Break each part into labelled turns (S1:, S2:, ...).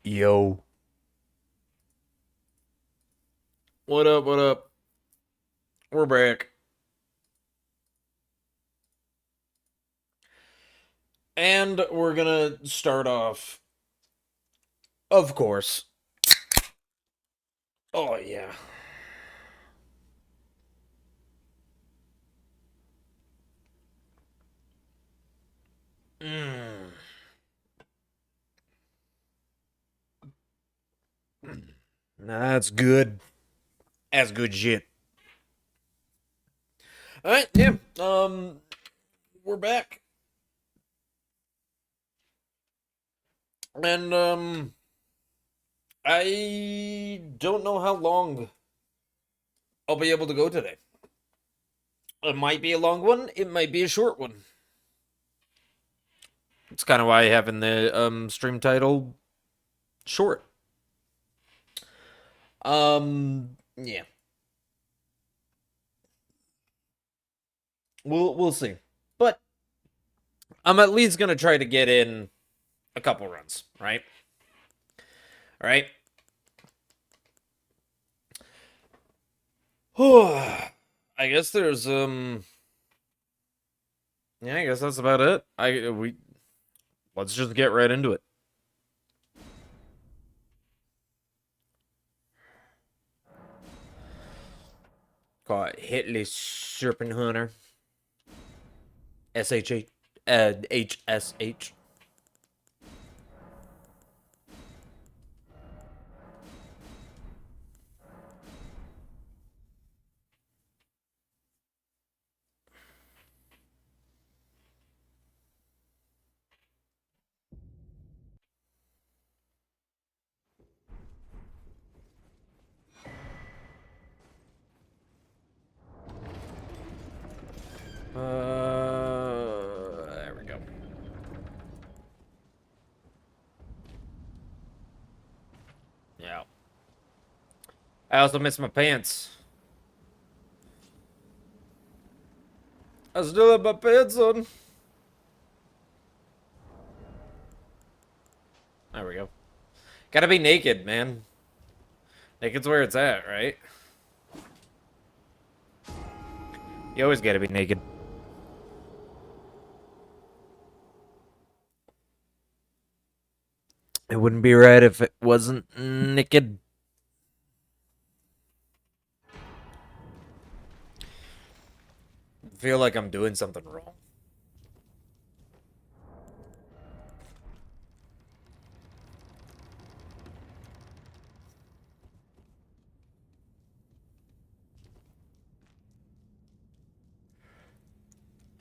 S1: Yo. What up? What up? We're back. And we're gonna start off, of course. Oh, yeah. Mm. That's good. That's good shit. Alright, yeah. We're back. And, I don't know how long I'll be able to go today. It might be a long one, it might be a short one. It's kind of why I have in the stream title short. Yeah. We'll see. But I'm at least gonna try to get in a couple runs, right? All right. I guess there's yeah, I guess that's about it. We let's just get right into it. Call it Hitless Serpent Hunter. SHH HSH. There we go. Yeah. I also missed my pants. I still have my pants on. There we go. Gotta be naked, man. Naked's where it's at, right? You always gotta be naked. It wouldn't be right if it wasn't naked. I feel like I'm doing something wrong.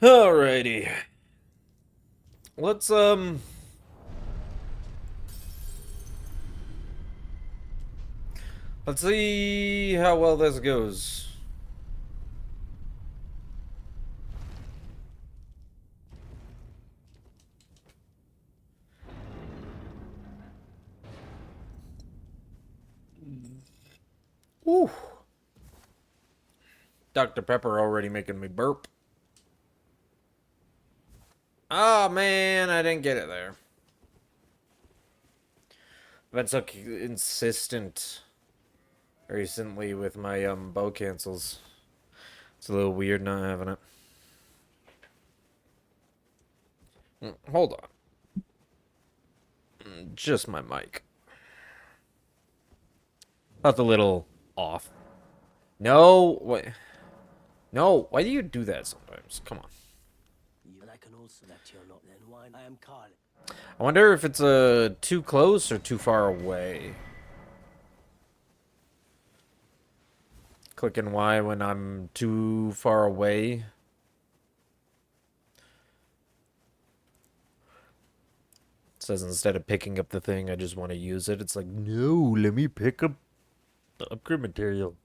S1: Alrighty. Let's let's see how well this goes. Whew. Dr. Pepper already making me burp. Oh man, I didn't get it there. I've been so insistent recently with my bow cancels. It's a little weird not having it. Hold on. Just my mic. Felt a little off. No, what? No, why do you do that sometimes? Come on. I wonder if it's too close or too far away. Clicking Y when I'm too far away. It says instead of picking up the thing, I just want to use it. It's like, no, let me pick up the upgrade material.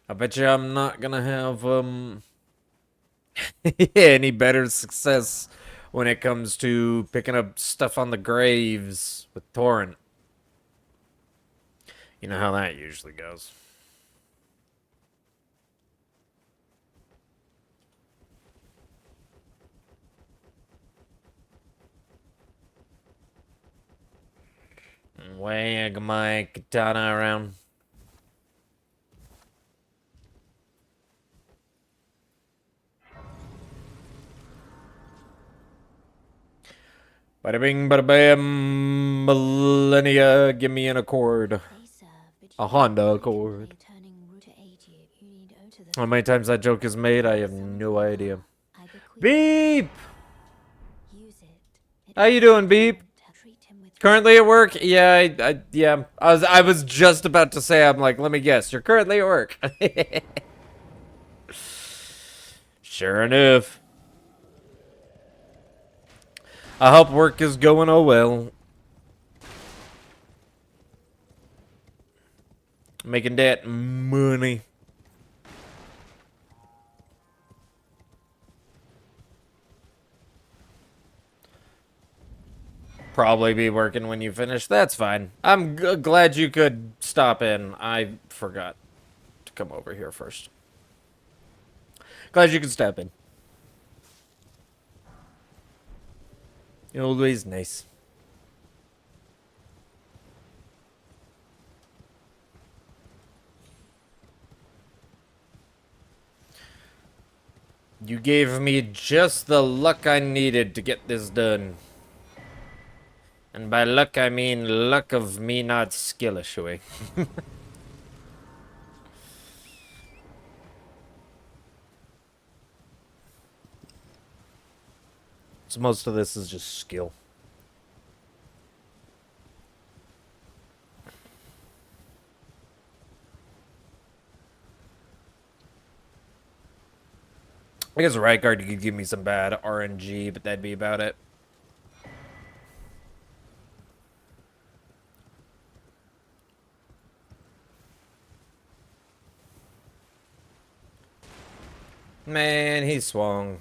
S1: I bet you I'm not gonna have any better success when it comes to picking up stuff on the graves with Torrent. You know how that usually goes. Wag my katana around. Bada bing, bada bam, millennia, give me an Accord. A Honda Accord. How many times that joke is made, I have no idea. Beep! How you doing, Beep? Currently at work? Yeah, yeah. I was just about to say, I'm like, let me guess, you're currently at work. Sure enough. I hope work is going oh well. Making that money. Probably be working when you finish. That's fine. I'm glad you could stop in. I forgot to come over here first. Glad you could step in. Always nice. You gave me just the luck I needed to get this done. And by luck, I mean luck of me not skillishly. So most of this is just skill. I guess right guard, you could give me some bad RNG, but that'd be about it. Man, he swung.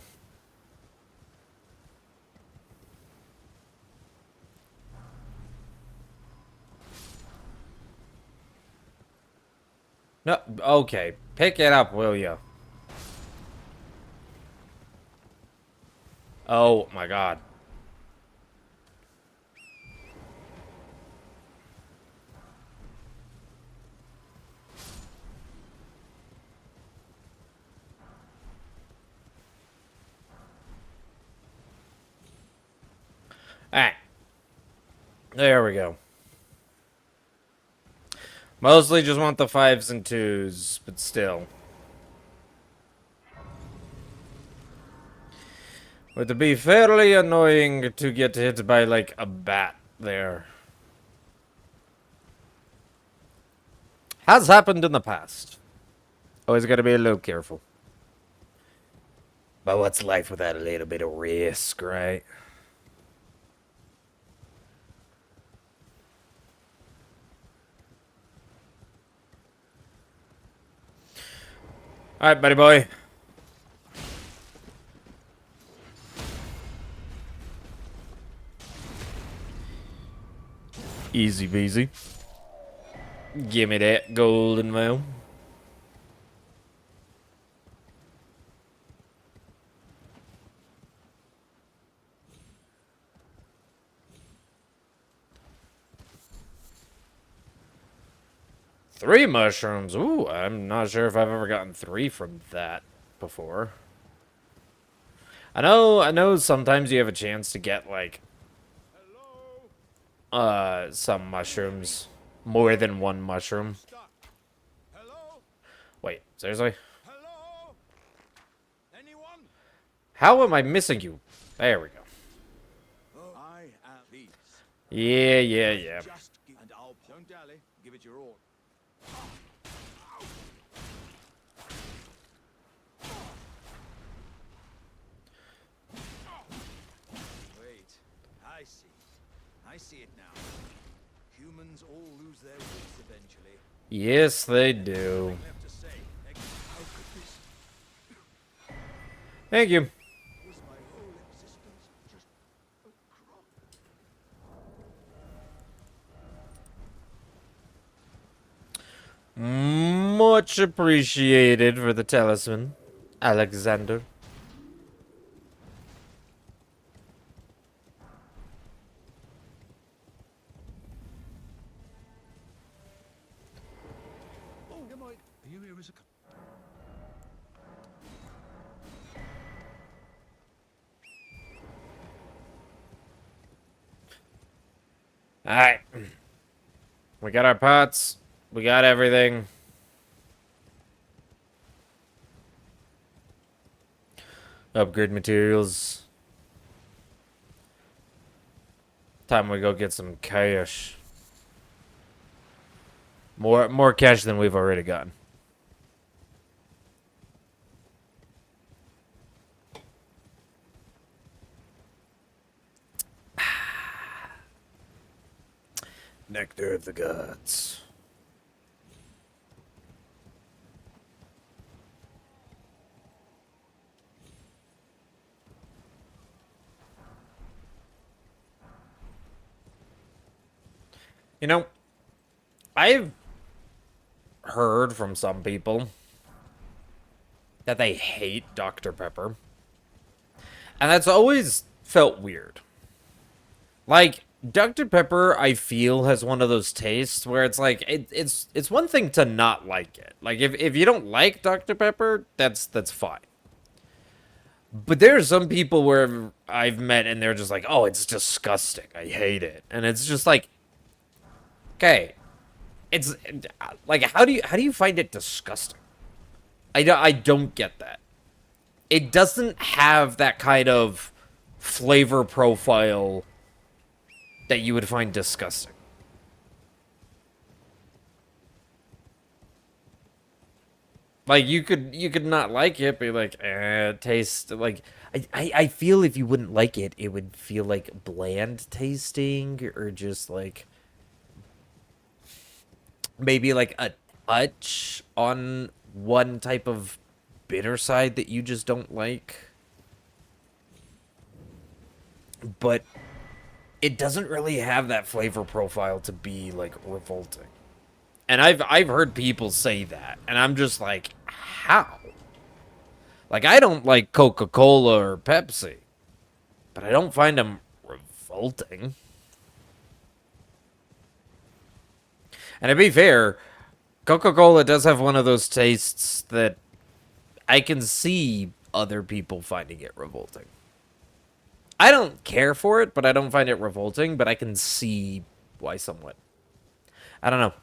S1: No, okay. Pick it up, will you? Oh my god. Alright. There we go. Mostly just want the 5s and 2s, but still. Would be fairly annoying to get hit by, like, a bat there. Has happened in the past. Always gotta be a little careful. But what's life without a little bit of risk, right? Alright, buddy boy. Easy peasy. Give me that golden mail. Three mushrooms. Ooh, I'm not sure if I've ever gotten 3 from that before. I know sometimes you have a chance to get like some mushrooms. More than one mushroom. Wait, seriously? How am I missing you? There we go. Yeah.
S2: Don't dally. Give it your all. Wait, I see it now. Humans all lose their wits eventually.
S1: Yes, they do. Thank you. Much appreciated for the talisman, Alexander.
S2: is a...
S1: Alright. We got our pots. We got everything. Upgrade materials. Time we go get some cash. More cash than we've already gotten. Nectar of the gods. You know, I've heard from some people that they hate Dr. Pepper. And that's always felt weird. Like, Dr. Pepper, I feel, has one of those tastes where it's like, it's one thing to not like it. Like, if you don't like Dr. Pepper, that's fine. But there are some people where I've met and they're just like, oh, it's disgusting. I hate it. And it's just like, okay, it's like, how do you find it disgusting? I don't get that. It doesn't have that kind of flavor profile that you would find disgusting. Like, you could not like it, be like, it tastes like... I feel if you wouldn't like it, it would feel like bland tasting, or just like... maybe like a touch on one type of bitter side that you just don't like. But it doesn't really have that flavor profile to be, like, revolting. And I've heard people say that, and I'm just like, how? Like, I don't like Coca-Cola or Pepsi, but I don't find them revolting. And to be fair, Coca-Cola does have one of those tastes that I can see other people finding it revolting. I don't care for it, but I don't find it revolting, but I can see why somewhat. I don't know.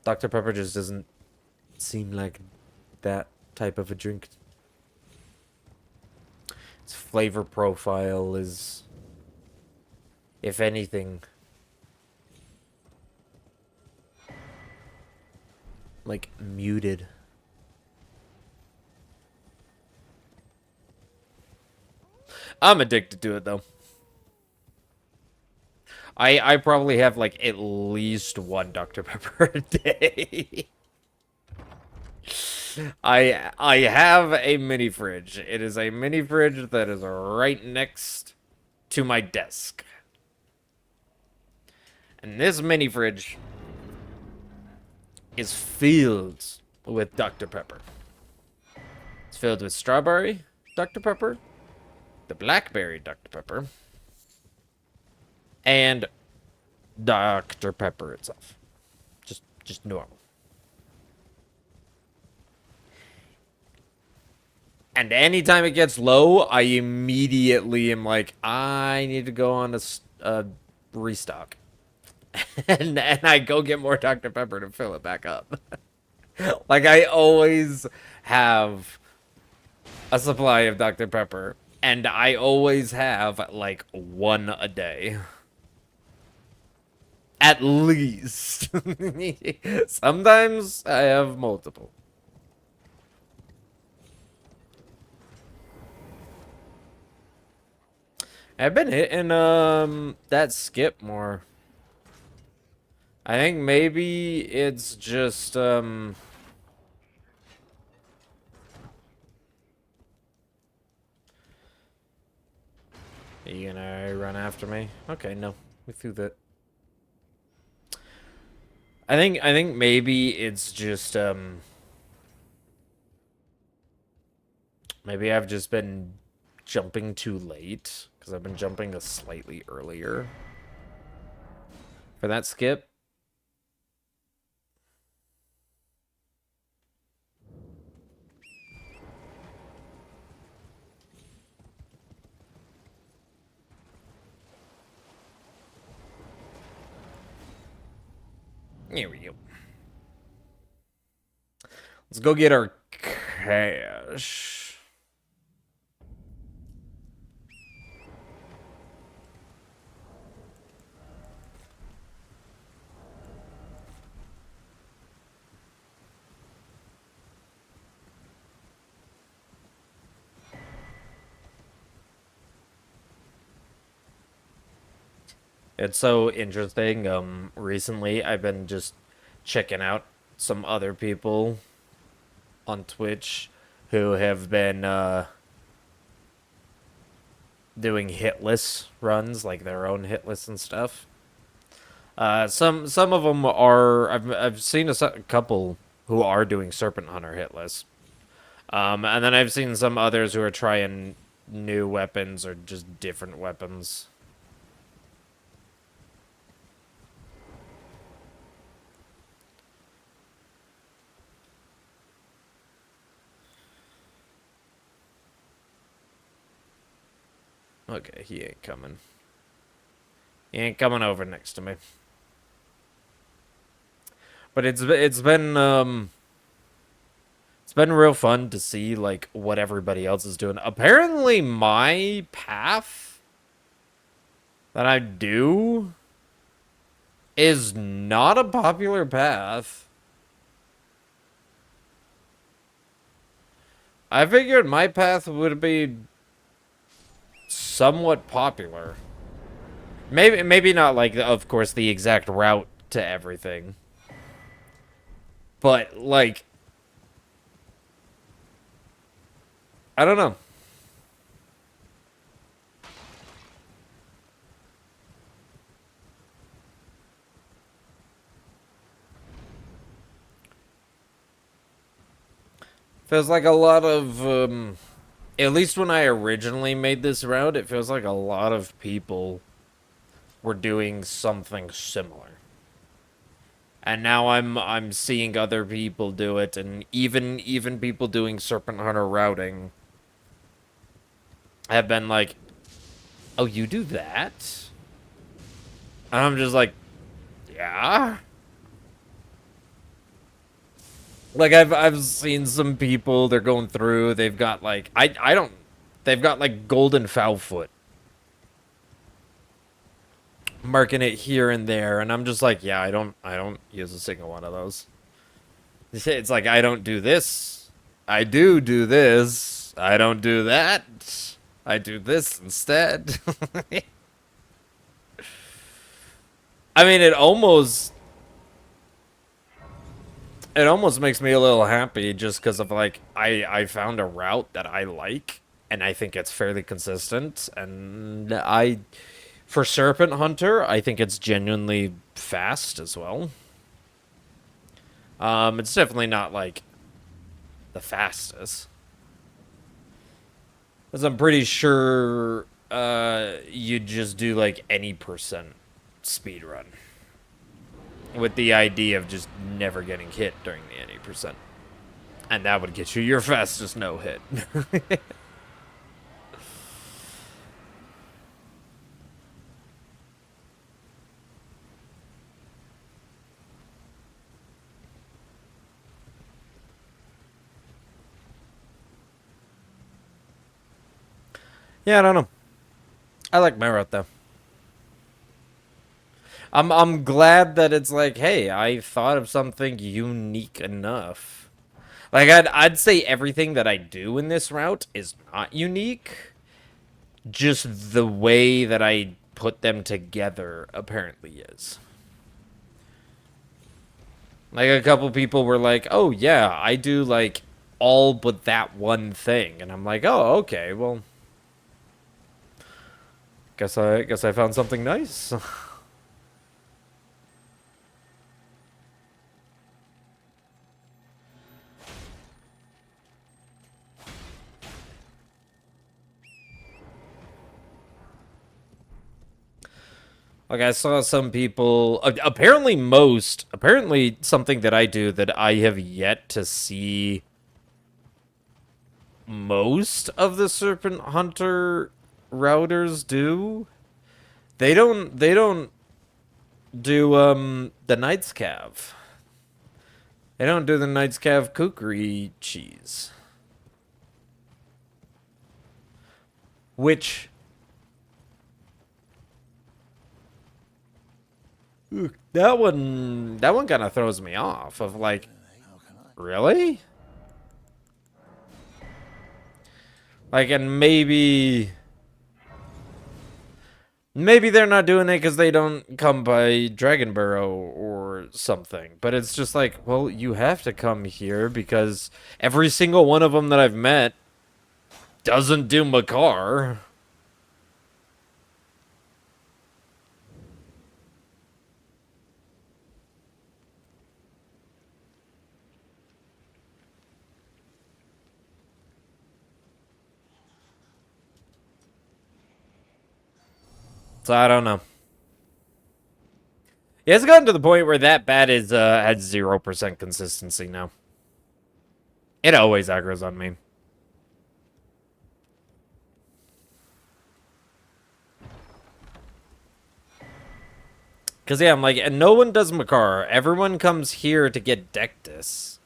S1: Dr. Pepper just doesn't seem like that type of a drink. Its flavor profile is, if anything, like, muted. I'm addicted to it, though. I probably have, like, at least one Dr. Pepper a day. I have a mini fridge. It is a mini fridge that is right next to my desk. And this mini fridge is filled with Dr. Pepper. It's filled with strawberry Dr. Pepper, the blackberry Dr. Pepper, and Dr. Pepper itself. Just normal. And anytime it gets low, I immediately am like, I need to go on a restock. and I go get more Dr. Pepper to fill it back up. Like, I always have a supply of Dr. Pepper, and I always have, like, one a day. At least. Sometimes I have multiple. I've been hitting that skip more. I think maybe it's just Are you gonna run after me? Okay, no. We threw that. I think maybe it's just maybe I've just been jumping too late, because I've been jumping a slightly earlier for that skip. Here we go. Let's go get our cash. It's so interesting. Recently I've been just checking out some other people on Twitch who have been doing hitless runs, like their own hitless and stuff. Some of them are I've seen a couple who are doing Serpent Hunter hitless. And then I've seen some others who are trying new weapons or just different weapons. Okay, he ain't coming. He ain't coming over next to me. But it's been real fun to see like what everybody else is doing. Apparently my path that I do is not a popular path. I figured my path would be somewhat popular. Maybe not like, of course, the exact route to everything. But, like, I don't know. Feels like a lot of, at least when I originally made this route, it feels like a lot of people were doing something similar. And now I'm seeing other people do it, and even people doing Serpent Hunter routing have been like, "Oh, you do that?" And I'm just like, "Yeah." Like I've seen some people, they're going through, they've got like I don't, they've got like golden foul foot, marking it here and there, and I'm just like, yeah, I don't use a single one of those. It's like I don't do this, I do this, I don't do that, I do this instead. I mean, it almost makes me a little happy just because of like I found a route that I like and I think it's fairly consistent, and for Serpent Hunter I think it's genuinely fast as well. It's definitely not like the fastest, because I'm pretty sure you just do like any percent speed run with the idea of just never getting hit during the any percent. And that would get you your fastest no hit. Yeah, I don't know. I like my route though. I'm glad that it's like, hey, I thought of something unique enough. Like I'd say everything that I do in this route is not unique. Just the way that I put them together apparently is. Like a couple people were like, "Oh yeah, I do like all but that one thing." And I'm like, "Oh, okay. Well, guess I found something nice." Like I saw some people, apparently something that I do that I have yet to see most of the Serpent Hunter routers do. They don't do the Knight's Cav. They don't do the Knight's Cav kukri cheese. Which that one kind of throws me off of like, really? Like, and maybe they're not doing it because they don't come by Dragonborough or something. But it's just like, well, you have to come here because every single one of them that I've met doesn't do Makar. So I don't know. Yeah, it's gotten to the point where that bat is has 0% consistency now. It always aggroes on me. Cause yeah, I'm like, and no one does Makar. Everyone comes here to get Dectus.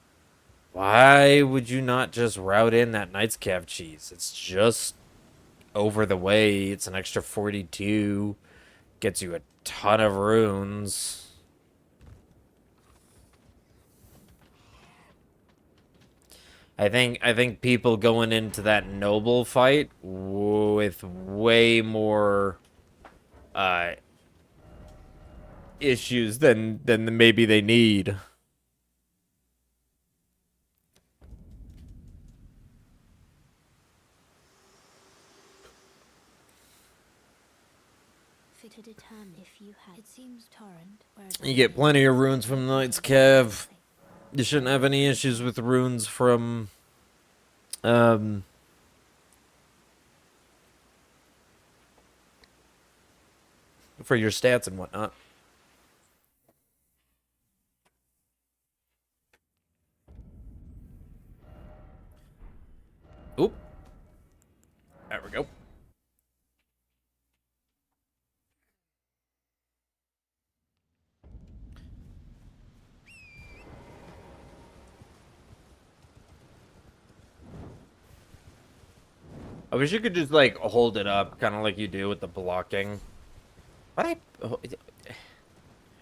S1: Why would you not just route in that Knight's Cav cheese? It's just over the way. It's an extra 42. Gets you a ton of runes. I think people going into that noble fight with way more issues than maybe they need.
S3: To determine if you had. It seems torrent.
S1: You get plenty of runes from Knight's Cav. You shouldn't have any issues with runes from for your stats and whatnot. Oop. There we go. I wish you could just like hold it up, kind of like you do with the blocking. What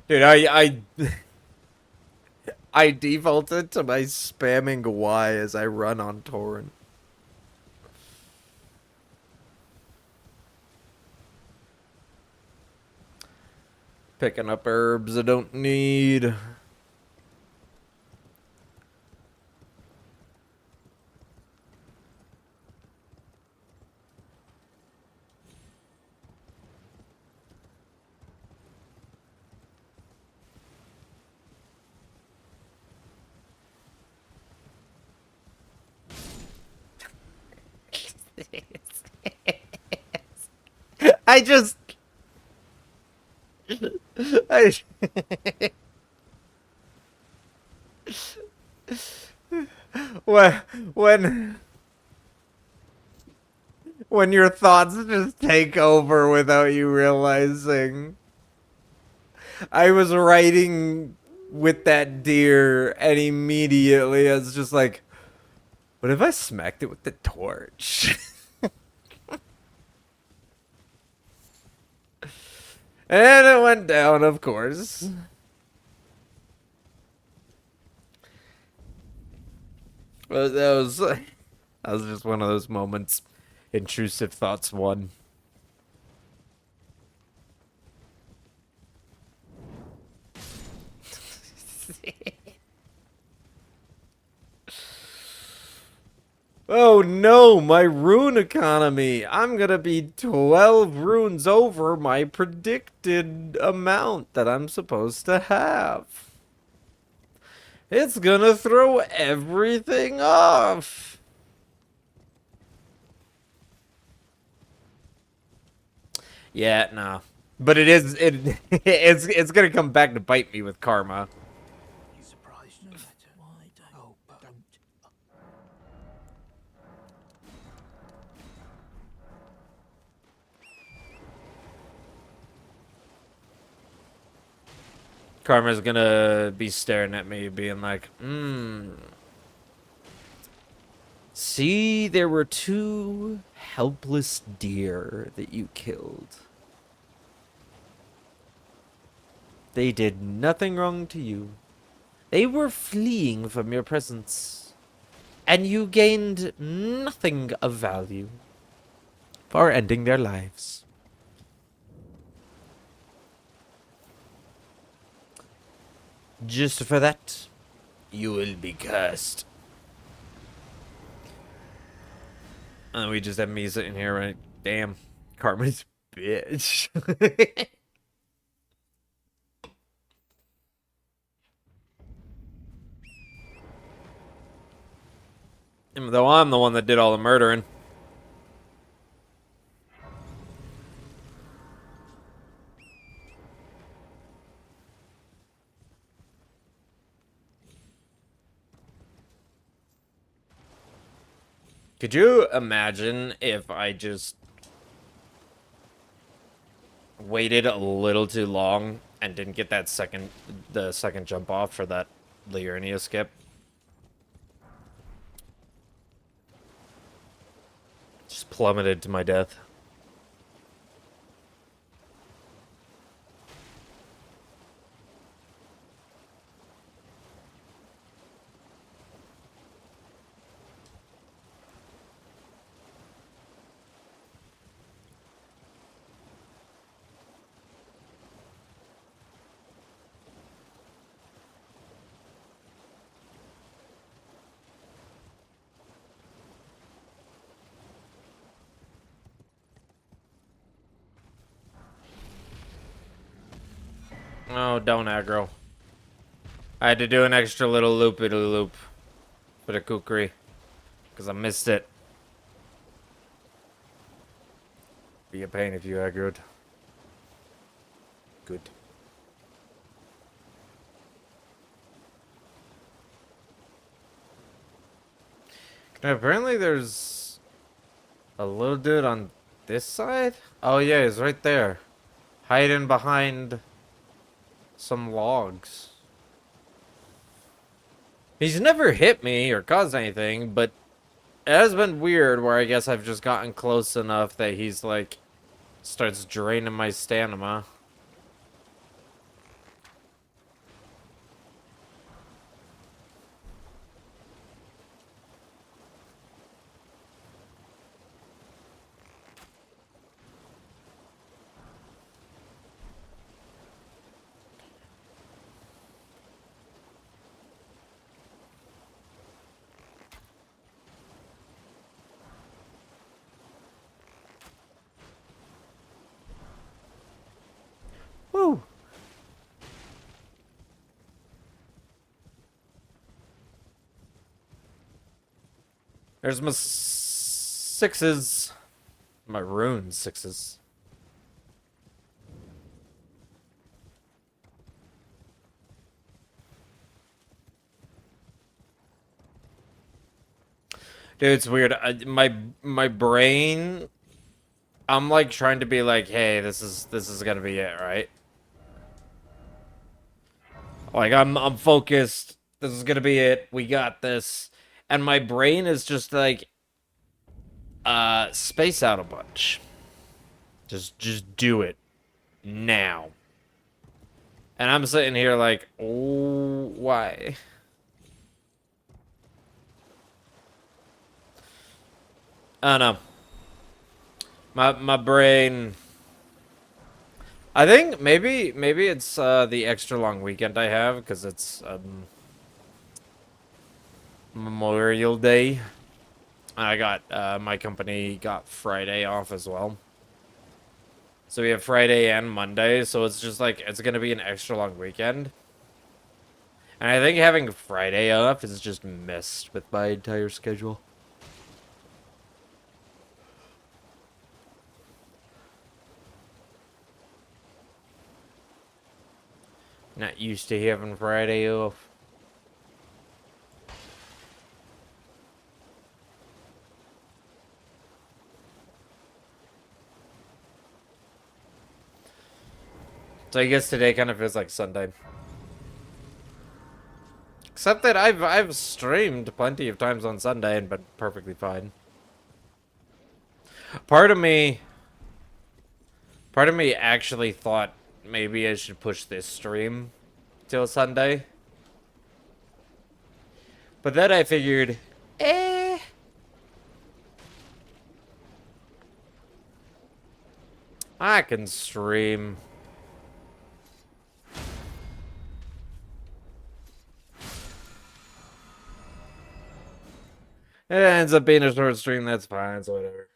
S1: dude, I defaulted to my spamming Y as I run on torrent. Picking up herbs I don't need. I just I when when when your thoughts just take over without you realizing. I was writing with that deer, and immediately I was just like, what if I smacked it with the torch? And it went down, of course. But that was just one of those moments. Intrusive thoughts one. Oh no, my rune economy. I'm gonna be 12 runes over my predicted amount that I'm supposed to have. It's gonna throw everything off. Yeah, no. But it's gonna come back to bite me with karma.
S2: You surprised no matter. Why don't? Oh, don't.
S1: Karma's gonna be staring at me, being like, see, there were two helpless deer that you killed. They did nothing wrong to you. They were fleeing from your presence. And you gained nothing of value for ending their lives. Just for that, you will be cursed. And we just have me sitting here, right? Damn, Karma's bitch. Even though I'm the one that did all the murdering. Could you imagine if I just waited a little too long and didn't get that the second jump off for that Liurnia skip? Just plummeted to my death. Oh, don't aggro. I had to do an extra little loop-a-loop for the kukri. Because I missed it. Be a pain if you aggroed. Good. Apparently there's a little dude on this side? Oh yeah, he's right there. Hiding behind some logs. He's never hit me or caused anything, but it has been weird where I guess I've just gotten close enough that he's like starts draining my stamina. Woo! There's my sixes. My rune sixes. Dude, it's weird. My brain, I'm like trying to be like, hey, this is gonna be it, right? Like I'm focused. This is gonna be it. We got this. And my brain is just like space out a bunch. Just do it now. And I'm sitting here like, oh, why? I don't know. My brain. I think maybe it's the extra long weekend I have because it's Memorial Day. I got my company got Friday off as well. So we have Friday and Monday, so it's just like it's gonna be an extra long weekend. And I think having Friday off is just messed with my entire schedule. Not used to having Friday off. So I guess today kind of feels like Sunday. Except that I've streamed plenty of times on Sunday and been perfectly fine. Part of me actually thought maybe I should push this stream till Sunday. But then I figured, I can stream. It ends up being a short stream, that's fine, so whatever.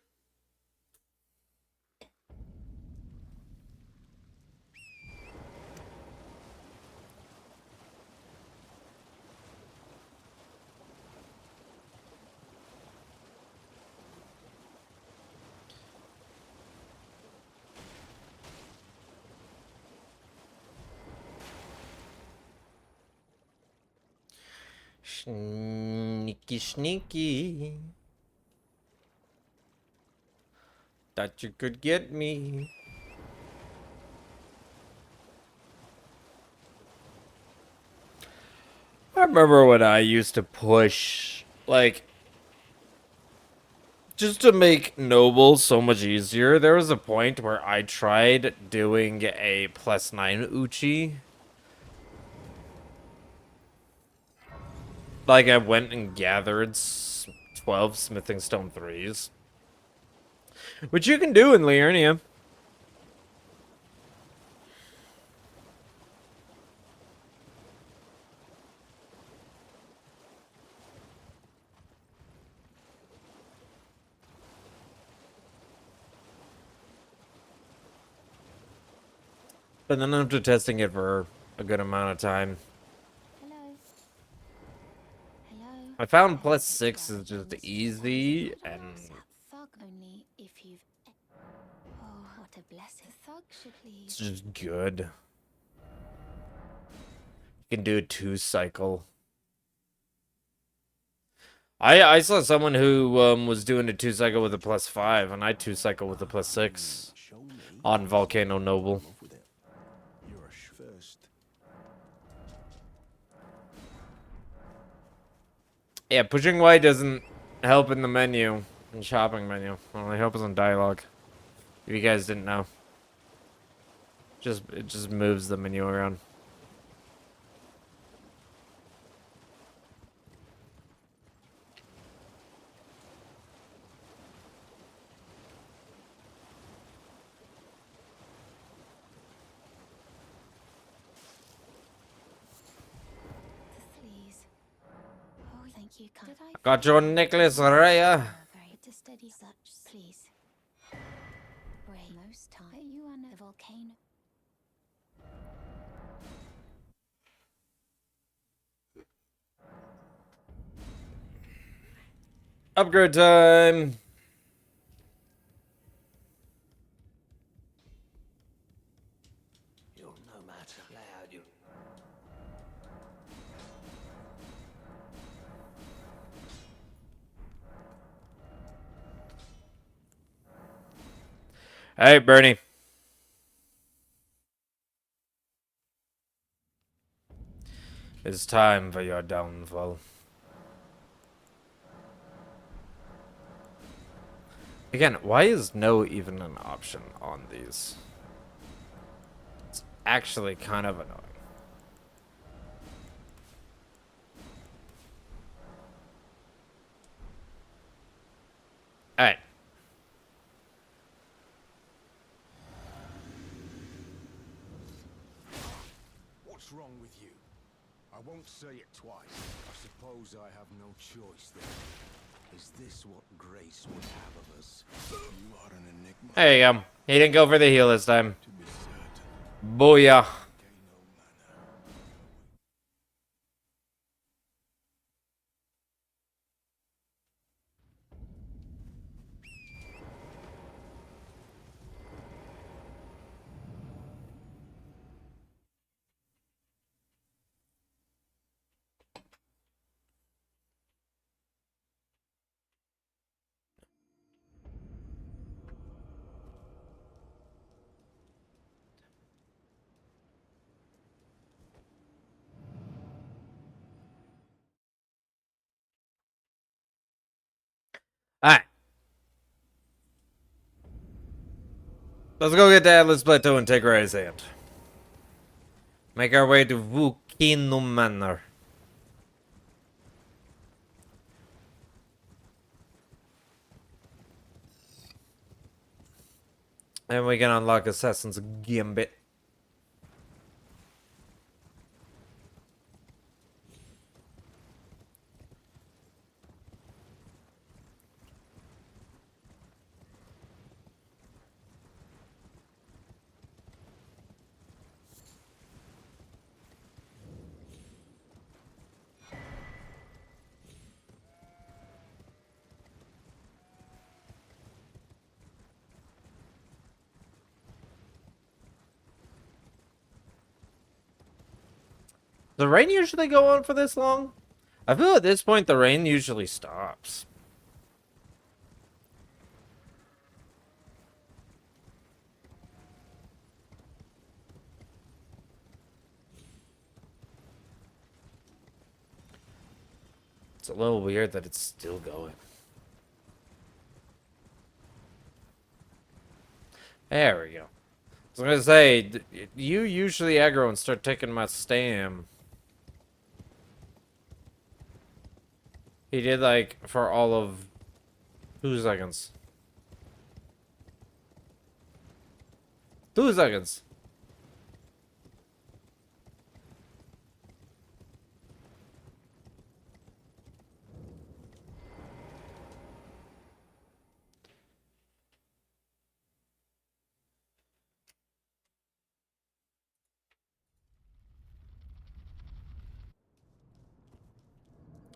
S1: Sneaky, sneaky. Thought you could get me. I remember when I used to push, like, just to make Noble so much easier, there was a point where I tried doing a +9 Uchi. Like, I went and gathered 12 Smithing Stone 3s. Which you can do in Liurnia. But then after testing it for a good amount of time,
S3: Hello. Hello.
S1: I found +6 is just easy, and
S3: Thug only if you've. Oh, what a blessing. The thug should leave.
S1: it's just good. You can do a 2-cycle. I saw someone who was doing a 2-cycle with a +5, and I 2-cycle with a +6 on Volcano Noble. Yeah, pushing Y doesn't help in the menu, in shopping menu. It only helps in dialogue. If you guys didn't know. It just moves the menu around.
S3: Please. Oh, thank you. Did I
S1: Got your necklace, Raya.
S3: very to steady such, please. Brave most time. You are the volcano.
S1: Upgrade time.
S2: You're no matter loud, you.
S1: Hey, Bernie. It's time for your downfall. Again, why is no even an option on these? It's actually kind of annoying. Alright.
S4: What's wrong with you? I won't say it twice. I suppose I have no choice then. Is this what Grace would have of us? You are an enigma.
S1: There you go. He didn't go for the heal this time.
S4: To be certain.
S1: Booyah.
S4: Gay no manner.
S1: Let's go get to Atlas Plateau and take Rai's hand. Make our way to Volcano Manor. And we can unlock Assassin's Gambit. Does the rain usually go on for this long? I feel at this point the rain usually stops. It's a little weird that it's still going. There we go. I was gonna say, you usually aggro and start taking my stam. He did like for all of 2 seconds. 2 seconds.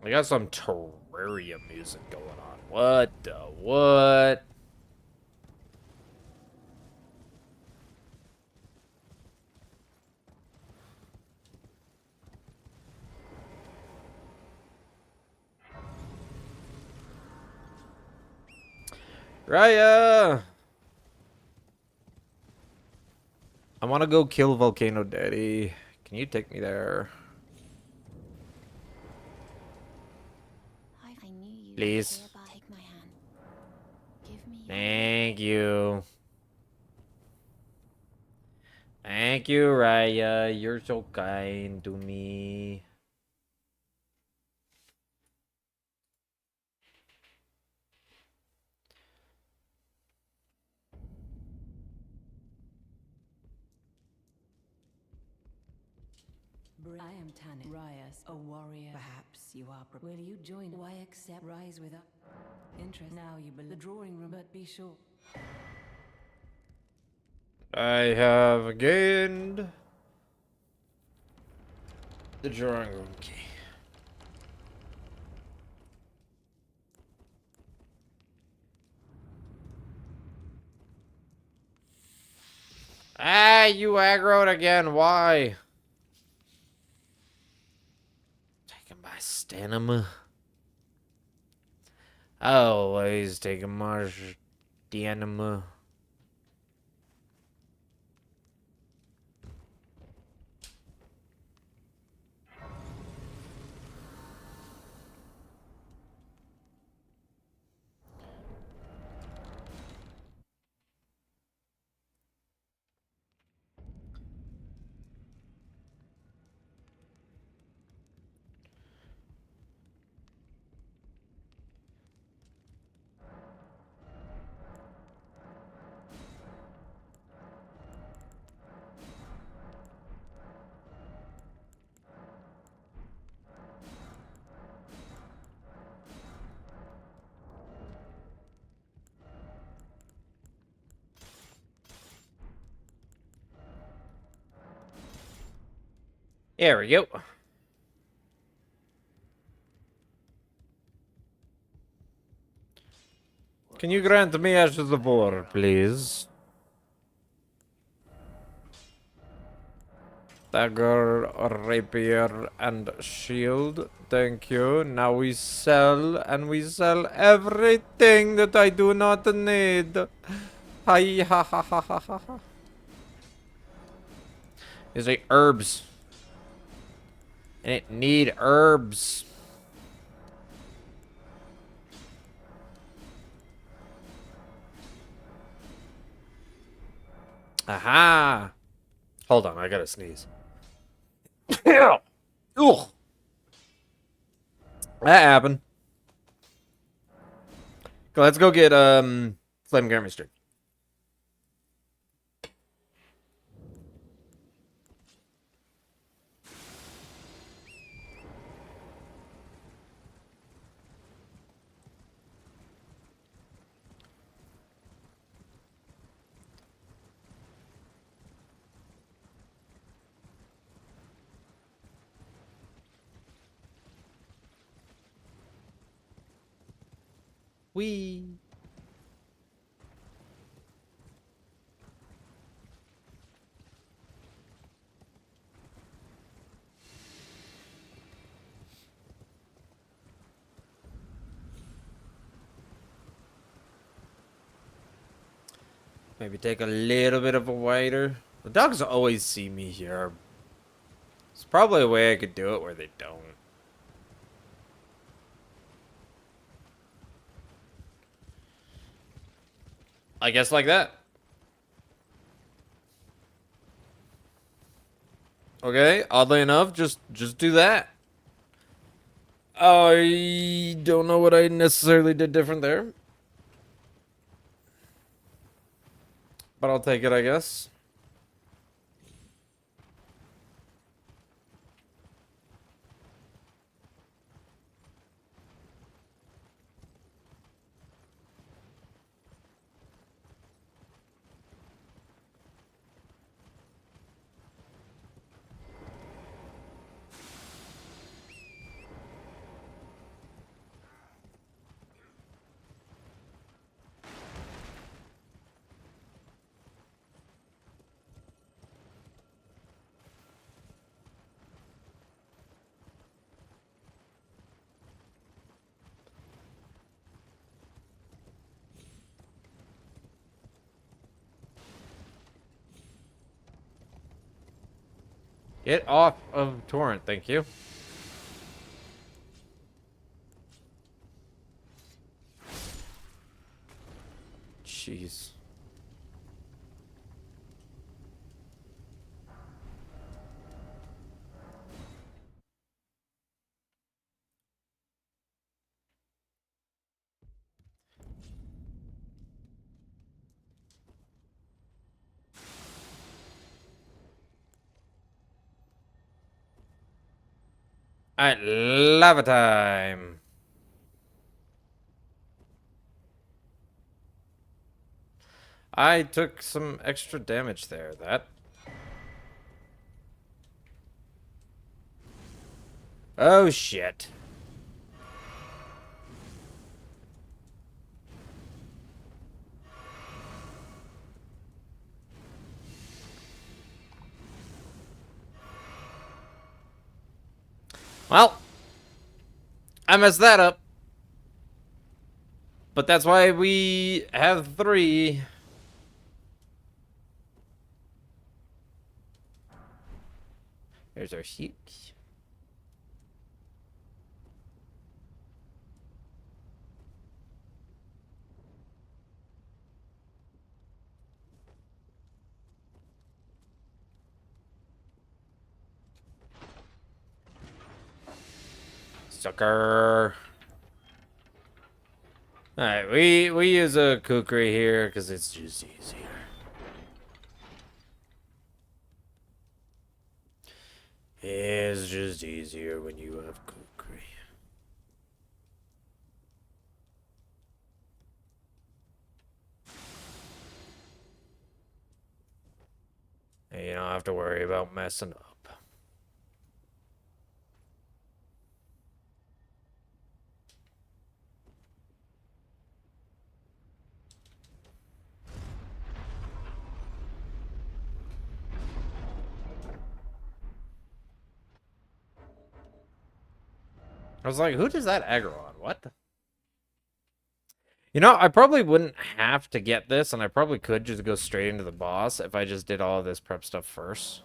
S1: I got some Terraria music going on. What the what? Raya! I want to go kill Volcano Daddy. Can you take me there?
S3: I knew you would
S1: Please.
S3: say about take my hand. Give me your
S1: Thank you. Thank you, Raya. You're so kind to me.
S5: I am Tanit Ryas, a warrior. Perhaps you are prepared. Will you join? Why accept rise with us? Interest. Now you believe the drawing room, but be sure.
S1: I have gained the drawing room key. Ah, you aggroed again. Why? Taking my stamina. Always taking my stamina. There we go. Can you grant me Ashes of War, please? Dagger, rapier, and shield. Thank you. Now we sell, and we sell everything that I do not need. Hi ha ha ha ha ha ha. These are herbs. And it need herbs. Aha! Hold on, I gotta sneeze. Ugh. That happened. Let's go get flame chemistry. Wee. Maybe take a little bit of a wider. The dogs always see me here. It's probably a way I could do it where they don't. I guess like that. Okay, oddly enough, just do that. I don't know what I necessarily did different there. But I'll take it, I guess. Get off of torrent, thank you. Jeez. Alright, lava time. I took some extra damage there. That. Oh, shit. Well, I messed that up. But that's why we have 3. There's our sheep. Sucker. Alright, we use a kukri here because it's just easier. It's just easier when you have kukri. And you don't have to worry about messing up. I was like, who does that aggro on? What? You know, I probably wouldn't have to get this, and I probably could just go straight into the boss if I just did all of this prep stuff first.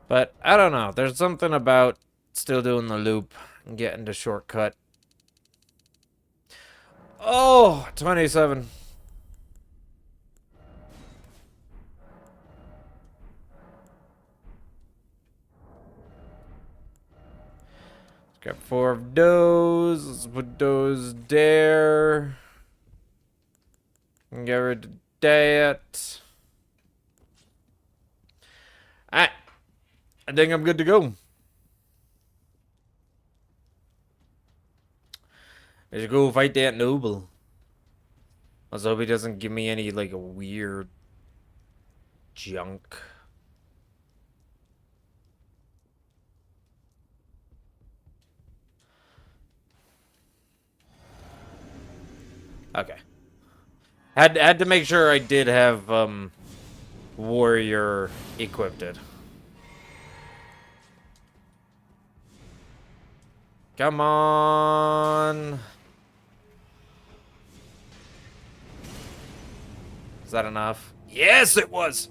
S1: But, I don't know. There's something about still doing the loop and getting the shortcut. Oh, 27. Grab 4 of those. Let's put those there. And get rid of that. Alright. I think I'm good to go. Let's go fight that noble. Let's hope he doesn't give me any, like, weird junk. Okay. Had to make sure I did have, warrior equipped. Come on. Is that enough? Yes, it was.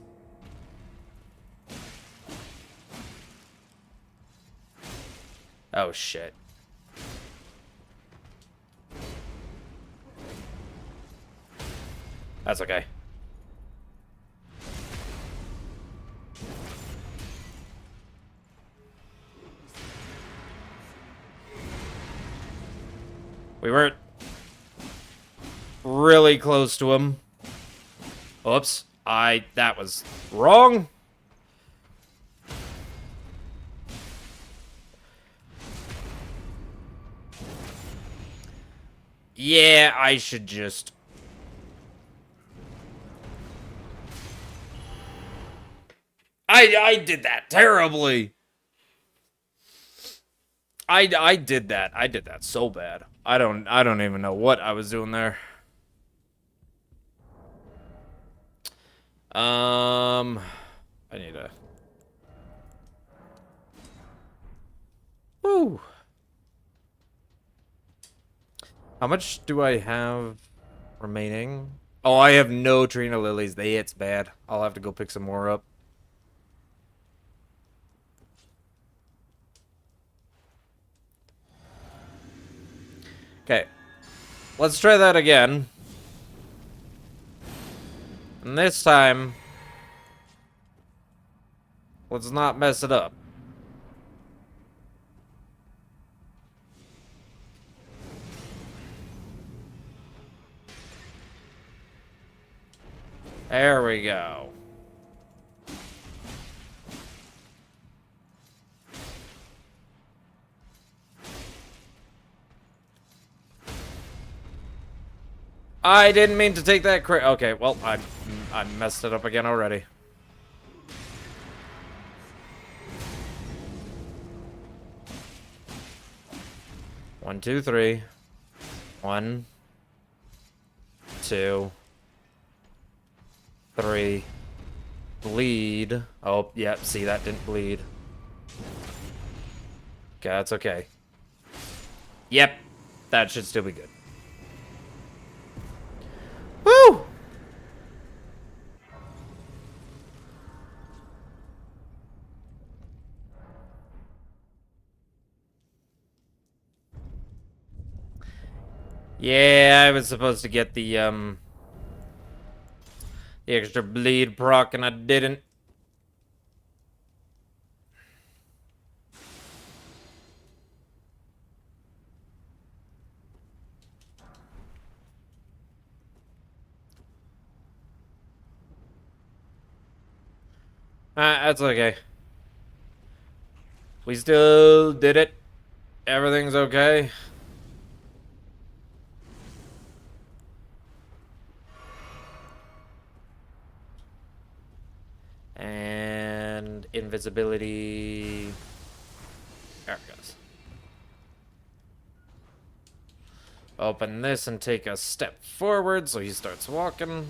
S1: Oh, shit. That's okay. We were really close to him. Oops. That was wrong. Yeah, I should just... I did that terribly. I did that. I did that so bad. I don't even know what I was doing there. I need to... Woo. How much do I have remaining? Oh, I have no Trina Lilies. It's bad. I'll have to go pick some more up. Okay. Let's try that again. And this time, let's not mess it up. There we go. I didn't mean to take that crit. Okay, well, I messed it up again already. One, two, three. 1, 2, 3. Bleed. Oh, yep, see, that didn't bleed. Okay, that's okay. Yep, that should still be good. Woo! Yeah, I was supposed to get the extra bleed proc, and I didn't. That's okay. We still did it. Everything's okay. And invisibility. There it goes. Open this and take a step forward so he starts walking.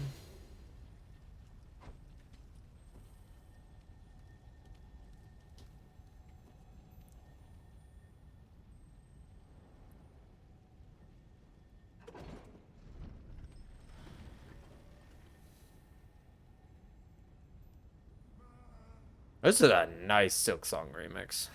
S1: This is a nice Silk Song remix.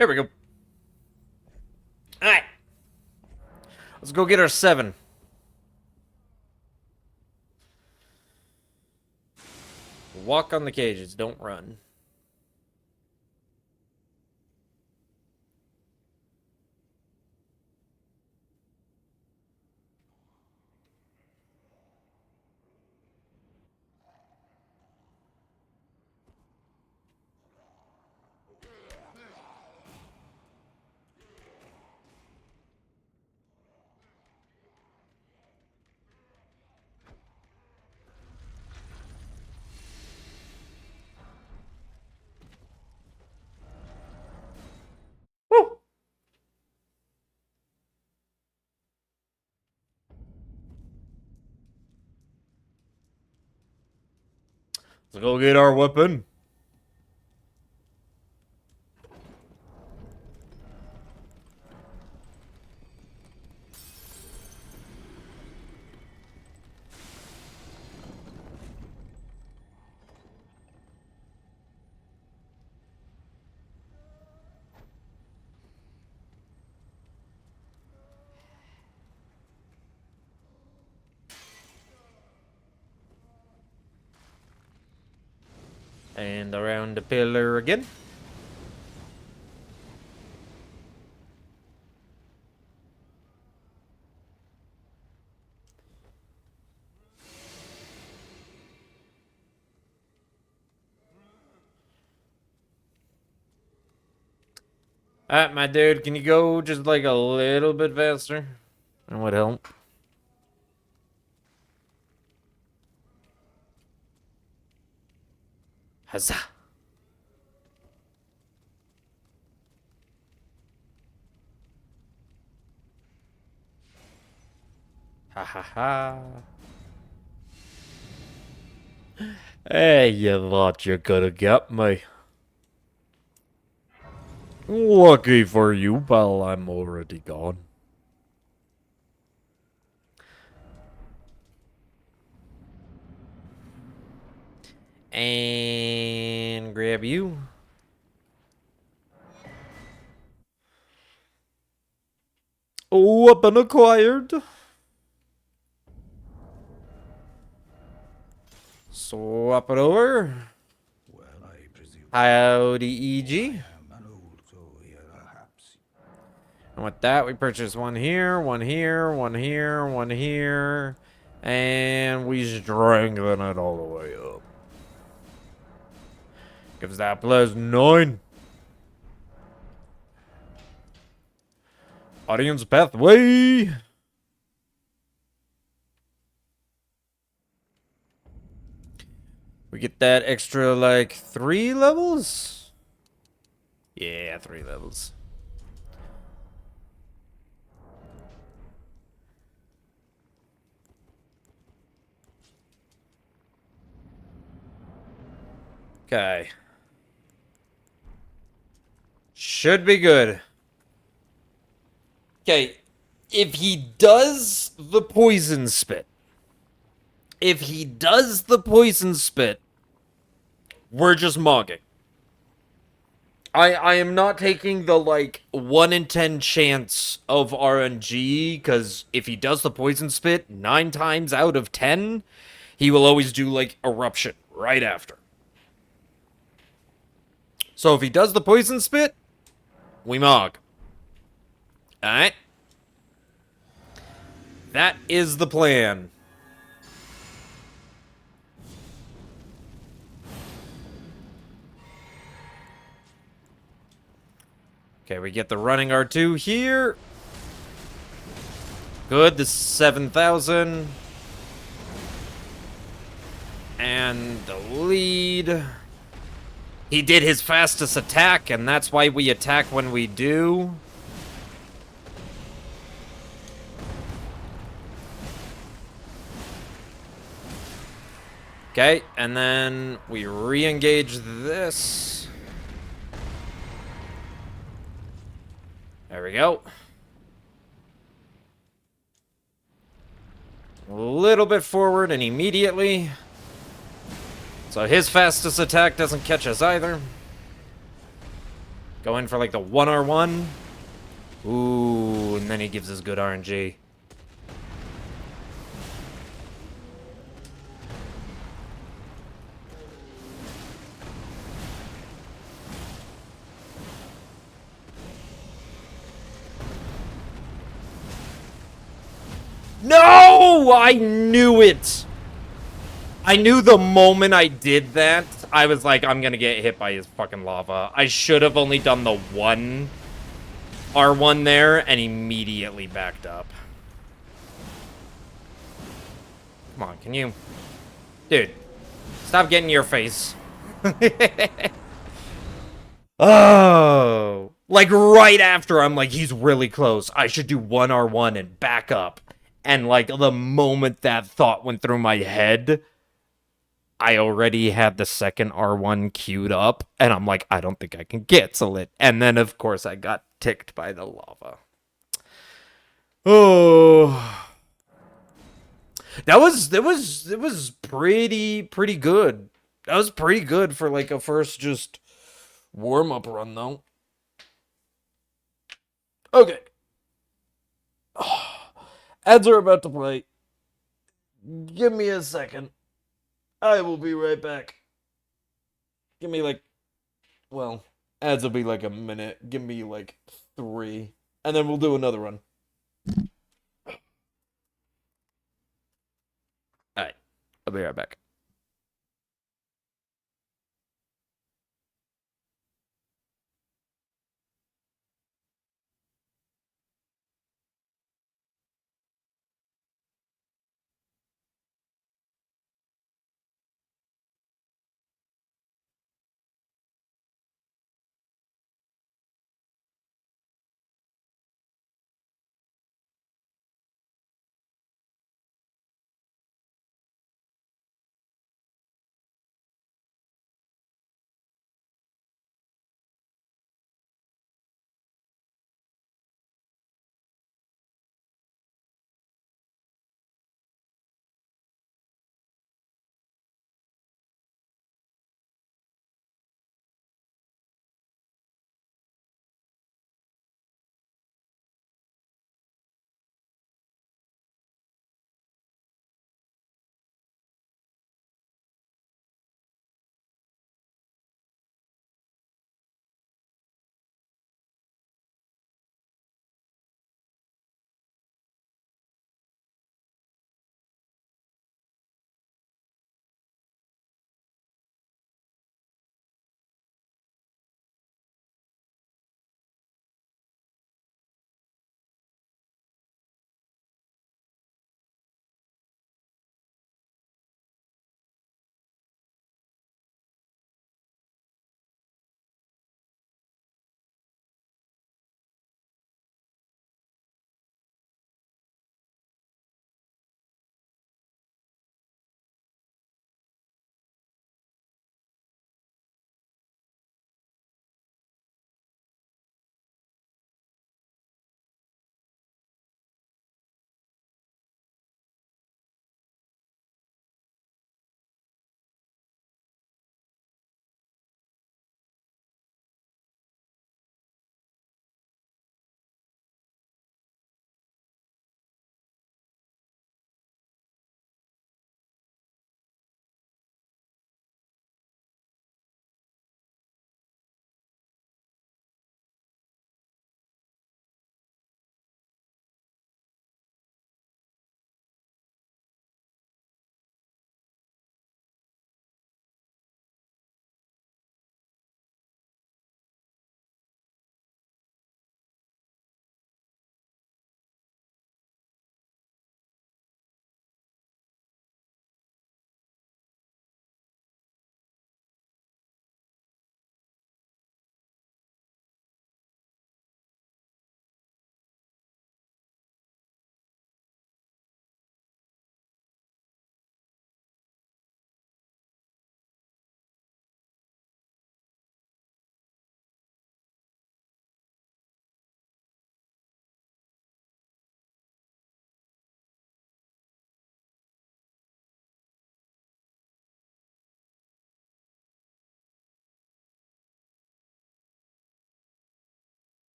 S1: Here we go. Alright. Let's go get our 7. Walk on the cages, don't run. Woo! Let's go get our weapon. And around the pillar again. Alright, my dude, can you go just like a little bit faster? That would help. Huzzah. Ha ha ha. Hey, you thought you could have got me. Lucky for you, pal, I'm already gone. And grab you. Weapon acquired. Swap it over.
S4: Well, I presume
S1: Howdy, EG.
S4: I am an old soul here, perhaps.
S1: And with that, we purchase one here, one here, one here, one here. And we strengthen it all the way up. Gives that plus 9. Audience pathway. We get that extra, like, 3 levels? Yeah, 3 levels. Okay. Should be good. Okay, if he does the poison spit, we're just mogging. I am not taking the, like, 1 in 10 chance of RNG, because if he does the poison spit, 9 times out of 10, he will always do, like, eruption right after. So if he does the poison spit, we mog. Alright? That is the plan. Okay, we get the running R2 here. Good, this is 7,000. And the lead. He did his fastest attack, and that's why we attack when we do. Okay, and then we re-engage this. There we go. A little bit forward and immediately. So his fastest attack doesn't catch us either. Go in for like the 1R1. Ooh, and then he gives us good RNG. No! I knew it! I knew the moment I did that, I was like, I'm gonna get hit by his fucking lava. I should have only done the one R1 there and immediately backed up. Come on, can you... Dude, stop getting your face. Oh, like right after I'm like, he's really close. I should do 1R1 and back up. And like the moment that thought went through my head, I already had the second R1 queued up. And I'm like, I don't think I can cancel it. And then, of course, I got ticked by the lava. Oh, it was pretty good. That was pretty good for like a first just warm up run though. Okay. Ads are about to play. Give me a second. I will be right back. Give me like, well, ads will be like a minute. Give me like 3. And then we'll do another one. Alright. I'll be right back.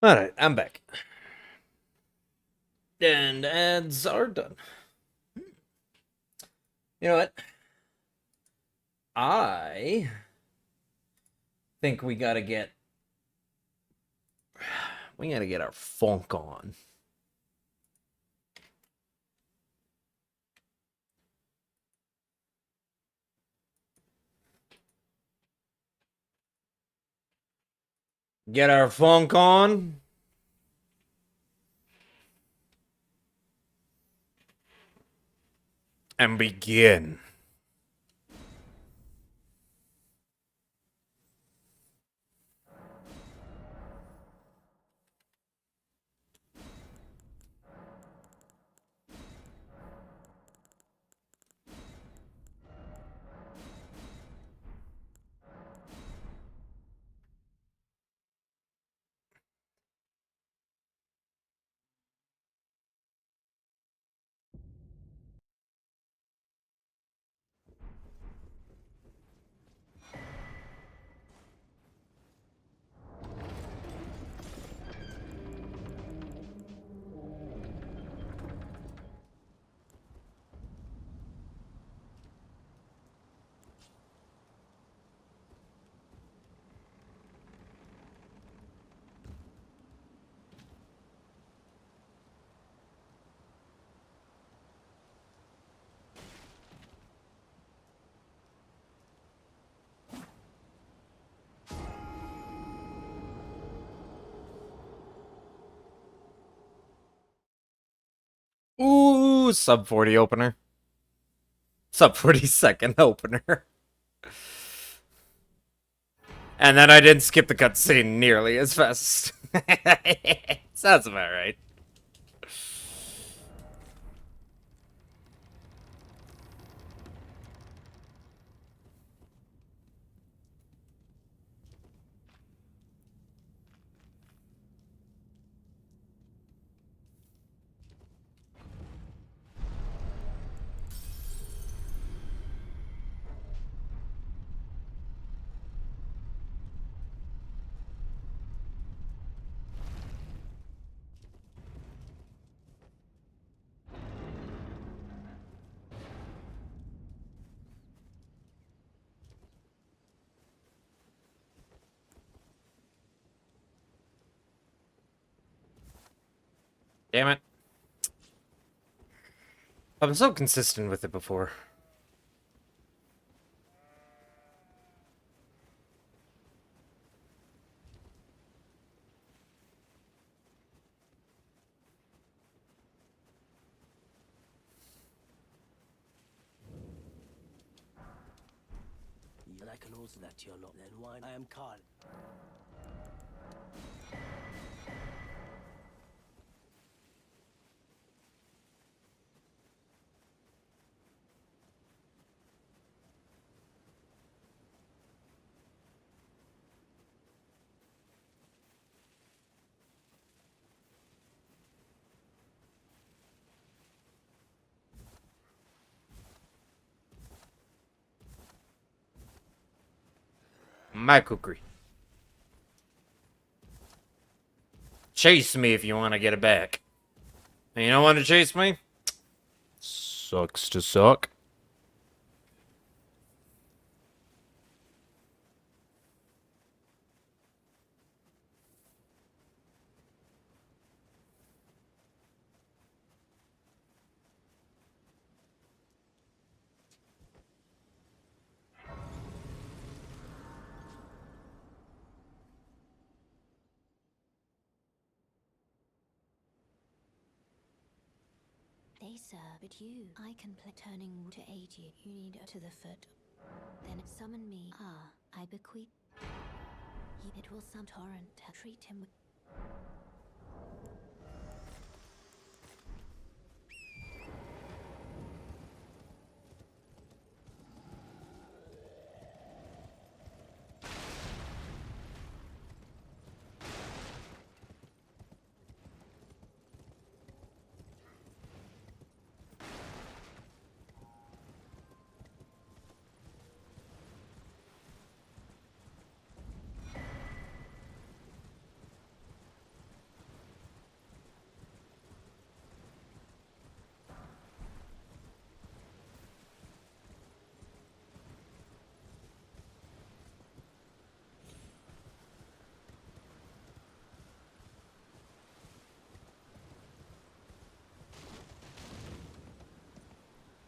S1: Alright, I'm back. And ads are done. You know what? I think we gotta get our funk on. Get our funk on. And begin. Ooh, sub 40 opener. Sub 40-second opener. And then I didn't skip the cutscene nearly as fast. Sounds about right. Damn it. I've been so consistent with it before.
S6: I can also that you're not. Then why I am Carl.
S1: My cookery. Chase me if you want to get it back. And you don't want to chase me? Sucks to suck.
S3: They sir, but you, I can play turning to aid you. You need to the foot. Then summon me. Ah, I bequeath. It will some torrent. Treat him with.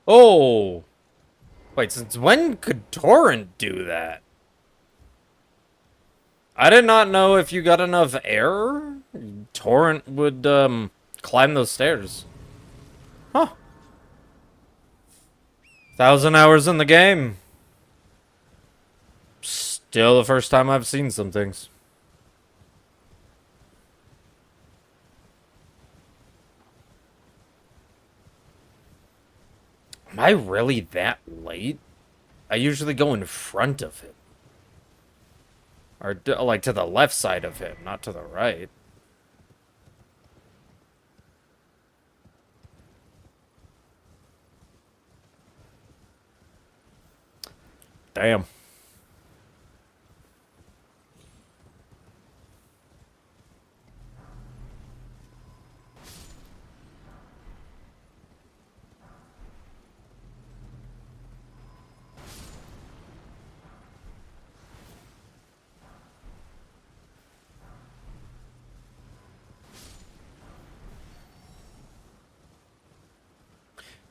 S1: Oh! Wait, since when could Torrent do that? I did not know if you got enough air, Torrent would, climb those stairs. Huh. 1,000 hours in the game. Still the first time I've seen some things. Am I really that late? I usually go in front of him. Or, like, to the left side of him, not to the right. Damn.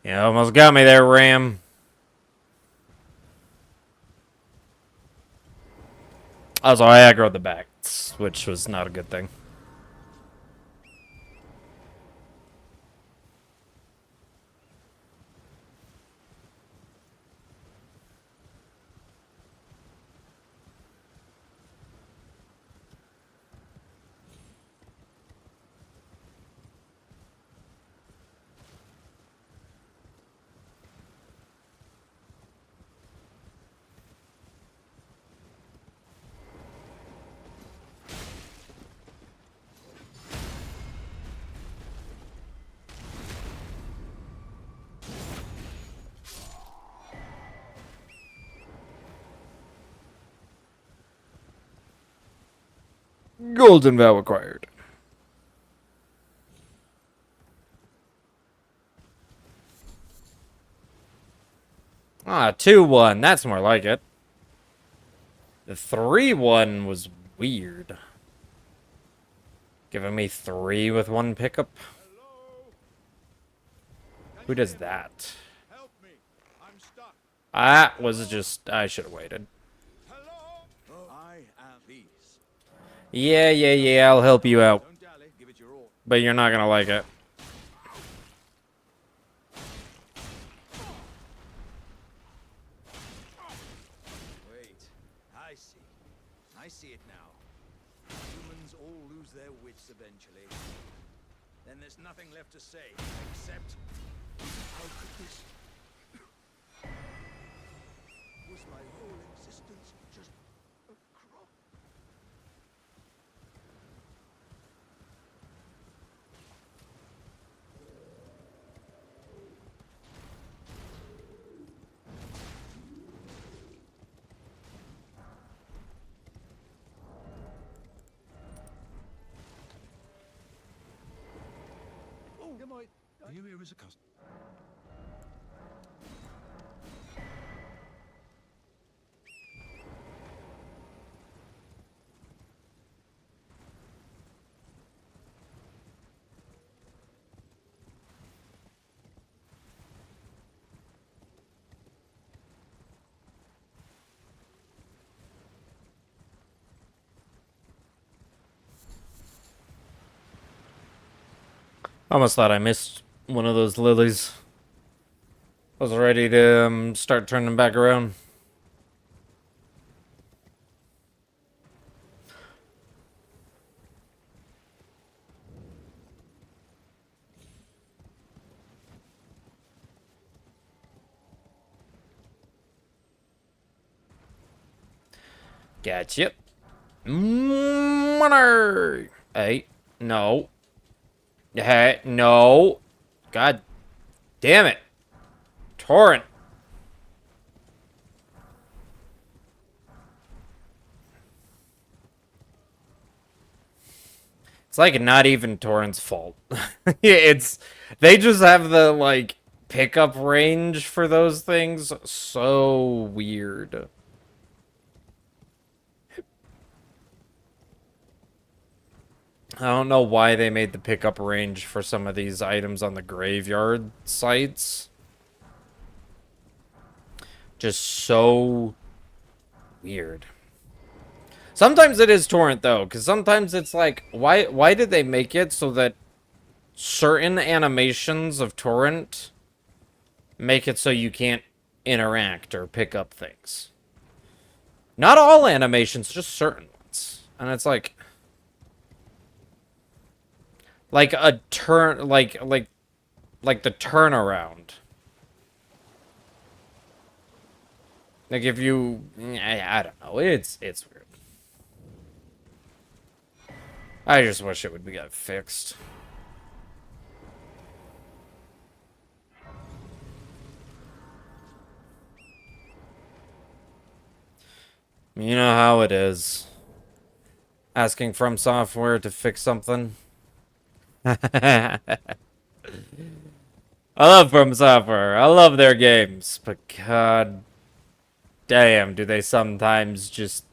S1: You almost got me there, Ram. Also, I aggroed the back, which was not a good thing. Golden Vow acquired. Ah, 2-1. That's more like it. The 3-1 was weird. Giving me 3 with 1 pickup. Who does that?
S2: Help me. I'm stuck.
S1: That was just... I should have waited.
S2: Hello? I am peace.
S1: Yeah, I'll help you out.
S2: Don't dally. Give it your all.
S1: But you're not gonna like it.
S2: Wait. I see. I see it now. Humans all lose their wits eventually. Then there's nothing left to say except, how could this? Was my whole existence just a crop? Oh, am I?
S4: Are you here as a customer?
S1: Almost thought I missed one of those lilies. I was ready to start turning back around. Gotcha. Money. Hey, no. Hey, no. God damn it. Torrent. It's like not even Torrent's fault. It's they just have the like pickup range for those things so weird. I don't know why they made the pickup range for some of these items on the graveyard sites. Just so weird. Sometimes it is torrent though, because sometimes it's like, why did they make it so that certain animations of torrent make it so you can't interact or pick up things? Not all animations, just certain ones. And it's like a turn, like the turnaround. Like if you, I don't know, it's weird. I just wish it would get fixed. You know how it is. Asking From Software to fix something. I love From Software. I love their games. But god damn, do they sometimes just...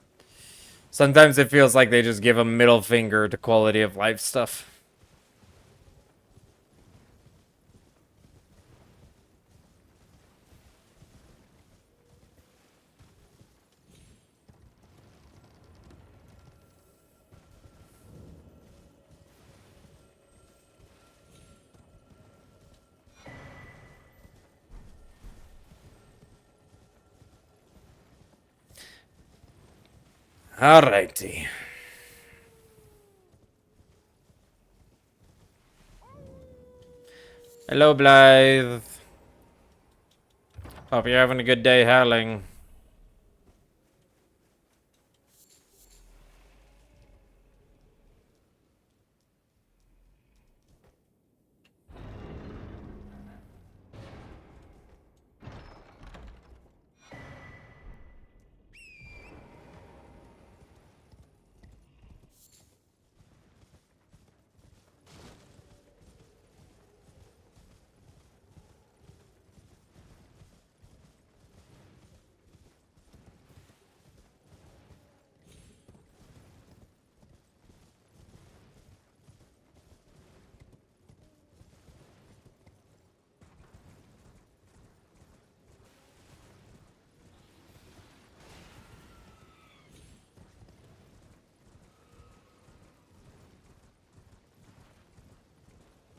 S1: Sometimes it feels like they just give a middle finger to quality of life stuff. Alrighty. Hello, Blythe. Hope you're having a good day howling.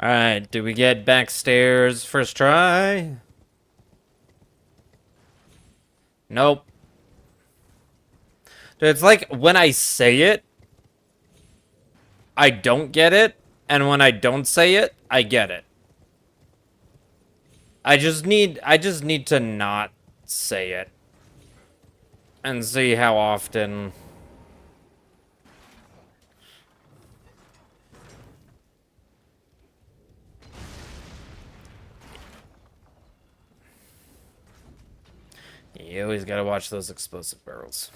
S1: Alright, do we get backstairs first try? Nope. Dude, it's like when I say it, I don't get it, and when I don't say it, I get it. I just need to not say it. And see how often... You always gotta watch those explosive barrels.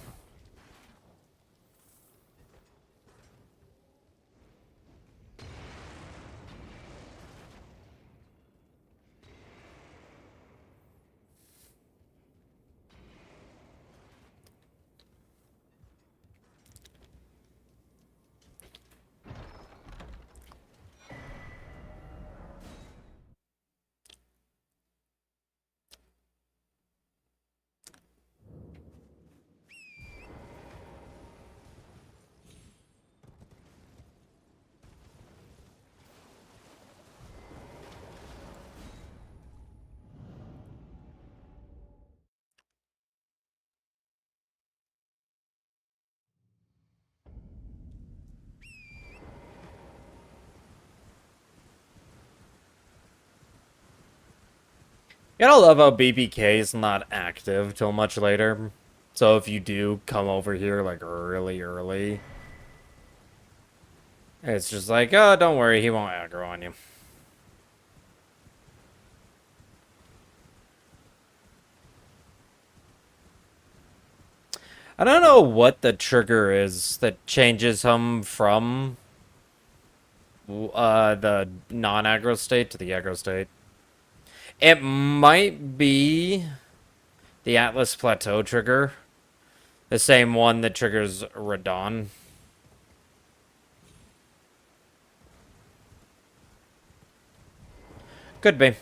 S1: You gotta love how BBK is not active till much later. So if you do come over here, like, really early, it's just like, oh, don't worry, he won't aggro on you. I don't know what the trigger is that changes him from the non-aggro state to the aggro state. It might be the Atlas Plateau trigger. The same one that triggers Radon. Could be.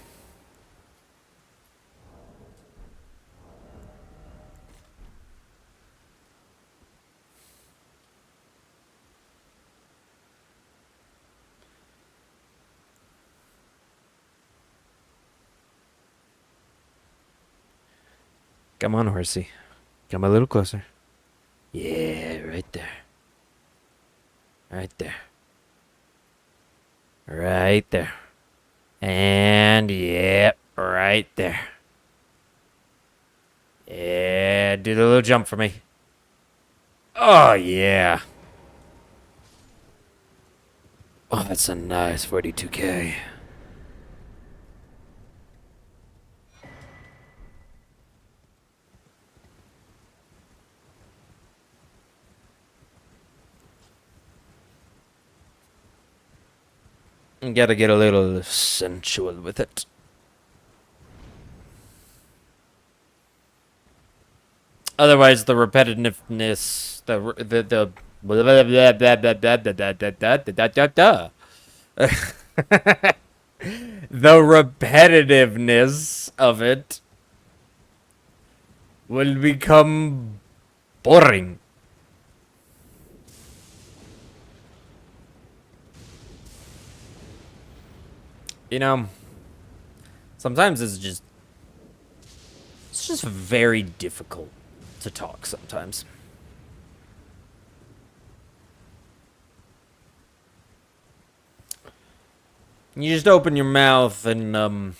S1: Come on, horsey. Come a little closer. Yeah, right there. Right there. Right there. And yep, right there. Yeah, do the little jump for me. Oh, yeah. Oh, that's a nice 42K. Gotta get a little sensual with it. Otherwise, the repetitiveness, the blah, blah, blah, blah, blah, blah, blah, blah, blah, blah, blah. The repetitiveness of it will become boring. You know, sometimes it's just very difficult to talk sometimes. You just open your mouth and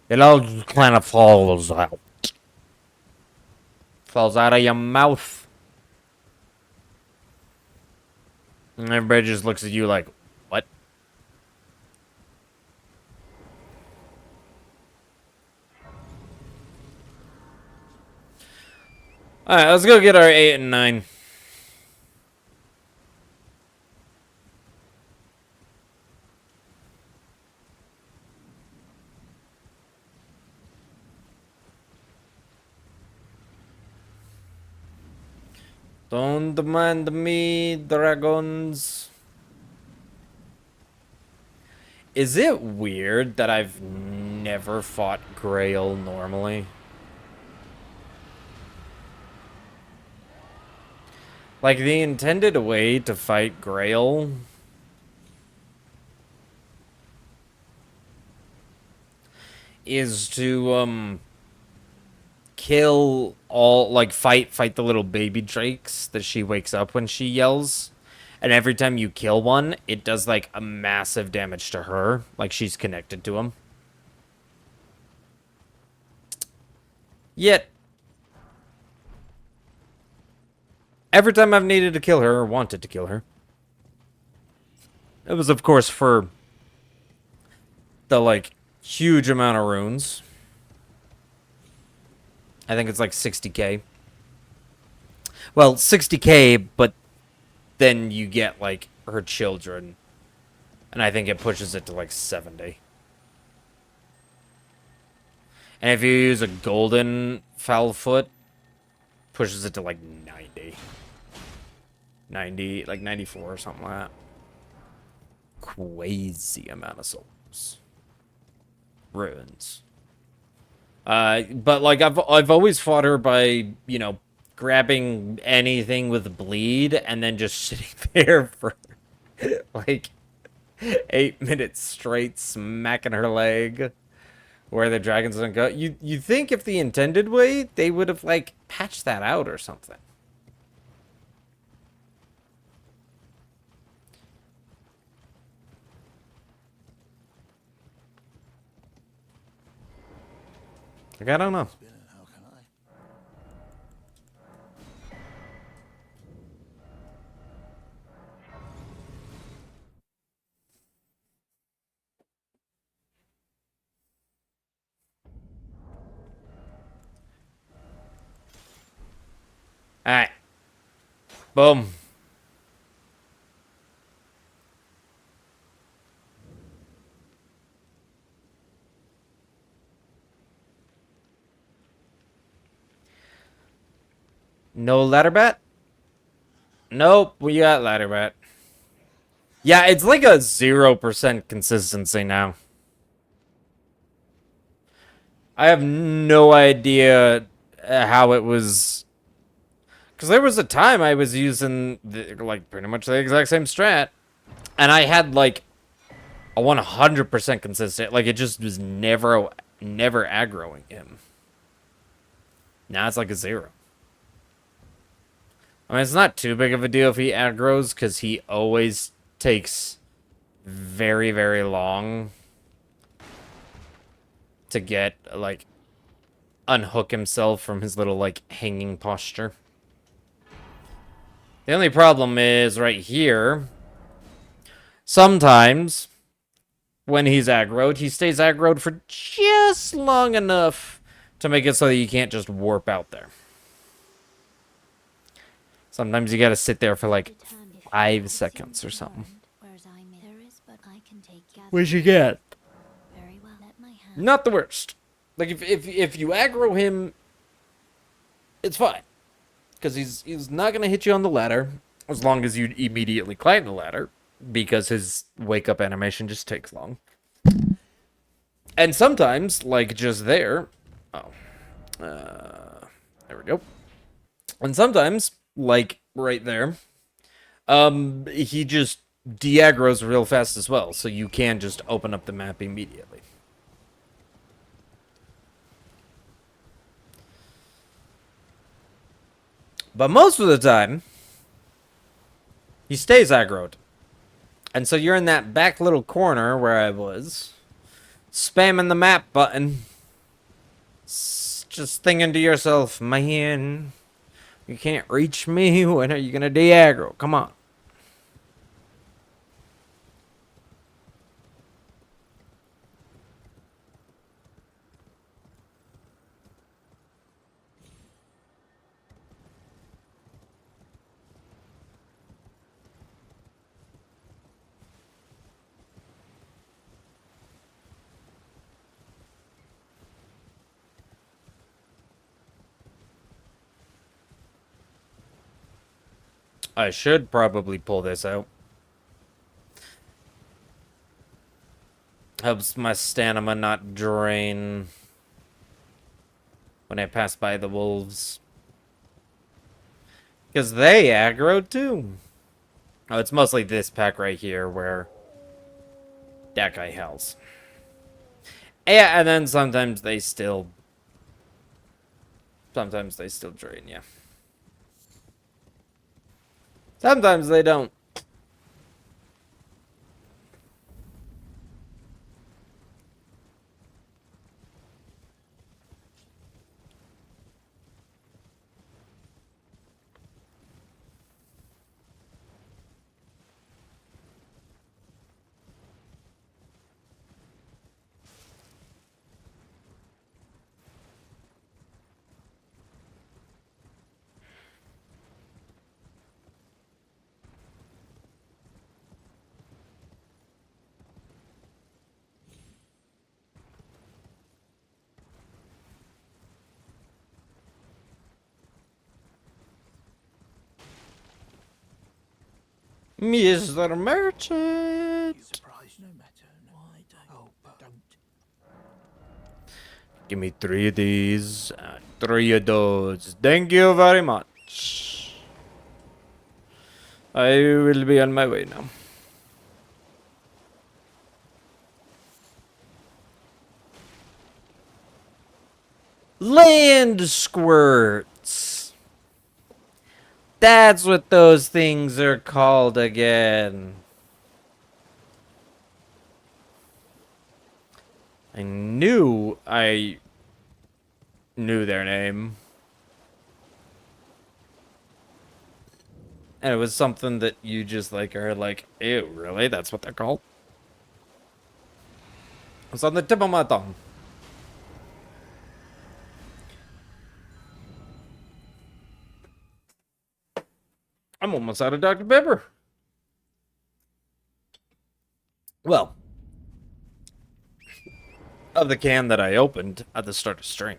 S1: it all just kind of falls out. Falls out of your mouth. And everybody just looks at you like, what? Alright, let's go get our 8 and 9. Don't demand me, dragons. Is it weird that I've never fought Grail normally? Like, the intended way to fight Grail is to, kill all, like, fight the little baby drakes that she wakes up when she yells. And every time you kill one, it does, like, a massive damage to her. Like, she's connected to him. Yet, every time I've needed to kill her, or wanted to kill her, it was, of course, for the, like, huge amount of runes. I think it's like 60k. Well, 60k, but then you get, like, her children. And I think it pushes it to, like, 70. And if you use a golden foul foot, pushes it to, like, 90. 90, like 94 or something like that. Crazy amount of souls. Ruins. But, like, I've always fought her by, you know, grabbing anything with bleed and then just sitting there for, like, 8 minutes straight, smacking her leg where the dragons don't go. You think if the intended way, they would have, like, patched that out or something. Like, I don't know.
S4: How can I?
S1: Alright. Boom. No ladder bat? Nope, we got ladder bat. Yeah, it's like a 0% consistency now. I have no idea how it was. Because there was a time I was using, like, pretty much the exact same strat. And I had, like, a 100% consistent. Like, it just was never aggroing him. Now it's like a 0. I mean, it's not too big of a deal if he aggroes, because he always takes very, very long to get, like, unhook himself from his little, like, hanging posture. The only problem is right here, sometimes when he's aggroed, he stays aggroed for just long enough to make it so that you can't just warp out there. Sometimes you gotta sit there for like 5 seconds or something. Which you get. Not the worst. Like if you aggro him, it's fine. Because he's not gonna hit you on the ladder as long as you immediately climb the ladder, because his wake up animation just takes long. And sometimes, like just there, there we go. And sometimes, like right there, he just de-aggroes real fast as well, so you can just open up the map immediately. But most of the time, he stays aggroed. And so you're in that back little corner where I was, spamming the map button, just thinking to yourself, man, you can't reach me, when are you gonna de-aggro? Come on. I should probably pull this out. Helps my stamina not drain when I pass by the wolves. Because they aggro too. Oh, it's mostly this pack right here where that guy hells. Yeah, and then sometimes they still drain you. Sometimes they don't. Mr. Merchant!
S6: Surprised no matter. Why don't? Oh, don't.
S1: Give me 3 of these. 3 of those. Thank you very much. I will be on my way now. Land squirts. That's what those things are called again. I knew their name. And it was something that you just like are like, ew, really? That's what they're called? It's on the tip of my tongue. I'm almost out of Dr. Pepper. Well, of the can that I opened at the start of stream.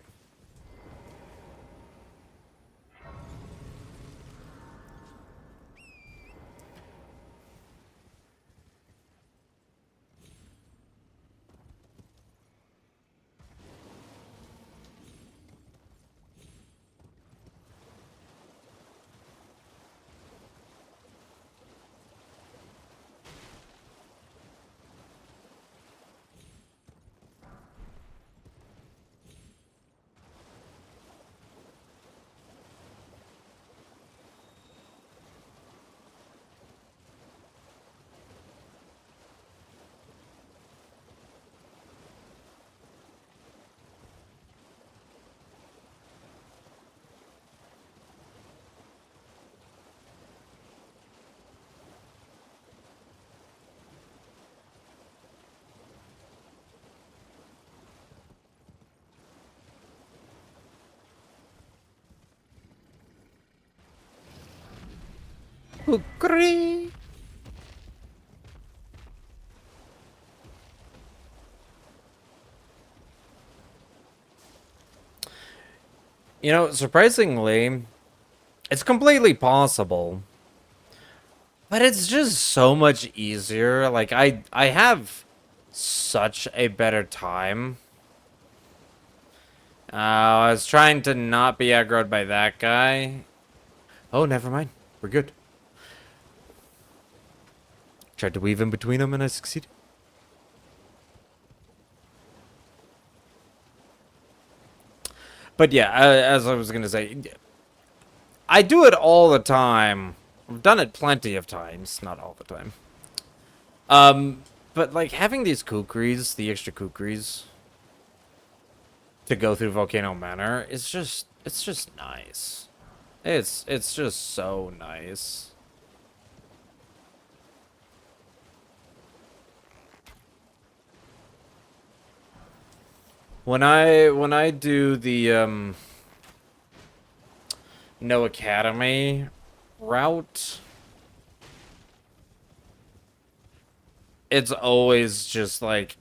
S1: Kukri. You know, surprisingly, it's completely possible. But it's just so much easier. Like, I have such a better time. I was trying to not be aggroed by that guy. Oh, never mind. We're good. Tried to weave in between them and I succeeded. But yeah, as I was gonna say, I do it all the time. I've done it plenty of times, not all the time. But like having these kukris, the extra kukris, to go through Volcano Manor is it's just nice. It's just so nice. When I do the No Academy route, it's always just like,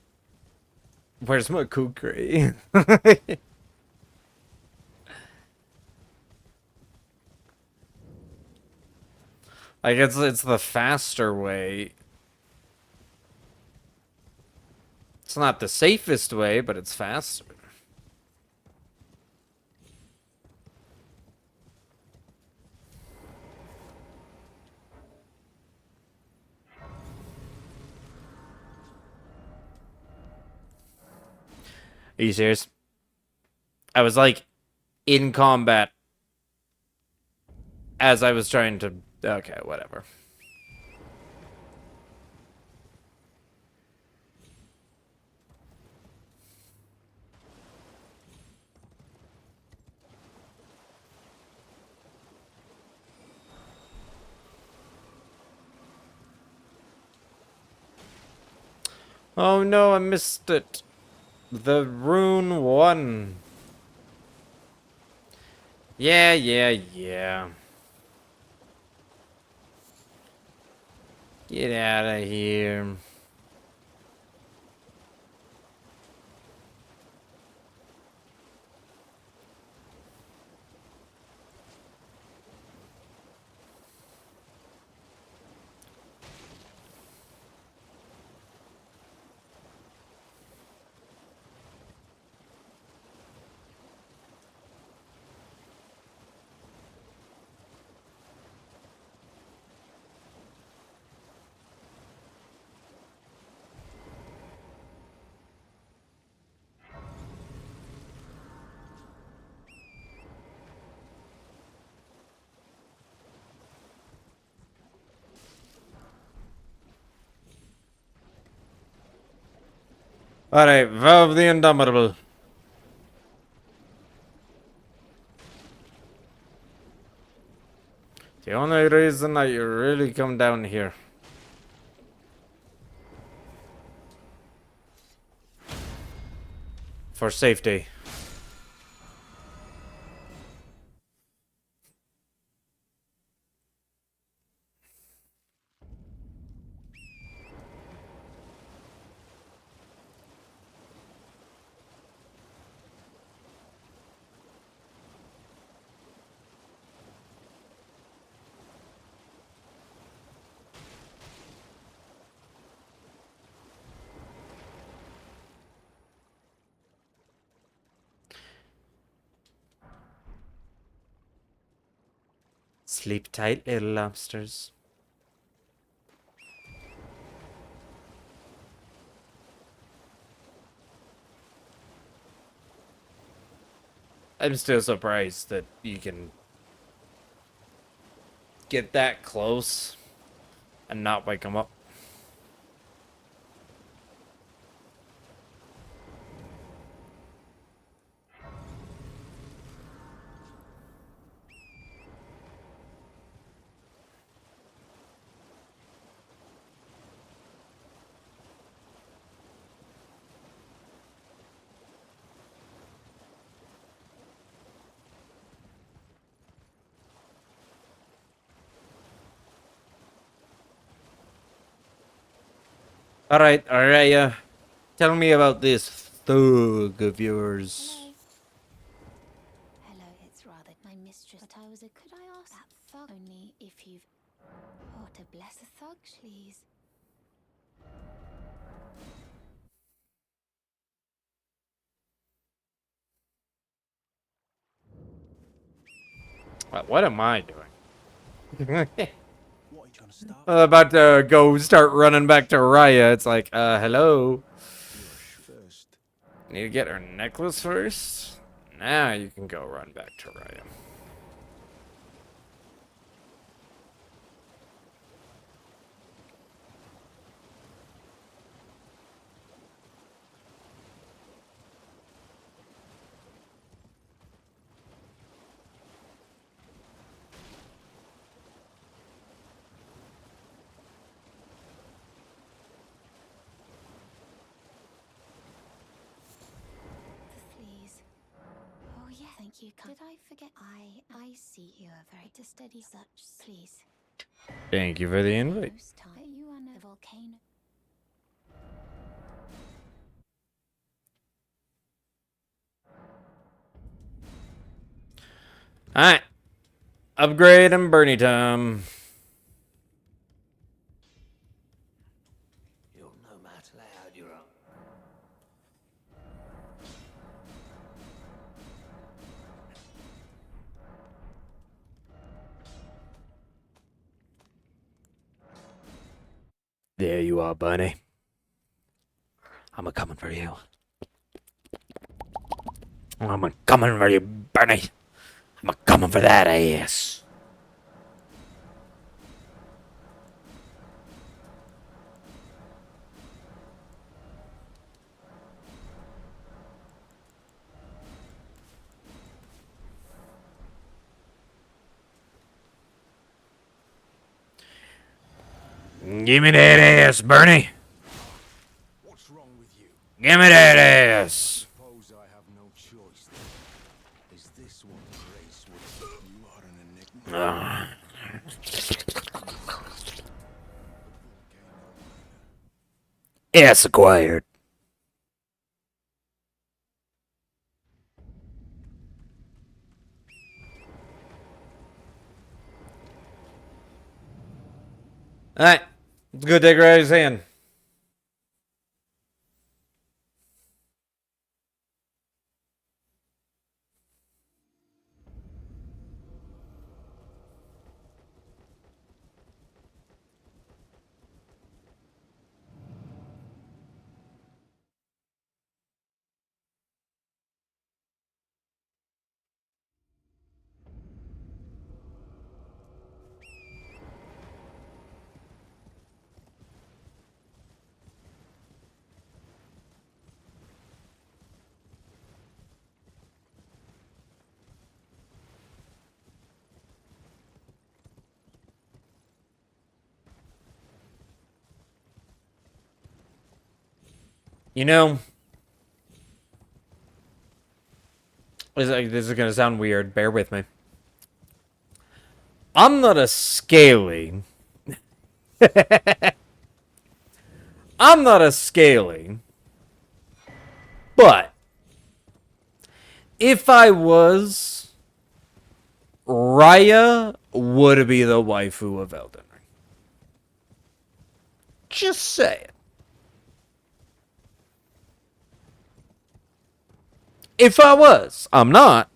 S1: where's my kukri? Like it's the faster way. It's not the safest way, but it's faster. Are you serious? I was like in combat as I was trying to. Okay, whatever. Oh no, I missed it. The rune one. Yeah. Get out of here. Alright, Vow of the Indomitable. The only reason I really come down here. For safety. Sleep tight, little lobsters. I'm still surprised that you can get that close and not wake them up. Alright, Araya. Tell me about this thug of yours.
S3: Hello. Hello, it's rather my mistress. But I was a. Could I ask that thug only if you've. Oh, to bless a thug, please.
S1: What am I doing?
S4: What, are you trying to start?
S1: About to go start running back to Raya. It's like, hello.
S4: First.
S1: Need to get her necklace first? Now you can go run back to Raya.
S3: Please. Oh, yeah, thank you. Did I forget? I see you are very to steady such. Please.
S1: Thank you for the invite.
S3: Most time you are no volcano.
S1: Alright. Upgrade and Bernie time.
S6: You'll no matter loud you're up.
S1: There you are, Bernie. I'm a coming for you. I'm a coming for you, Bernie. I'm a coming for that ass. Give me that ass, Bernie.
S4: What's wrong with you?
S1: Give me that ass.
S4: Suppose I have no choice then. Is this what grace would... You are an enigma.
S1: Ass acquired. Alright. It's good to take his hand. You know, this is gonna sound weird. Bear with me. I'm not a scaly. I'm not a scaly. But if I was, Raya would be the waifu of Elden Ring. Just say it. If I was, I'm not.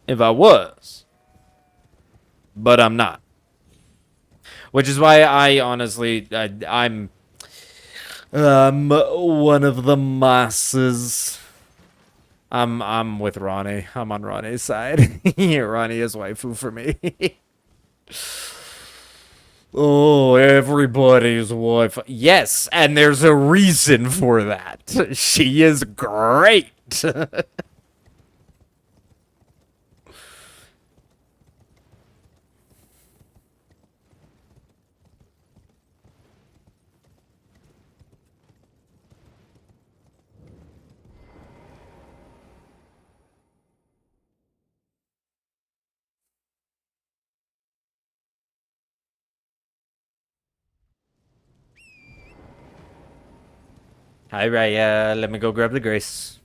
S1: If I was, but I'm not. Which is why I honestly, I'm one of the masses. I'm with Ronnie. I'm on Ronnie's side. Ronnie is waifu for me. Oh, everybody's wife. Yes, and there's a reason for that. She is great. Alright, let me go grab the grace.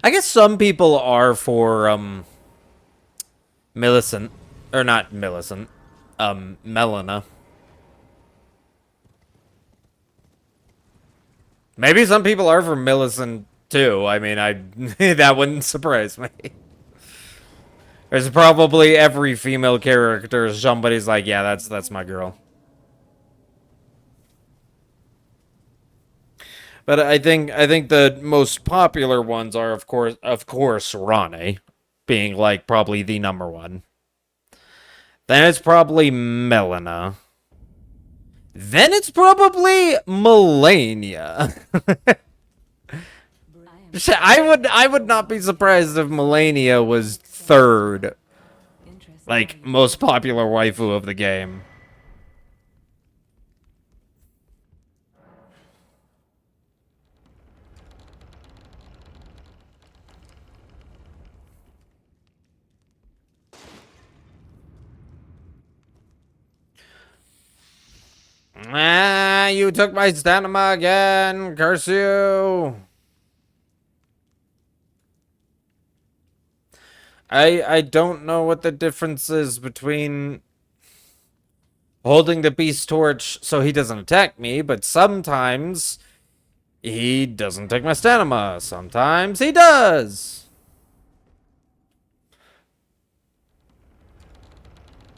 S1: I guess some people are for, Millicent. Or not Millicent. Melina. Maybe some people are for Millicent, too. I mean, that wouldn't surprise me. There's probably every female character, somebody's like, yeah, that's my girl. But I think the most popular ones are of course Rane being like probably the number one. Then it's probably Melina. Then it's probably Melania. I would not be surprised if Melania was third, like, most popular waifu of the game. Ah, you took my stamina again, curse you. I don't know what the difference is between holding the beast torch so he doesn't attack me, but sometimes he doesn't take my stamina. Sometimes he does.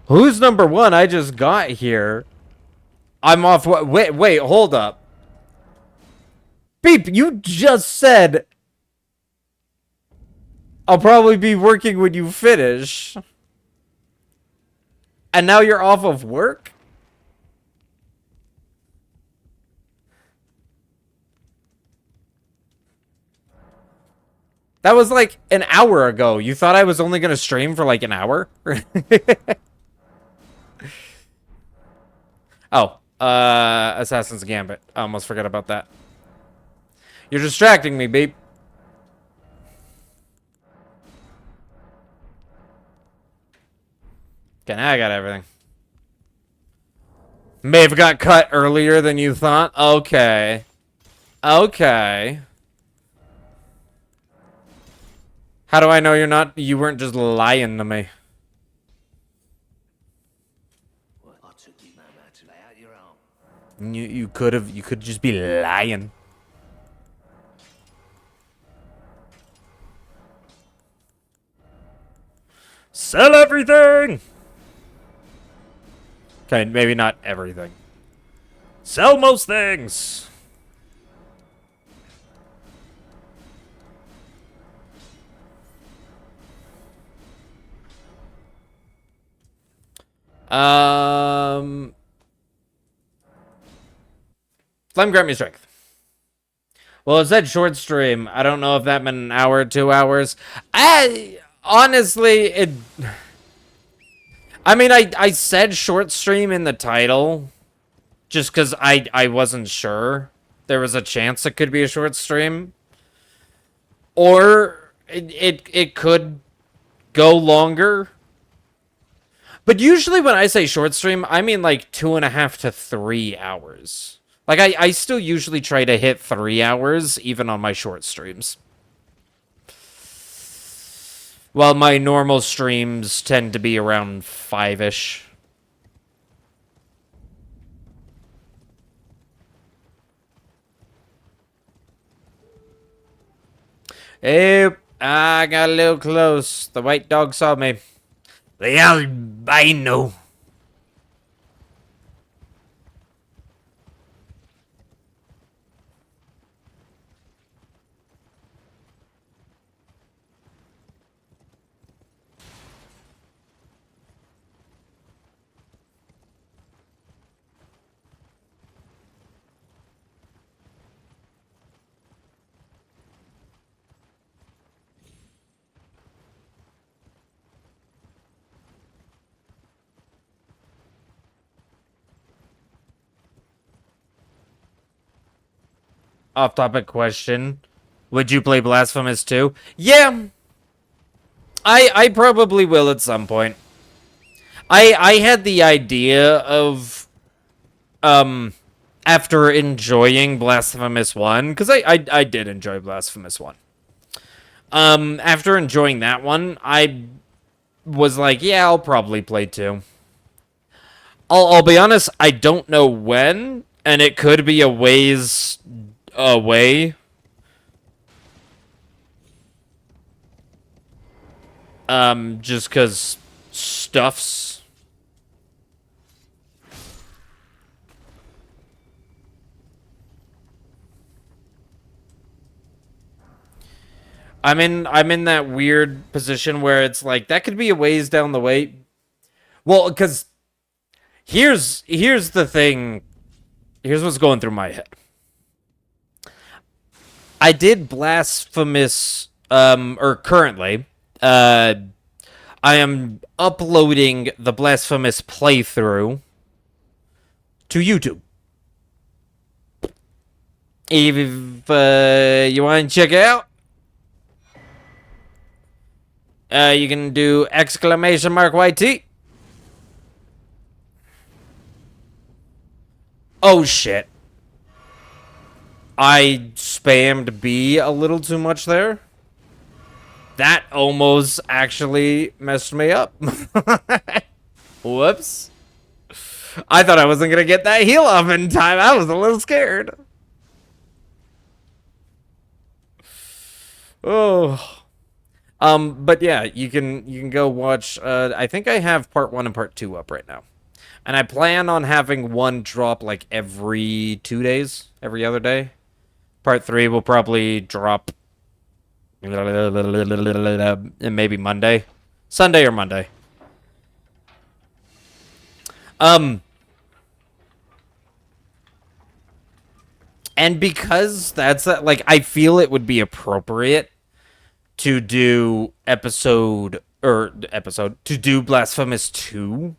S1: Who's number one? I just got here. I'm off. Wait, hold up. Beep, you just said I'll probably be working when you finish. And now you're off of work? That was like an hour ago. You thought I was only going to stream for like an hour? Oh, Assassin's Gambit. I almost forgot about that. You're distracting me, Beep. Okay, now I got everything. May have got cut earlier than you thought. Okay. Okay. How do I know you weren't just lying to me?
S6: Well, I took you, Mama, to lay out your arm.
S1: You could just be lying. Sell everything! Okay, maybe not everything. Sell most things! Flame grant me strength. Well, it said short stream. I don't know if that meant an hour, 2 hours. Honestly, I mean, I said short stream in the title. Just because I wasn't sure. There was a chance it could be a short stream. Or it could go longer. But usually when I say short stream, I mean like 2.5 to 3 hours. Like, I still usually try to hit 3 hours, even on my short streams. While my normal streams tend to be around 5-ish. Hey, I got a little close. The white dog saw me. The albino. Off-topic question. Would you play Blasphemous 2? Yeah. I probably will at some point. I had the idea of after enjoying Blasphemous 1, because I did enjoy Blasphemous 1. After enjoying that one, I was like, yeah, I'll probably play 2. I'll be honest, I don't know when, and it could be a ways away. Just because stuff's... I'm in that weird position where it's like, that could be a ways down the way. Well, because here's the thing. Here's what's going through my head. I did Blasphemous, or currently, I am uploading the Blasphemous playthrough to YouTube. If you want to check it out, you can do !YT. Oh shit. I spammed B a little too much there. That almost actually messed me up. Whoops. I thought I wasn't gonna get that heal off in time. I was a little scared. Oh. But yeah, you can go watch, I think I have part 1 and part 2 up right now. And I plan on having one drop like every 2 days, every other day. Part 3 will probably drop maybe Monday. Sunday or Monday. And because that's, like, I feel it would be appropriate to do to do Blasphemous 2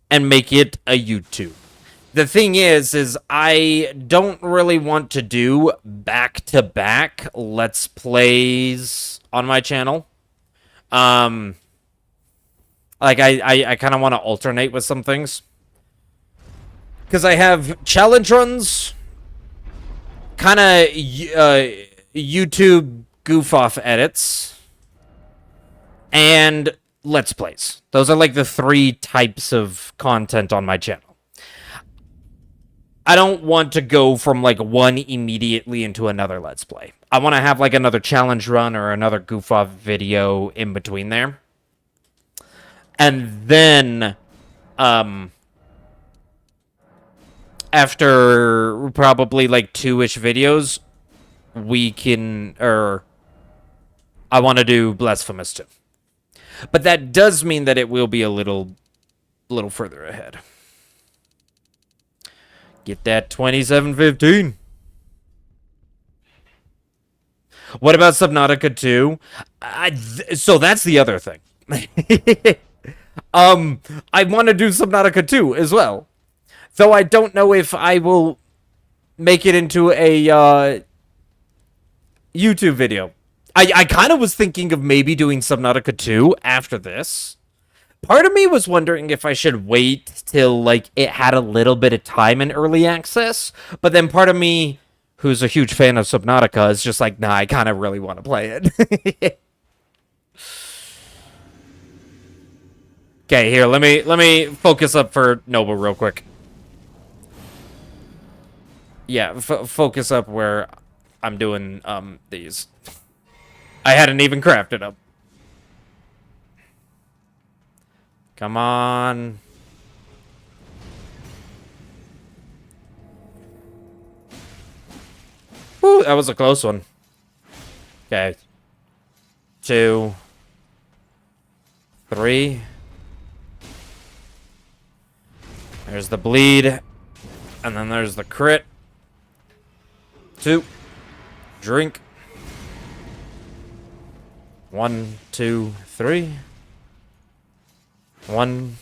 S1: and make it a YouTube. The thing is I don't really want to do back-to-back Let's Plays on my channel. Like, I kind of want to alternate with some things. Because I have challenge runs, kind of YouTube goof-off edits, and Let's Plays. Those are like the 3 types of content on my channel. I don't want to go from like one immediately into another Let's Play. I want to have like another challenge run or another goof-off video in between there. And then, after probably like 2-ish videos, we can, I want to do Blasphemous 2. But that does mean that it will be a little further ahead. Get that 2715. What about Subnautica 2? So that's the other thing. I want to do Subnautica 2 as well. Though I don't know if I will make it into a YouTube video. I kind of was thinking of maybe doing Subnautica 2 after this. Part of me was wondering if I should wait till, like, it had a little bit of time in early access. But then part of me, who's a huge fan of Subnautica, is just like, nah, I kind of really want to play it. Okay, here, let me focus up for Noble real quick. Yeah, focus up where I'm doing, these. I hadn't even crafted them. Come on. Whew, that was a close one. Okay. 2. 3. There's the bleed. And then there's the crit. 2. Drink. 1, 2, 3. 1,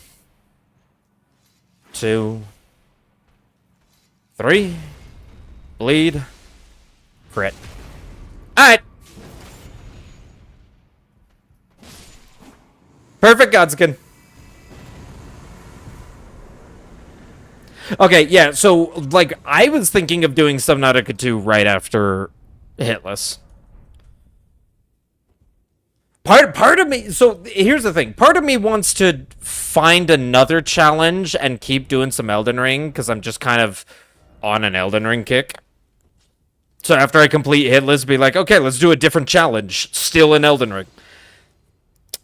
S1: 2, 3. Bleed. Crit. Alright. Perfect, Godskin. Okay, yeah, so, like, I was thinking of doing Subnautica 2 right after Hitless. Part of me, so here's the thing. Part of me wants to find another challenge and keep doing some Elden Ring, because I'm just kind of on an Elden Ring kick. So after I complete Hitless, be like, okay, let's do a different challenge, still in Elden Ring.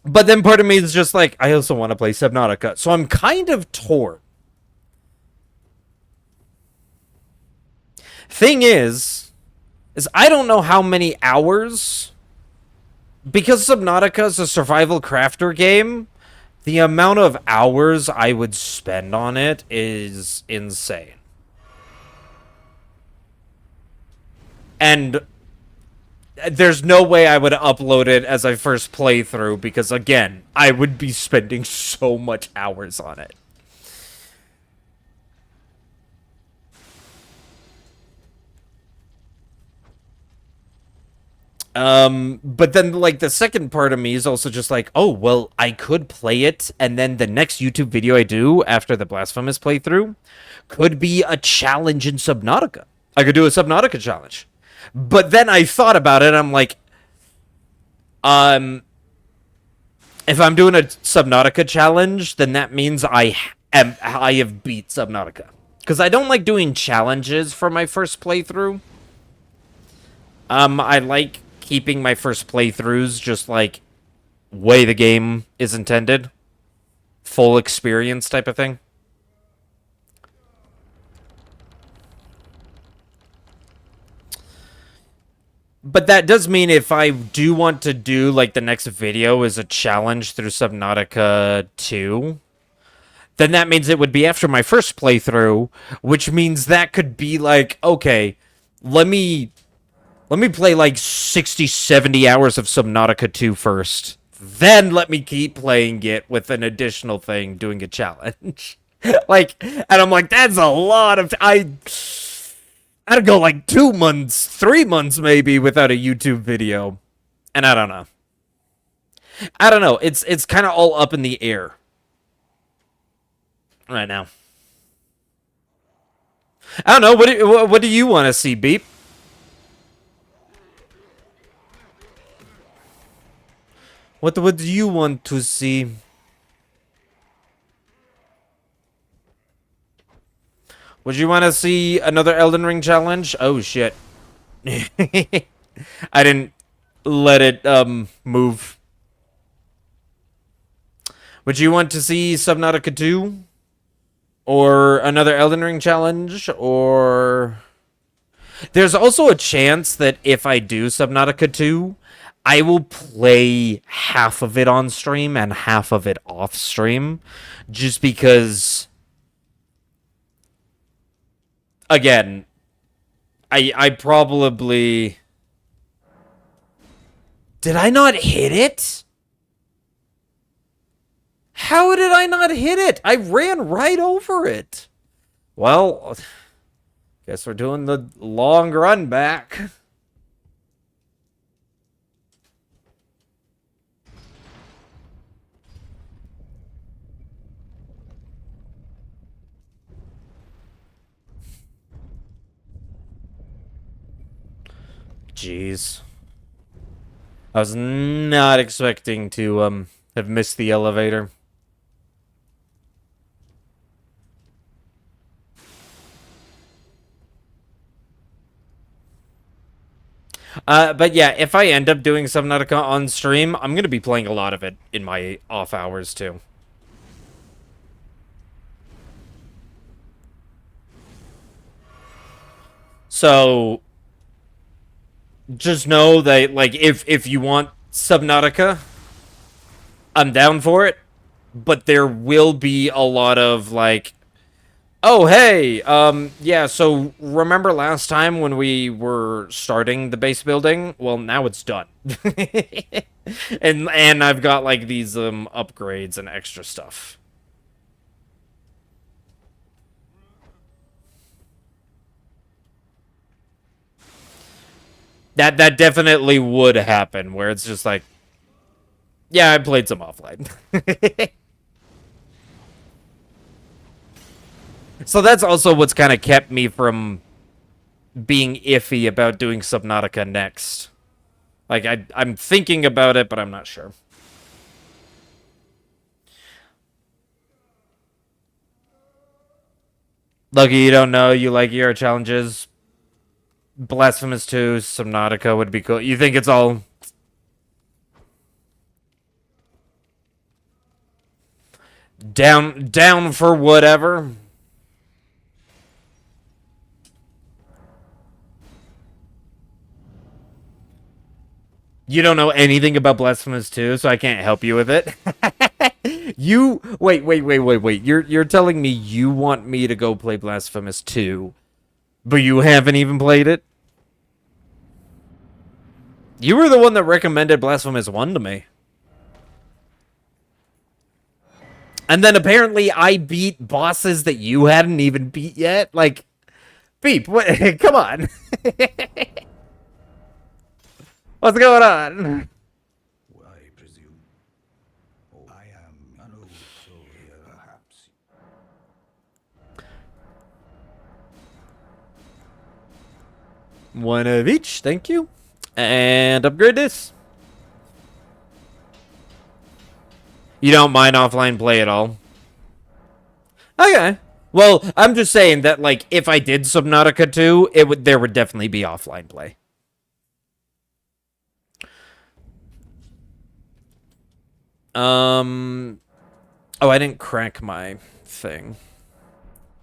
S1: But then part of me is just like, I also want to play Subnautica. So I'm kind of torn. Thing is I don't know how many hours, because Subnautica is a survival crafter game, the amount of hours I would spend on it is insane. And there's no way I would upload it as I first play through, because again, I would be spending so much hours on it. But then, like, the second part of me is also just like, oh, well, I could play it, and then the next YouTube video I do after the Blasphemous playthrough could be a challenge in Subnautica. I could do a Subnautica challenge. But then I thought about it, I'm like, if I'm doing a Subnautica challenge, then that means I have beat Subnautica. Because I don't like doing challenges for my first playthrough. I like keeping my first playthroughs just like way the game is intended. Full experience type of thing. But that does mean if I do want to do, like, the next video is a challenge through Subnautica 2, then that means it would be after my first playthrough, which means that could be like, okay, let me play like 60, 70 hours of Subnautica 2 first. Then let me keep playing it with an additional thing, doing a challenge. Like, and I'm like, that's a lot of... I'd go like 2 months, 3 months maybe without a YouTube video. And I don't know. I don't know. It's kind of all up in the air right now. I don't know. What do you want to see, Beep? What would you want to see? Would you want to see another Elden Ring challenge? Oh, shit. I didn't let it, move. Would you want to see Subnautica 2? Or another Elden Ring challenge? Or... There's also a chance that if I do Subnautica 2, I will play half of it on stream and half of it off stream. Just because... Again, I probably... Did I not hit it? How did I not hit it? I ran right over it. Well, guess we're doing the long run back. Jeez. I was not expecting to, have missed the elevator. But yeah, if I end up doing Subnautica on stream, I'm gonna be playing a lot of it in my off hours, too. So... just know that, like, if you want Subnautica, I'm down for it. But there will be a lot of, like, oh, hey, yeah, so remember last time when we were starting the base building? Well, now it's done. and I've got, like, these, upgrades and extra stuff. That definitely would happen, where it's just like, Yeah, I played some offline. So that's also what's kind of kept me from being iffy about doing Subnautica next. Like, I'm thinking about it, but I'm not sure. Lucky you don't know you like Euro challenges. Blasphemous 2, Subnautica would be cool. You think it's all... down for whatever? You don't know anything about Blasphemous 2, so I can't help you with it. You wait. You're telling me you want me to go play Blasphemous 2, but you haven't even played it? You were the one that recommended Blasphemous 1 to me. And then apparently I beat bosses that you hadn't even beat yet? Like, Beep, what? Come on. What's going on?
S4: I presume. Oh, I am an old soul here, perhaps.
S1: One of each, thank you. And upgrade this. You don't mind offline play at all? Okay. Well, I'm just saying that, like, if I did Subnautica 2, there would definitely be offline play. Oh, I didn't crack my thing.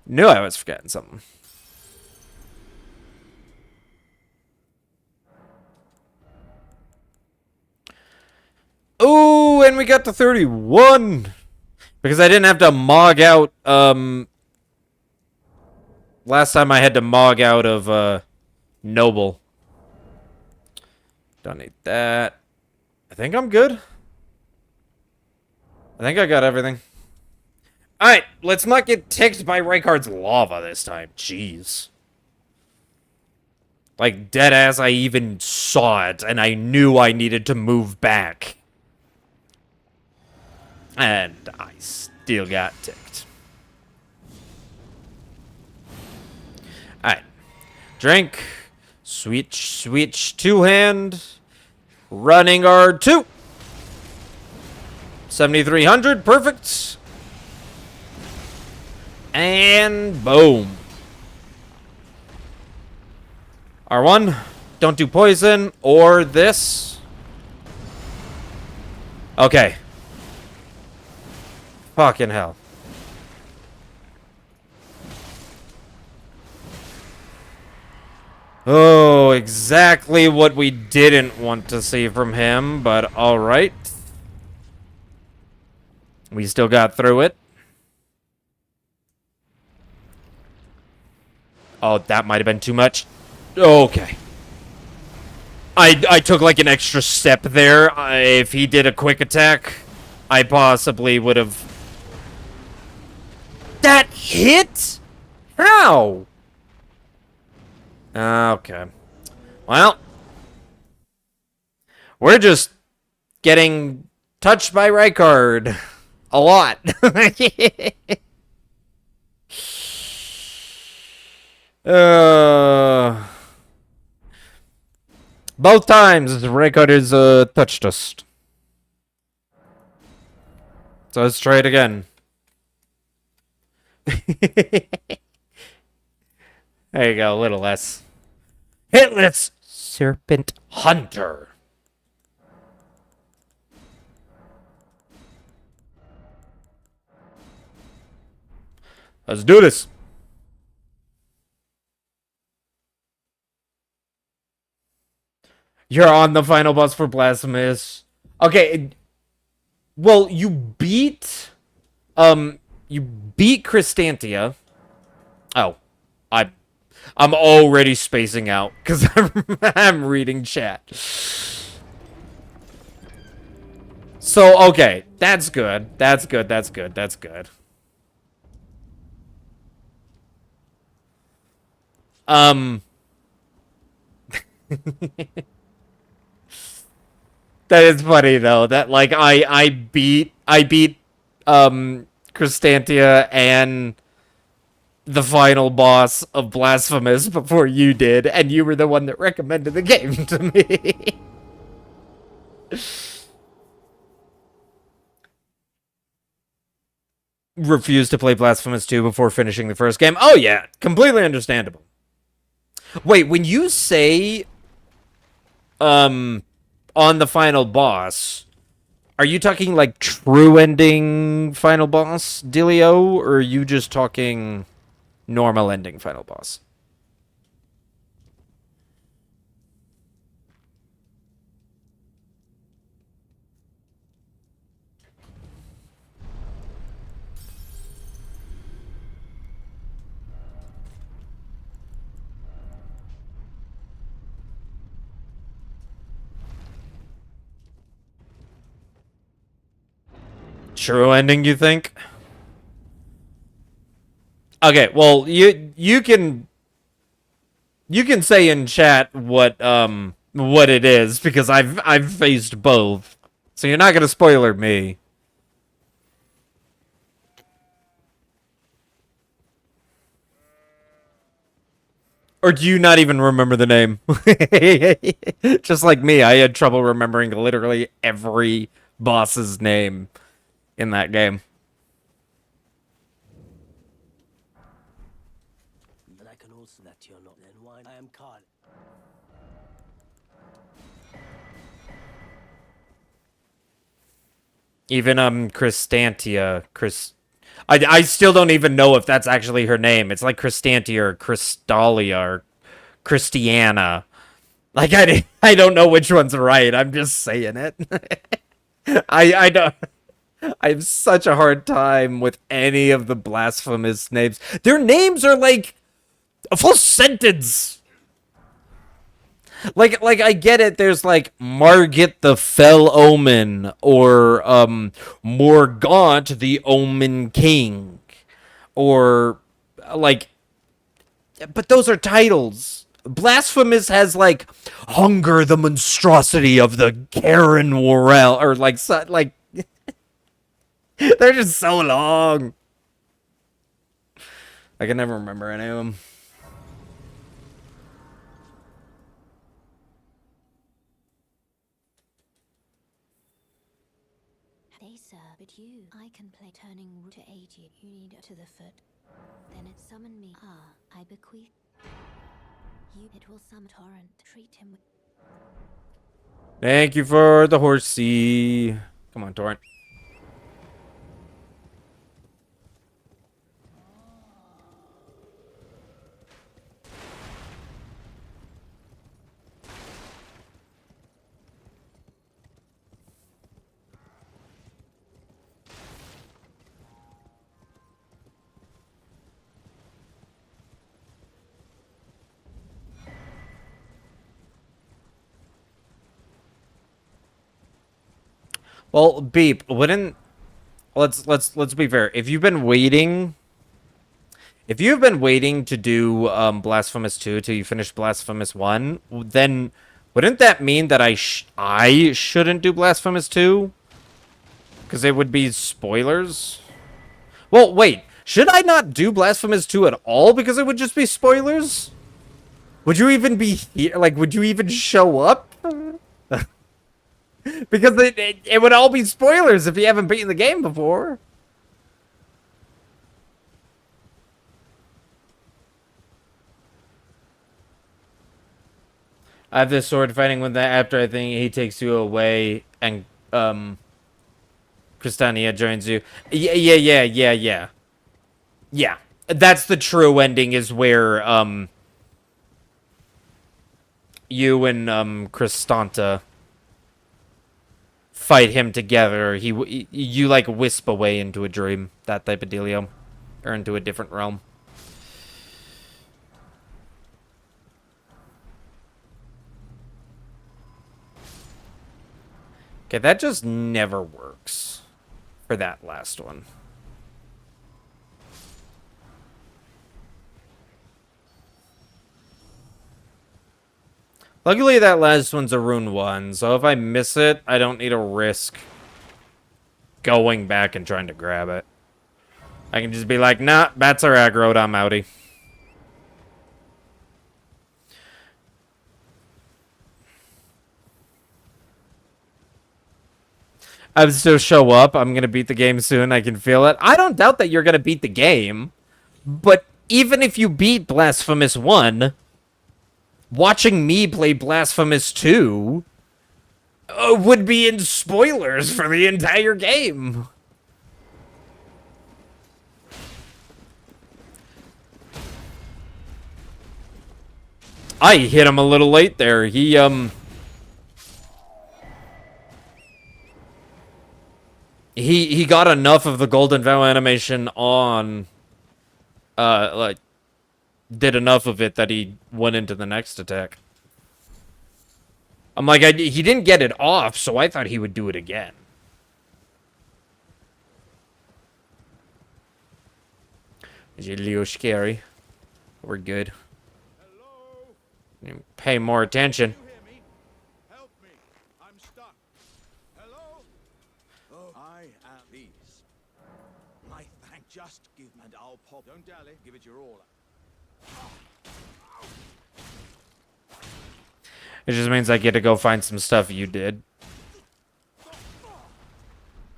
S1: Knew I was forgetting something. Oh, and we got to 31. Because I didn't have to mog out, last time I had to mog out of, Noble. Don't need that. I think I'm good. I think I got everything. Alright, let's not get ticked by Rykard's lava this time. Jeez. Like, deadass, I even saw it, and I knew I needed to move back. And I still got ticked. Alright. Drink. Switch two-hand. Running R2. 7,300, perfect. And boom. R1, don't do poison, or this. Okay. Fucking hell. Oh, exactly what we didn't want to see from him, but alright. We still got through it. Oh, that might have been too much. Okay. I took like an extra step there. If he did a quick attack, I possibly would have... That hit? How? Okay. Well. We're just getting touched by Rykard. A lot. Both times Rykard has touched us. So let's try it again. There you go, a little less. Hitless Serpent Hunter. Let's do this. You're on the final boss for Blasphemous. Okay. Well, you beat Christantia. Oh. I'm already spacing out because I'm reading chat. So, okay. That's good. That's good. That's good. That's good. That is funny though. That like I beat Chrysantia and the final boss of Blasphemous before you did, and you were the one that recommended the game to me. Refused to play Blasphemous 2 before finishing the first game. Oh yeah, completely understandable. Wait, when you say on the final boss, are you talking like true ending final boss dealio, or are you just talking normal ending final boss? True ending, you think? Okay, well, you can say in chat what it is, because I've faced both. So you're not gonna spoiler me. Or do you not even remember the name? Just like me, I had trouble remembering literally every boss's name in that game.
S6: And I can also that you're not then why I am Carl.
S1: Even Chrysantia, I still don't even know if that's actually her name. It's like Chrysantia or Crystalia or Christiana. Like I don't know which one's right. I'm just saying it. I don't. I have such a hard time with any of the blasphemous names. Their names are like a full sentence. Like I get it. There's like Margit the Fell Omen, or Morgaunt the Omen King, or like, but those are titles. Blasphemous has like Hunger the Monstrosity of the Karen Worrell, or like like they're just so long. I can never remember any of them.
S3: They sir, but you, I can play turning to 80. You need to the foot. Then it summon me. Ah, I bequeath. You, it will summon torrent. Treat him with.
S1: Thank you for the horsey. Come on, Torrent. Well, Beep, wouldn't let's be fair. If you've been waiting to do Blasphemous 2 till you finish Blasphemous 1, then wouldn't that mean that I shouldn't do Blasphemous 2? Because it would be spoilers? Well, wait. Should I not do Blasphemous 2 at all because it would just be spoilers? Would you even be here? Like, would you even show up? Because it would all be spoilers if you haven't beaten the game before. I have this sword fighting with that after I think he takes you away and Cristania joins you. Yeah. Yeah. That's the true ending, is where you and Cristanta fight him together. You like wisp away into a dream, that type of dealio, or into a different realm. Okay, that just never works for that last one. Luckily, that last one's a Rune 1, so if I miss it, I don't need to risk going back and trying to grab it. I can just be like, nah, bats are aggroed, I'm outie. I would still show up. I'm gonna beat the game soon. I can feel it. I don't doubt that you're gonna beat the game. But even if you beat Blasphemous 1, watching me play Blasphemous 2 would be in spoilers for the entire game. I hit him a little late there. He got enough of the Golden Vow animation on, like, did enough of it that he went into the next attack. I'm like, he didn't get it off, so I thought he would do it again. Is it a little scary? We're good.
S2: Hello?
S1: Pay more attention.
S2: You hear me? Help me. I'm stuck. Hello? Oh, I am these. My thank. Just give me and I'll pop. Don't dally. Give it your all.
S1: It just means I get to go find some stuff you did.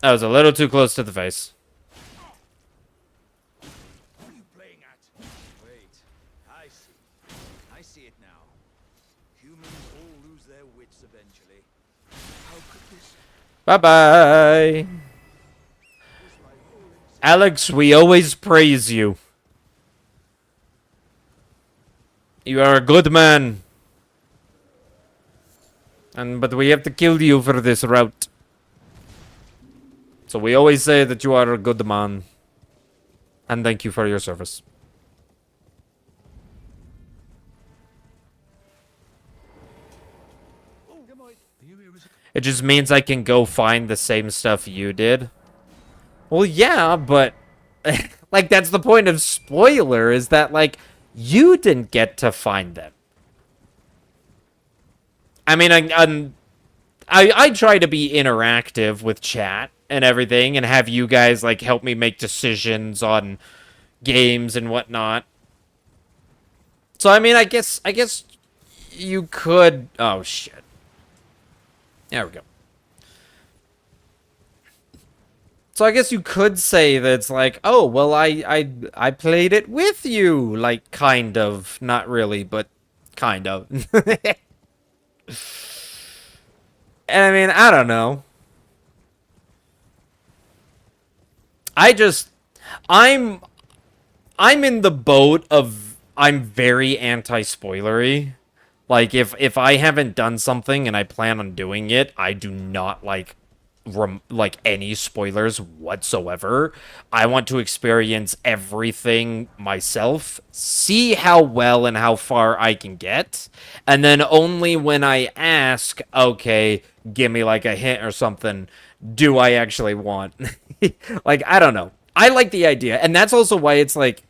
S1: That was a little too close to the face.
S2: What are you playing at? Wait. I see. I see it now. Humans all lose their wits eventually. How could this?
S1: Bye-bye. Alex, we always praise you. You are a good man. But we have to kill you for this route. So we always say that you are a good man. And thank you for your service. It just means I can go find the same stuff you did. Well, yeah, but... like, that's the point of spoiler, is that, like, you didn't get to find them. I mean, I try to be interactive with chat and everything, and have you guys, like, help me make decisions on games and whatnot. So, I mean, I guess you could... Oh, shit. There we go. So I guess you could say that it's like, oh, well, I played it with you, like, kind of. Not really, but kind of. And I mean, I don't know. I'm in the boat of I'm very anti-spoilery. Like, if I haven't done something and I plan on doing it, I do not like any spoilers whatsoever. I want to experience everything myself, see how well and how far I can get, and then only when I ask, okay, give me like a hint or something, do I actually want. Like, I don't know. I like the idea, and that's also why it's like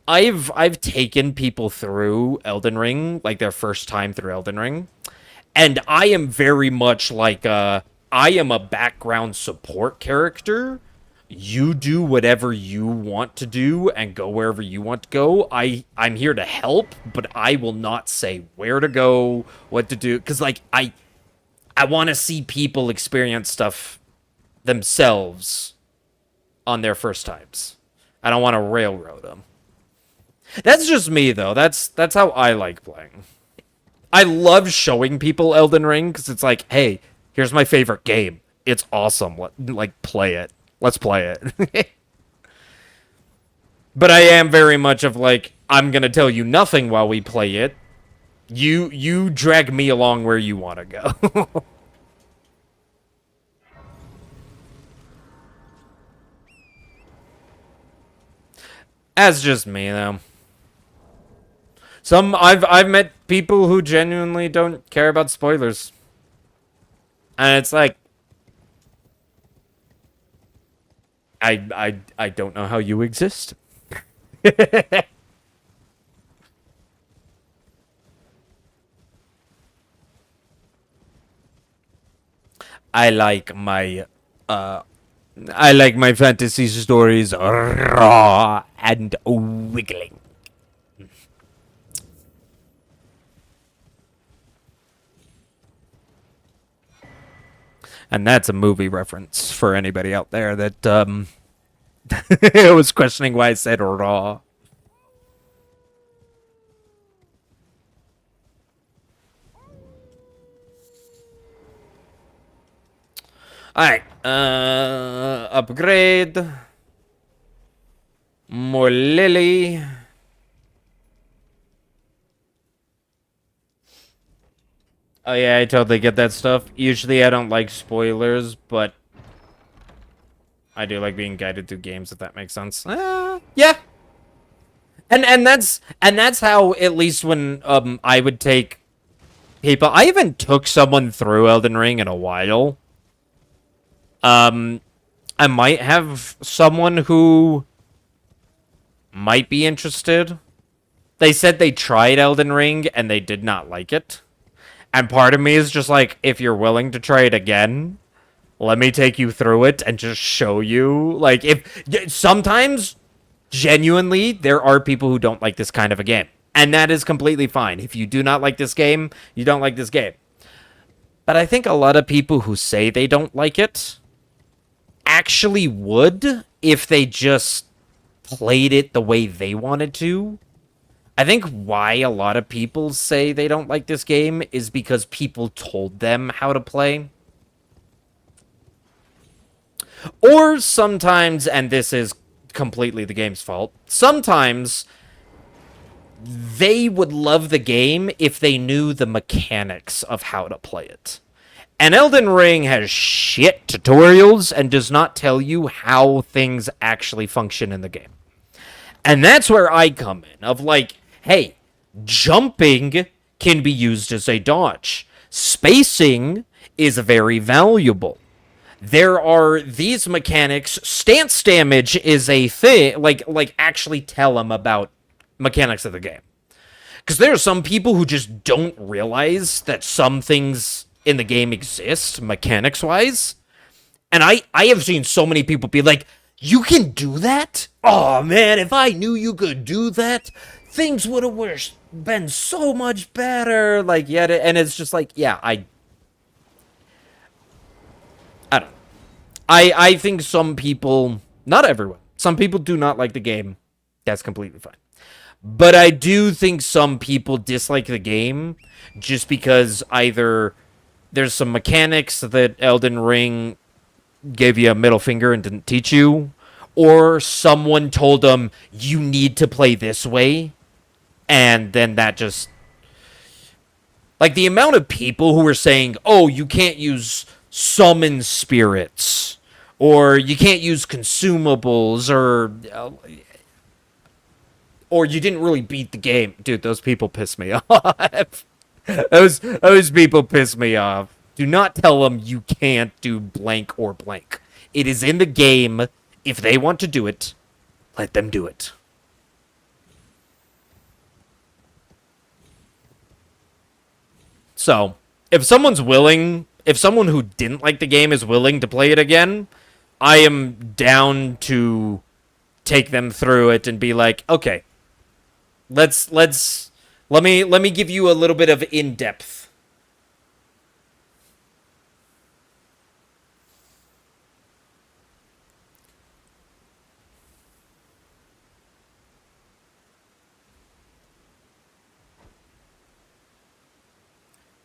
S1: I've taken people through Elden Ring, like their first time through Elden Ring, and I am very much like I am a background support character. You do whatever you want to do and go wherever you want to go. I'm here to help, but I will not say where to go, what to do, cuz like I want to see people experience stuff themselves on their first times. I don't want to railroad them. That's just me though. That's how I like playing. I love showing people Elden Ring cuz it's like, hey, here's my favorite game. It's awesome. Like, play it. Let's play it. But I am very much of, like, I'm gonna tell you nothing while we play it. You drag me along where you want to go. That's just me, though. I've met people who genuinely don't care about spoilers. And it's like, I don't know how you exist. I like my fantasy stories raw and wiggling. And that's a movie reference for anybody out there that was questioning why I said raw. Alright, upgrade. More Lily. Oh yeah, I totally get that stuff. Usually I don't like spoilers, but I do like being guided through games, if that makes sense. Yeah. And that's how, at least when I would take people, I even took someone through Elden Ring in a while. I might have someone who might be interested. They said they tried Elden Ring and they did not like it. And part of me is just like, if you're willing to try it again, let me take you through it and just show you. Like, if sometimes, genuinely, there are people who don't like this kind of a game. And that is completely fine. If you do not like this game, you don't like this game. But I think a lot of people who say they don't like it actually would if they just played it the way they wanted to. I think why a lot of people say they don't like this game is because people told them how to play. Or sometimes, and this is completely the game's fault, sometimes they would love the game if they knew the mechanics of how to play it. And Elden Ring has shit tutorials and does not tell you how things actually function in the game. And that's where I come in, of like, hey, jumping can be used as a dodge. Spacing is very valuable. There are these mechanics. Stance damage is a thing. Like actually tell them about mechanics of the game. Because there are some people who just don't realize that some things in the game exist, mechanics-wise. And I have seen so many people be like, you can do that? Oh, man, if I knew you could do that, things would have been so much better. Like, yeah, and it's just like, yeah, I don't know. I think some people, not everyone, some people do not like the game. That's completely fine. But I do think some people dislike the game just because either there's some mechanics that Elden Ring gave you a middle finger and didn't teach you, or someone told them, you need to play this way, and then that just... Like, the amount of people who were saying, oh, you can't use summon spirits, or you can't use consumables, or you didn't really beat the game. Dude, those people piss me off. Those people piss me off. Do not tell them you can't do blank or blank. It is in the game. If they want to do it, let them do it. So, if someone's willing, if someone who didn't like the game is willing to play it again, I am down to take them through it and be like, okay, let me give you a little bit of in-depth.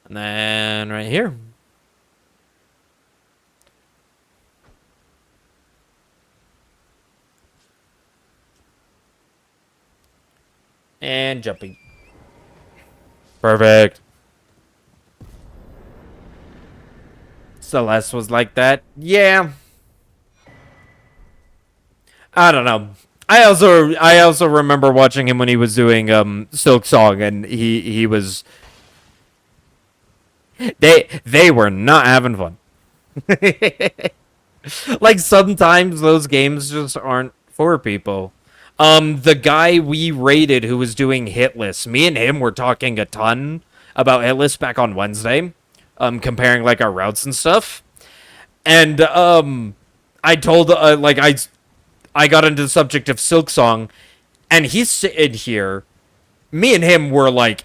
S1: And then right here. And jumping. Perfect. Celeste was like that. Yeah. I don't know. I also remember watching him when he was doing Silk Song, and he was... They were not having fun. Like, sometimes those games just aren't for people. The guy we rated who was doing Hitless, me and him were talking a ton about Hitless back on Wednesday, comparing, like, our routes and stuff. And I told like I got into the subject of Silksong, and he's sitting here. Me and him were like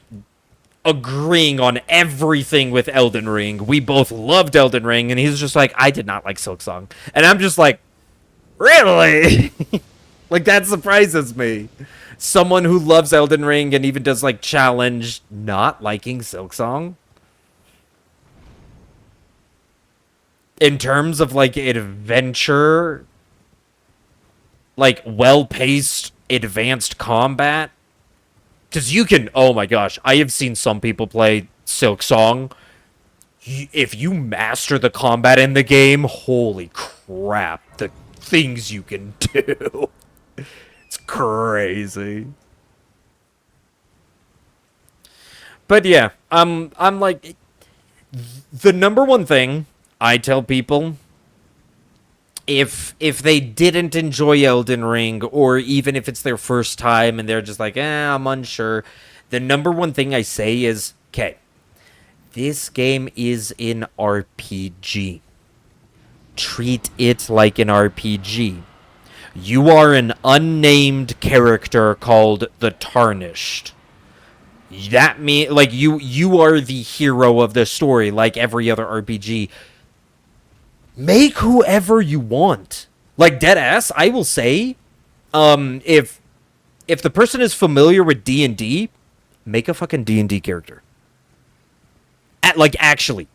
S1: agreeing on everything with Elden Ring. We both loved Elden Ring, and he's just like, I did not like Silksong, and I'm just like, really? Like, that surprises me. Someone who loves Elden Ring and even does like challenge not liking Silksong. In terms of like adventure, like well-paced advanced combat, because you can, oh my gosh, I have seen some people play Silksong. If you master the combat in the game, holy crap, the things you can do. It's crazy. But yeah, I'm like, the number one thing I tell people, if they didn't enjoy Elden Ring, or even if it's their first time and they're just like, I'm unsure, the number one thing I say is, okay, this game is an RPG. Treat it like an RPG. You are an unnamed character called the Tarnished. That mean, like, you are the hero of the story, like every other RPG. Make whoever you want. Like, deadass, I will say, if the person is familiar with D&D, make a fucking D&D character. Like, actually.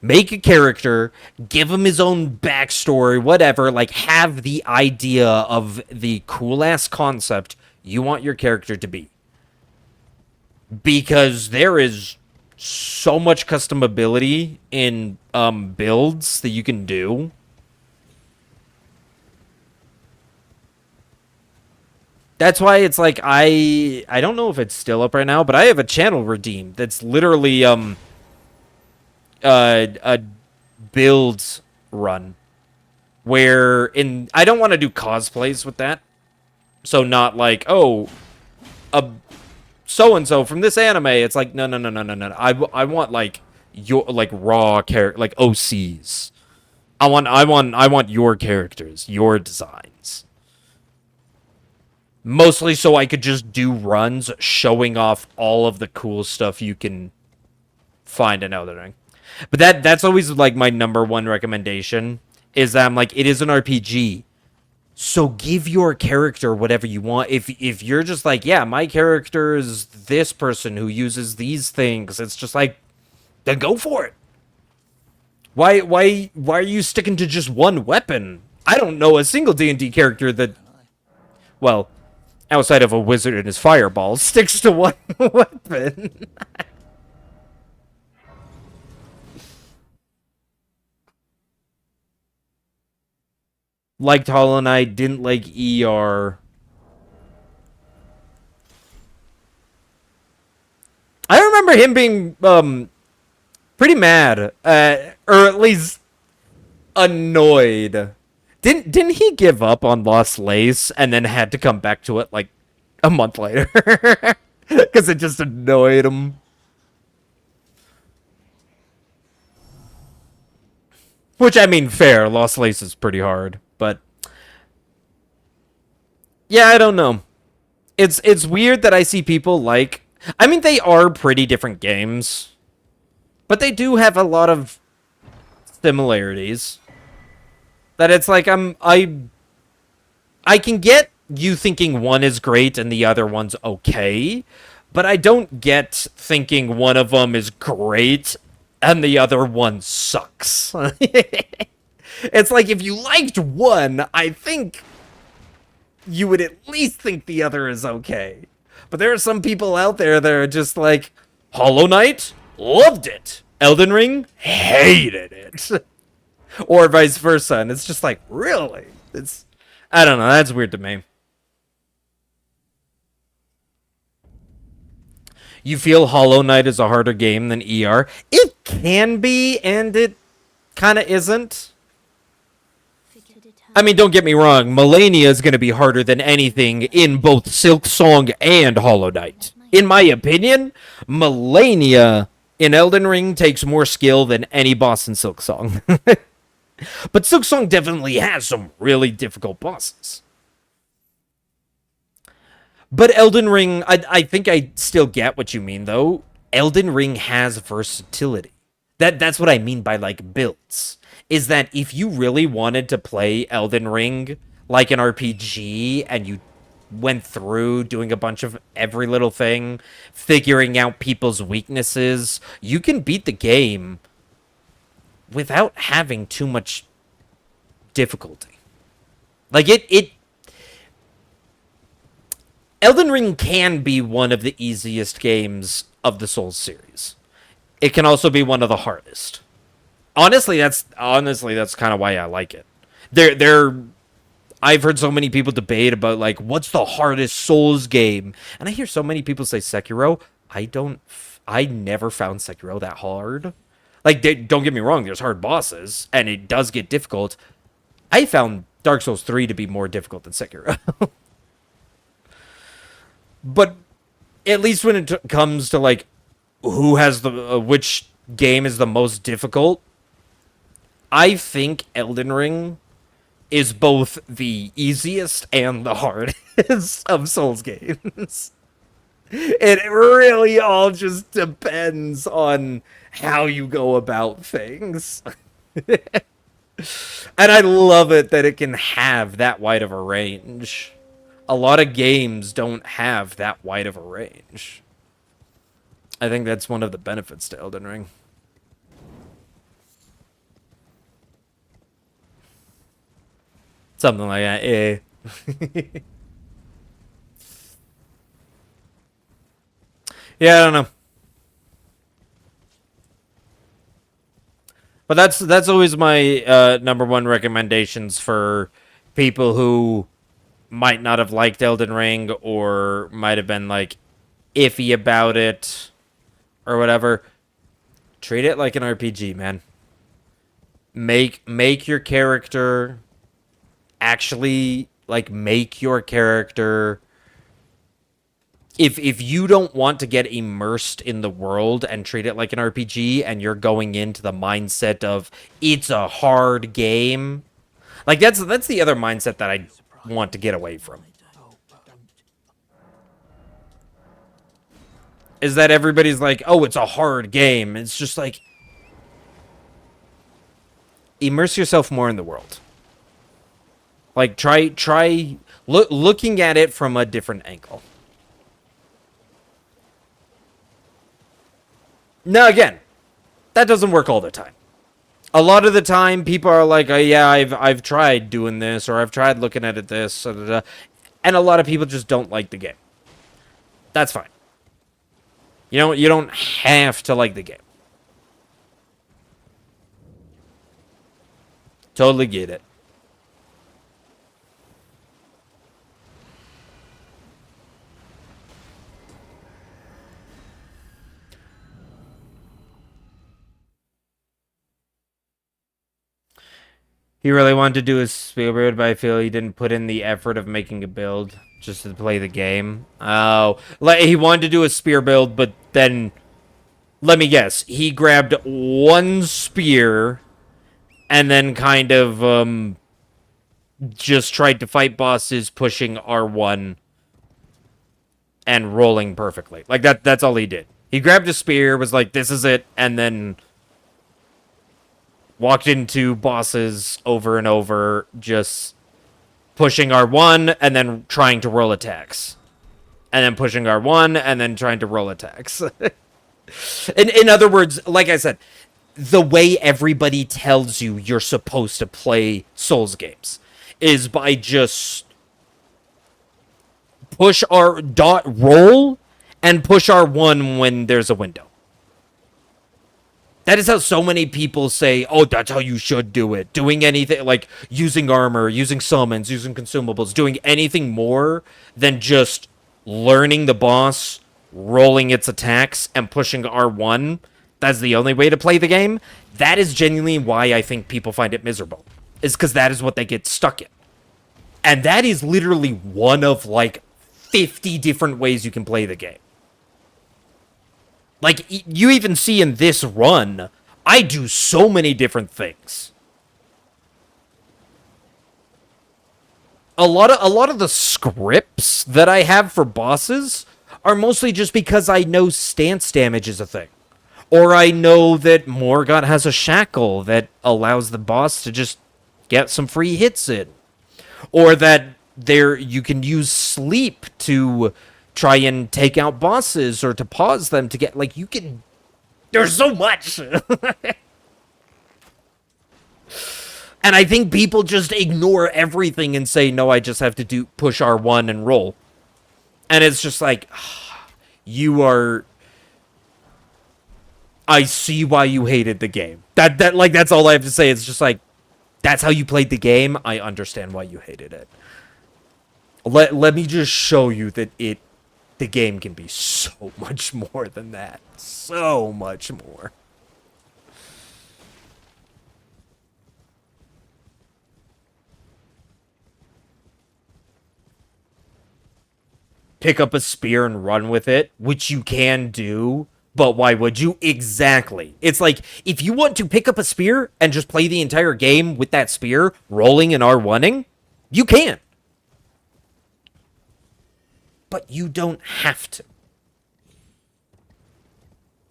S1: Make a character, give him his own backstory, whatever, like, have the idea of the cool-ass concept you want your character to be. Because there is so much customability in builds that you can do. That's why it's like, I don't know if it's still up right now, but I have a channel redeemed that's literally a build run where I don't want to do cosplays with that. So not like, oh, a so-and-so from this anime. It's like, no. I want like your, like, raw character, like OCs. I want your characters, your designs. Mostly so I could just do runs showing off all of the cool stuff you can find in Elden Ring. But that's always like my number one recommendation, is that I'm like, it is an RPG. So give your character whatever you want. If you're just like, yeah, my character is this person who uses these things, it's just like, then go for it. Why are you sticking to just one weapon? I don't know a single D&D character that, well, outside of a wizard and his fireballs, sticks to one weapon. Liked Hollow Knight, didn't like ER. I remember him being pretty mad, or at least annoyed. Didn't he give up on Lost Lace and then had to come back to it like a month later? Because it just annoyed him. Which, I mean, fair. Lost Lace is pretty hard, but yeah, I don't know. It's weird that I see people like, I mean, they are pretty different games, but they do have a lot of similarities. That it's like, I can get you thinking one is great and the other one's okay, but I don't get thinking one of them is great and the other one sucks. It's like, if you liked one, I think you would at least think the other is okay. But there are some people out there that are just like, Hollow Knight, loved it. Elden Ring, hated it. Or vice versa, and it's just like, really? I don't know, that's weird to me. You feel Hollow Knight is a harder game than ER? It can be, and it kind of isn't. I mean, don't get me wrong, Malenia is going to be harder than anything in both Silksong and Hollow Knight. In my opinion, Malenia in Elden Ring takes more skill than any boss in Silksong. But Silksong definitely has some really difficult bosses. But Elden Ring, I think I still get what you mean, though. Elden Ring has versatility. That's what I mean by, like, builds. Is that if you really wanted to play Elden Ring like an RPG, and you went through doing a bunch of every little thing, figuring out people's weaknesses, you can beat the game without having too much difficulty. Like, Elden Ring can be one of the easiest games of the Souls series. It can also be one of the hardest. Honestly that's kind of why I like it. I've heard so many people debate about, like, what's the hardest Souls game, and I hear so many people say Sekiro. I never found Sekiro that hard. Like, don't get me wrong, there's hard bosses and it does get difficult. I found Dark Souls 3 to be more difficult than Sekiro. But at least when it comes to, like, who has the which game is the most difficult, I think Elden Ring is both the easiest and the hardest of Souls games. It really all just depends on how you go about things. And I love it that it can have that wide of a range. A lot of games don't have that wide of a range. I think that's one of the benefits to Elden Ring. Something like that, yeah. Yeah, I don't know. But that's always my number one recommendations for people who might not have liked Elden Ring or might have been, like, iffy about it or whatever. Treat it like an RPG, man. Make your character actually, like, make your character. If you don't want to get immersed in the world and treat it like an RPG, and you're going into the mindset of it's a hard game, like, that's the other mindset that I want to get away from. Is that everybody's like, oh, it's a hard game. It's just like, immerse yourself more in the world. Like, try looking at it from a different angle. Now, again, that doesn't work all the time. A lot of the time, people are like, oh, yeah, I've tried doing this, or I've tried looking at it this, and a lot of people just don't like the game. That's fine. You don't have to like the game. Totally get it. He really wanted to do a Spielberg, but I feel he didn't put in the effort of making a build just to play the game. Oh, like, he wanted to do a spear build, but then, let me guess, he grabbed one spear and then kind of just tried to fight bosses pushing R1 and rolling perfectly. Like, that's all he did. He grabbed a spear, was like, this is it, and then walked into bosses over and over, just pushing R1 and then trying to roll attacks. And then pushing R1 and then trying to roll attacks. In other words, like I said, the way everybody tells you you're supposed to play Souls games is by just push R dot roll and push R1 when there's a window. That is how so many people say, oh, that's how you should do it. Doing anything, like using armor, using summons, using consumables, doing anything more than just learning the boss, rolling its attacks, and pushing R1. That's the only way to play the game. That is genuinely why I think people find it miserable. Is because that is what they get stuck in. And that is literally one of, like, 50 different ways you can play the game. Like, you even see in this run, I do so many different things. a lot of the scripts that I have for bosses are mostly just because I know stance damage is a thing. Or I know that Morgott has a shackle that allows the boss to just get some free hits in. Or that there you can use sleep to try and take out bosses or to pause them to get like you can there's so much. And I think people just ignore everything and say, no, I just have to do push R1 and roll. And it's just like, you are. I see why you hated the game. That's all I have to say. It's just like, that's how you played the game. I understand why you hated it. Let me just show you that the game can be so much more than that. So much more. Pick up a spear and run with it, which you can do, but why would you? Exactly. It's like, if you want to pick up a spear and just play the entire game with that spear, rolling and R1ing, you can. But you don't have to.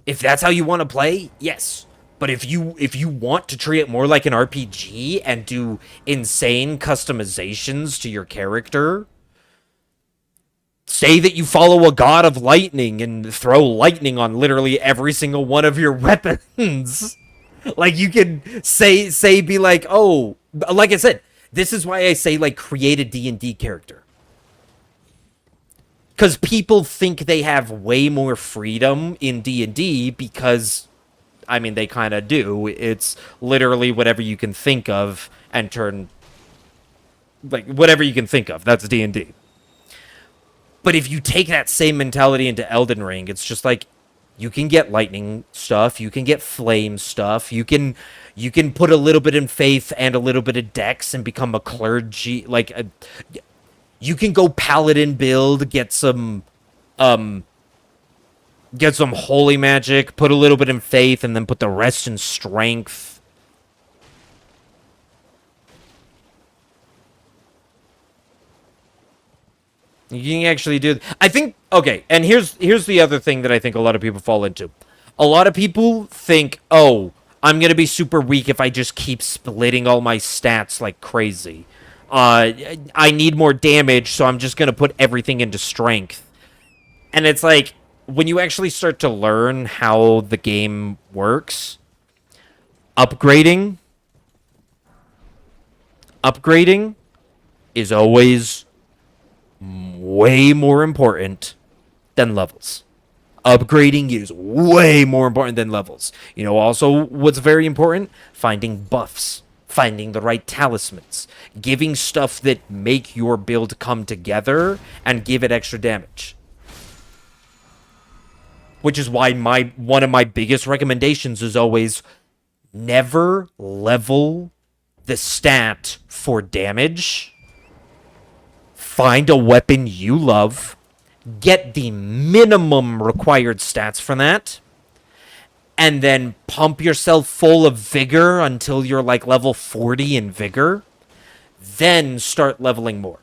S1: If that's how you want to play, yes. But if you want to treat it more like an RPG and do insane customizations to your character, say that you follow a god of lightning and throw lightning on literally every single one of your weapons. Like, you can say be like, oh, like I said, this is why I say, like, create a D&D character. Because people think they have way more freedom in D&D because, I mean, they kind of do. It's literally whatever you can think of and turn, like, whatever you can think of. That's D&D. But if you take that same mentality into Elden Ring, it's just like, you can get lightning stuff, you can get flame stuff, you can put a little bit in faith and a little bit of dex and become a clergy, like, you can go paladin build, get some holy magic, put a little bit in faith, and then put the rest in strength. You can actually do. I think, okay, and here's the other thing that I think a lot of people fall into. A lot of people think, oh, I'm gonna be super weak if I just keep splitting all my stats like crazy. I need more damage, so I'm just gonna put everything into strength. And it's like, when you actually start to learn how the game works, upgrading upgrading is always way more important than levels. Upgrading is way more important than levels. You know, also what's very important? Finding buffs, finding the right talismans, giving stuff that make your build come together and give it extra damage. Which is why one of my biggest recommendations is always never level the stat for damage. Find a weapon you love, get the minimum required stats for that, and then pump yourself full of vigor until you're like level 40 in vigor. Then start leveling more.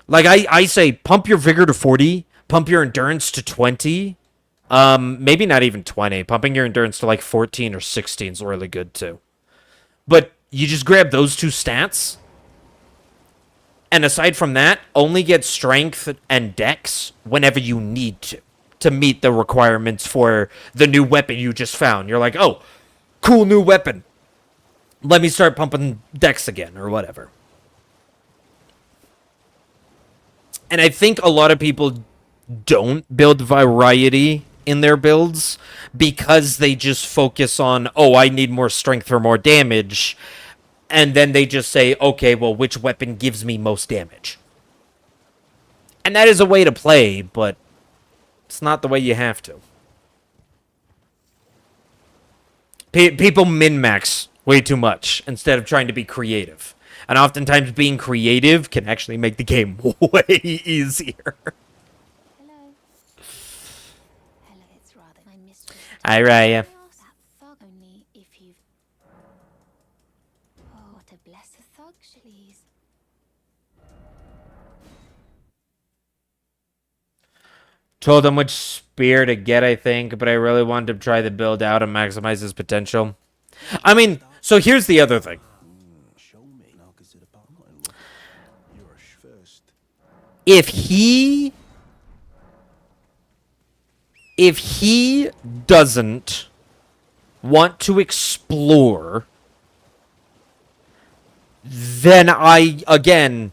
S1: Like, I say, pump your vigor to 40, pump your endurance to 20. Maybe not even 20. Pumping your endurance to like 14 or 16 is really good too. But you just grab those two stats. And aside from that, only get strength and dex whenever you need to meet the requirements for the new weapon you just found. You're like, oh, cool new weapon. Let me start pumping dex again or whatever. And I think a lot of people don't build variety in their builds because they just focus on, oh, I need more strength for more damage. And then they just say, okay, well, which weapon gives me most damage? And that is a way to play, but it's not the way you have to. People min-max way too much instead of trying to be creative. And oftentimes being creative can actually make the game way easier.
S3: Hello. Hello, it's rather my mistress.
S1: Hi, Raya.
S3: That fog only if you've... Oh, what to bless a thug, please.
S1: Told him which spear to get, I think, but I really wanted to try the build out and maximize his potential. I mean, so here's the other thing.
S4: Show me. Now consider part. I'm not in love. You're first.
S1: If he doesn't want to explore, then I can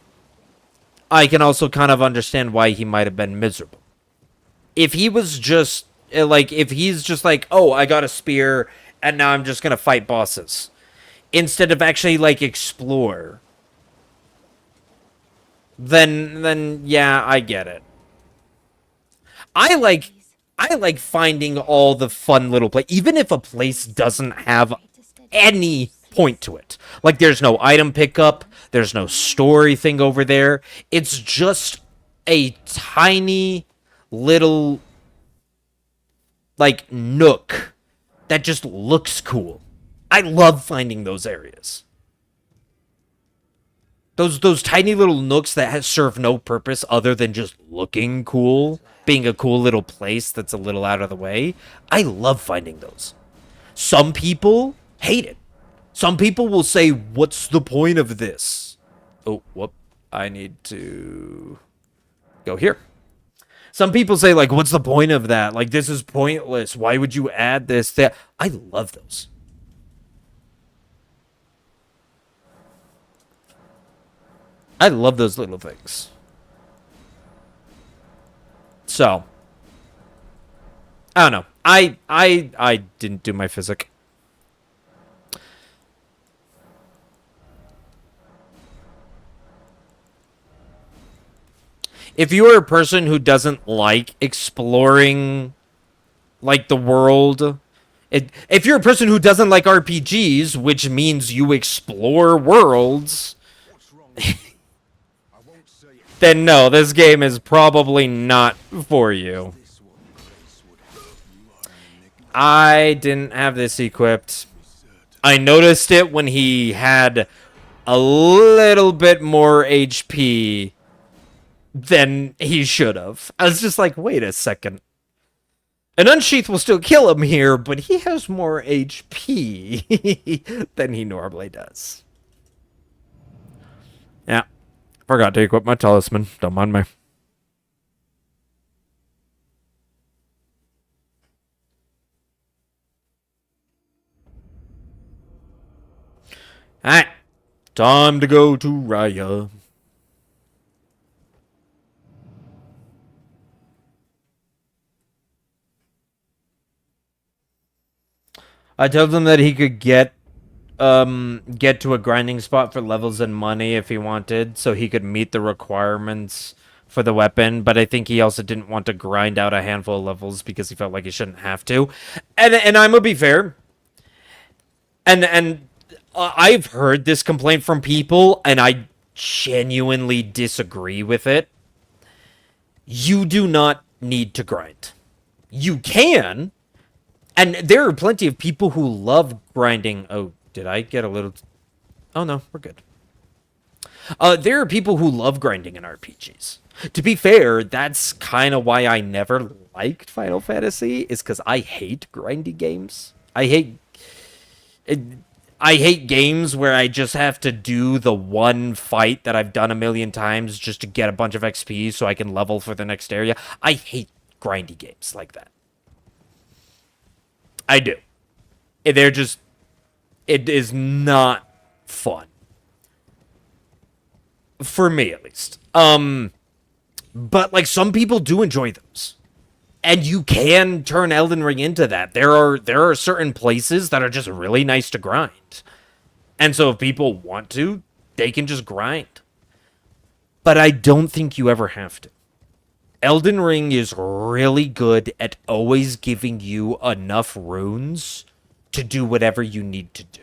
S1: also kind of understand why he might have been miserable. If he was just like, if he's just like, oh, I got a spear and now I'm just gonna fight bosses instead of actually like explore, then yeah, I get it. I like finding all the fun little even if a place doesn't have any point to it. Like there's no item pickup, there's no story thing over there. It's just a tiny little like nook that just looks cool. I love finding those areas. Those tiny little nooks that serve no purpose other than just looking cool, being a cool little place that's a little out of the way. I love finding those. Some people hate it. Some people will say, what's the point of this? Oh, whoop. I need to go here. Some people say, like, what's the point of that? Like, this is pointless. Why would you add this, that? I love those. I love those little things. So, I don't know. I didn't do my physic. If you are a person who doesn't like exploring, like, the world, if you're a person who doesn't like RPGs, which means you explore worlds, then no, this game is probably not for you. I didn't have this equipped. I noticed it when he had a little bit more HP than he should have. I was just like, wait a second. An unsheath will still kill him here, but he has more HP than he normally does. Yeah. Forgot to equip my talisman. Don't mind me. Alright. Time to go to Raya. I told him that he could get to a grinding spot for levels and money if he wanted, so he could meet the requirements for the weapon, but I think he also didn't want to grind out a handful of levels because he felt like he shouldn't have to. And I'm gonna be fair. And I've heard this complaint from people, and I genuinely disagree with it. You do not need to grind. You can, and there are plenty of people who love grinding. Oh, did I get a little... Oh, no, we're good. There are people who love grinding in RPGs. To be fair, that's kind of why I never liked Final Fantasy, is because I hate grindy games. I hate games where I just have to do the one fight that I've done a million times just to get a bunch of XP so I can level for the next area. I hate grindy games like that. I do. They're just... It is not fun. For me, at least. But, like, some people do enjoy those. And you can turn Elden Ring into that. There are certain places that are just really nice to grind. And so if people want to, they can just grind. But I don't think you ever have to. Elden Ring is really good at always giving you enough runes to do whatever you need to do.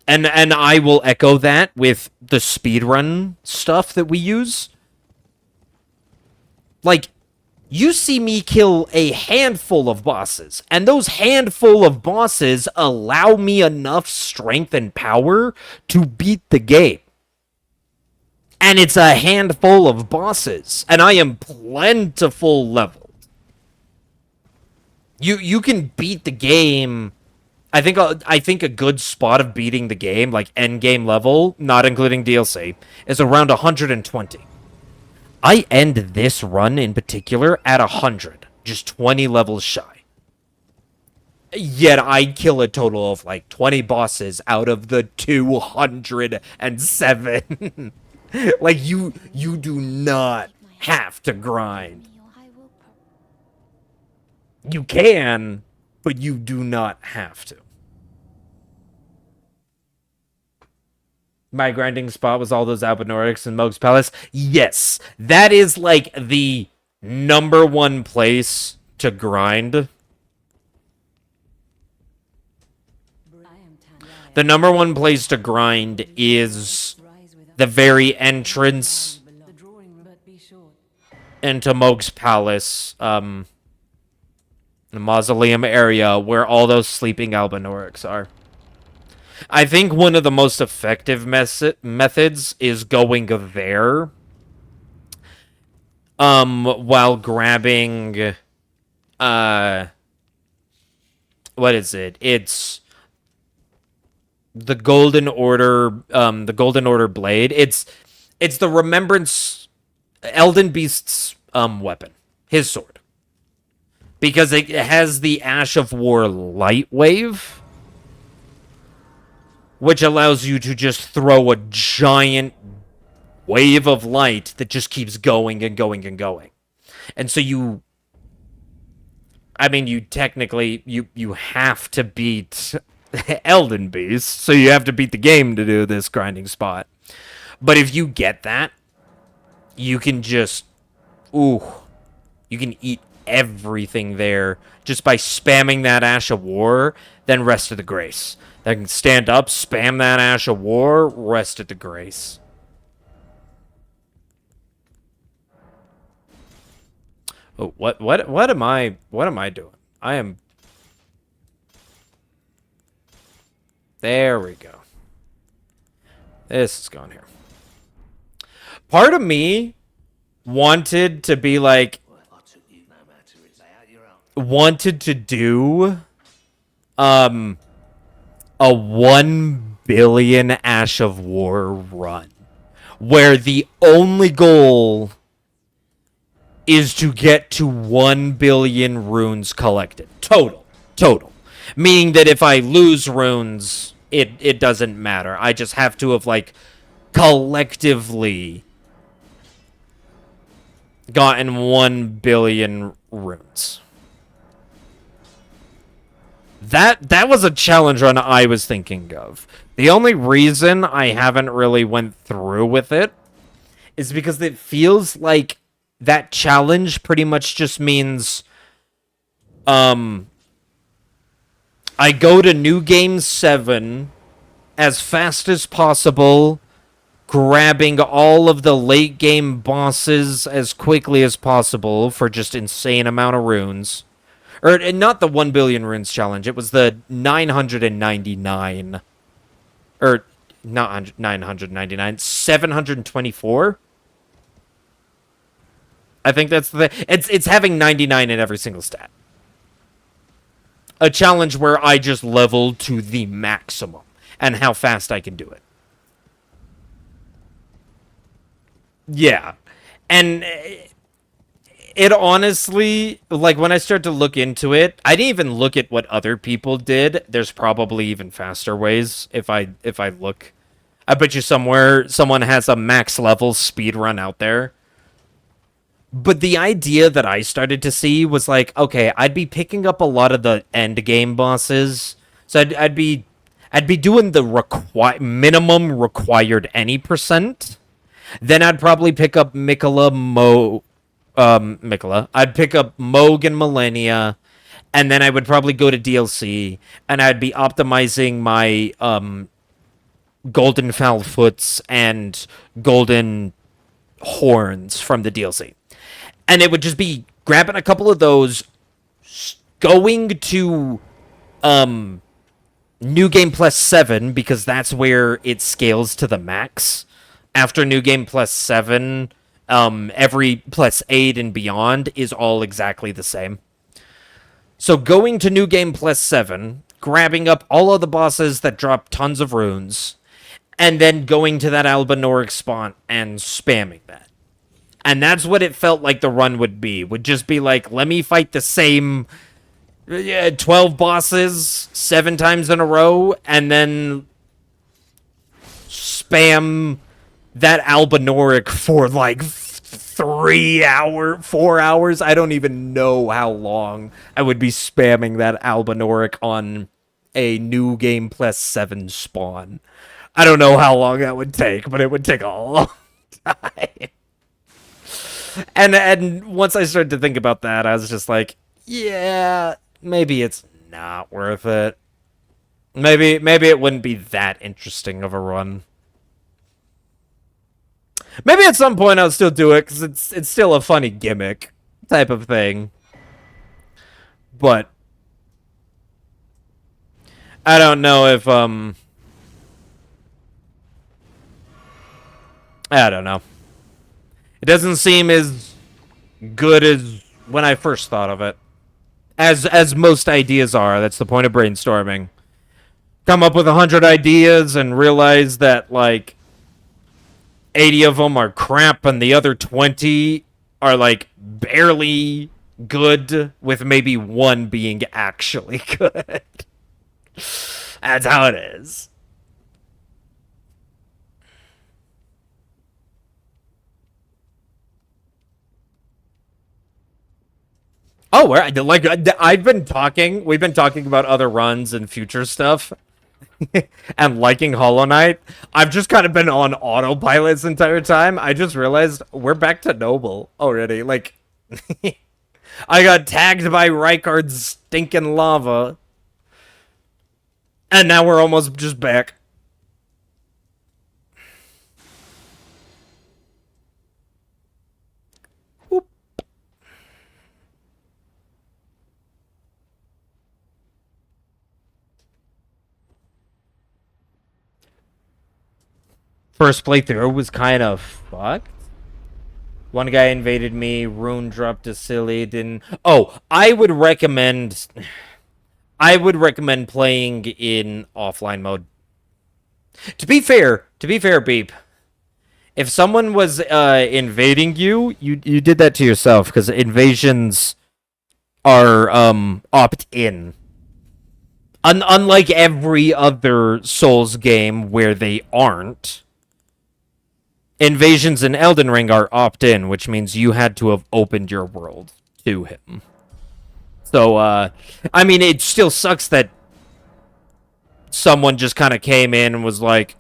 S1: And I will echo that with the speedrun stuff that we use. Like, you see me kill a handful of bosses, and those handful of bosses allow me enough strength and power to beat the game. And it's a handful of bosses, and I am plentiful leveled. You can beat the game. I think a good spot of beating the game, like end game level, not including DLC, is around 120. I end this run in particular at 100, just 20 levels shy. Yet I kill a total of like 20 bosses out of the 207. Like you do not have to grind. You can, but you do not have to. My grinding spot was all those Albinorics and Moog's Palace. Yes, that is like the number one place to grind. The number one place to grind is the very entrance into Moog's Palace, the mausoleum area where all those sleeping Albinorics are. I think one of the most effective methods is going there, while grabbing, what is it? It's the Golden Order blade. It's the Remembrance Elden Beast's weapon, his sword, because it has the Ash of War light wave, which allows you to just throw a giant wave of light that just keeps going and going and going. And so you technically you have to beat Elden Beast, so you have to beat the game to do this grinding spot. But if you get that, you can just you can eat everything there just by spamming that Ash of War, then rest of the grace. Then stand up, spam that Ash of War, rest at the grace. Oh, what am I doing? I am. There we go. This is going here. Part of me wanted to be like, wanted to do a 1 billion Ash of War run, where the only goal is to get to 1 billion runes collected. Total. Meaning that if I lose runes, it doesn't matter. I just have to have, like, collectively gotten 1 billion runes. That was a challenge run I was thinking of. The only reason I haven't really went through with it is because it feels like that challenge pretty much just means I go to New Game 7 as fast as possible, grabbing all of the late game bosses as quickly as possible for just insane amount of runes. Or not the 1 billion runes challenge, it was the 999. Or not 999, 724. I think that's it's having 99 in every single stat. A challenge where I just leveled to the maximum and how fast I can do it. Yeah. And it honestly, like, when I start to look into it, I didn't even look at what other people did. There's probably even faster ways if I look. I bet you somewhere someone has a max level speed run out there. But the idea that I started to see was like, okay, I'd be picking up a lot of the end game bosses. So I'd be doing the minimum required any percent. Then I'd probably pick up Mikola. I'd pick up Moog and Millennia, and then I would probably go to DLC, and I'd be optimizing my golden foul foots and golden horns from the DLC. And it would just be grabbing a couple of those, going to New Game Plus 7 because that's where it scales to the max. After New Game Plus 7, every plus 8 and beyond is all exactly the same. So going to New Game Plus 7, grabbing up all of the bosses that drop tons of runes, and then going to that Albinoric spawn and spamming that. And that's what it felt like the run would be. Would just be like, let me fight the same 12 bosses 7 times in a row, and then spam that Albinoric for like 4 hours. I don't even know how long I would be spamming that Albinoric on a New Game Plus 7 spawn. I don't know how long that would take, but it would take a long time. And once I started to think about that, I was just like, yeah, maybe it's not worth it. Maybe it wouldn't be that interesting of a run. Maybe at some point I'll still do it because it's still a funny gimmick type of thing. But I don't know if I don't know. It doesn't seem as good as when I first thought of it. As most ideas are, that's the point of brainstorming. Come up with 100 ideas and realize that like 80 of them are crap and the other 20 are like barely good, with maybe one being actually good. That's how it is. Oh, like I've been talking. We've been talking about other runs and future stuff, and liking Hollow Knight. I've just kind of been on autopilot this entire time. I just realized we're back to Noble already. Like, I got tagged by Rykard's stinking lava, and now we're almost just back. First playthrough was kind of fucked. One guy invaded me, rune dropped a silly, didn't... Oh, I would recommend playing in offline mode. To be fair, Beep, if someone was invading you, you did that to yourself, because invasions are opt-in. Unlike every other Souls game where they aren't, invasions in Elden Ring are opt-in, which means you had to have opened your world to him. So, I mean, it still sucks that someone just kind of came in and was like,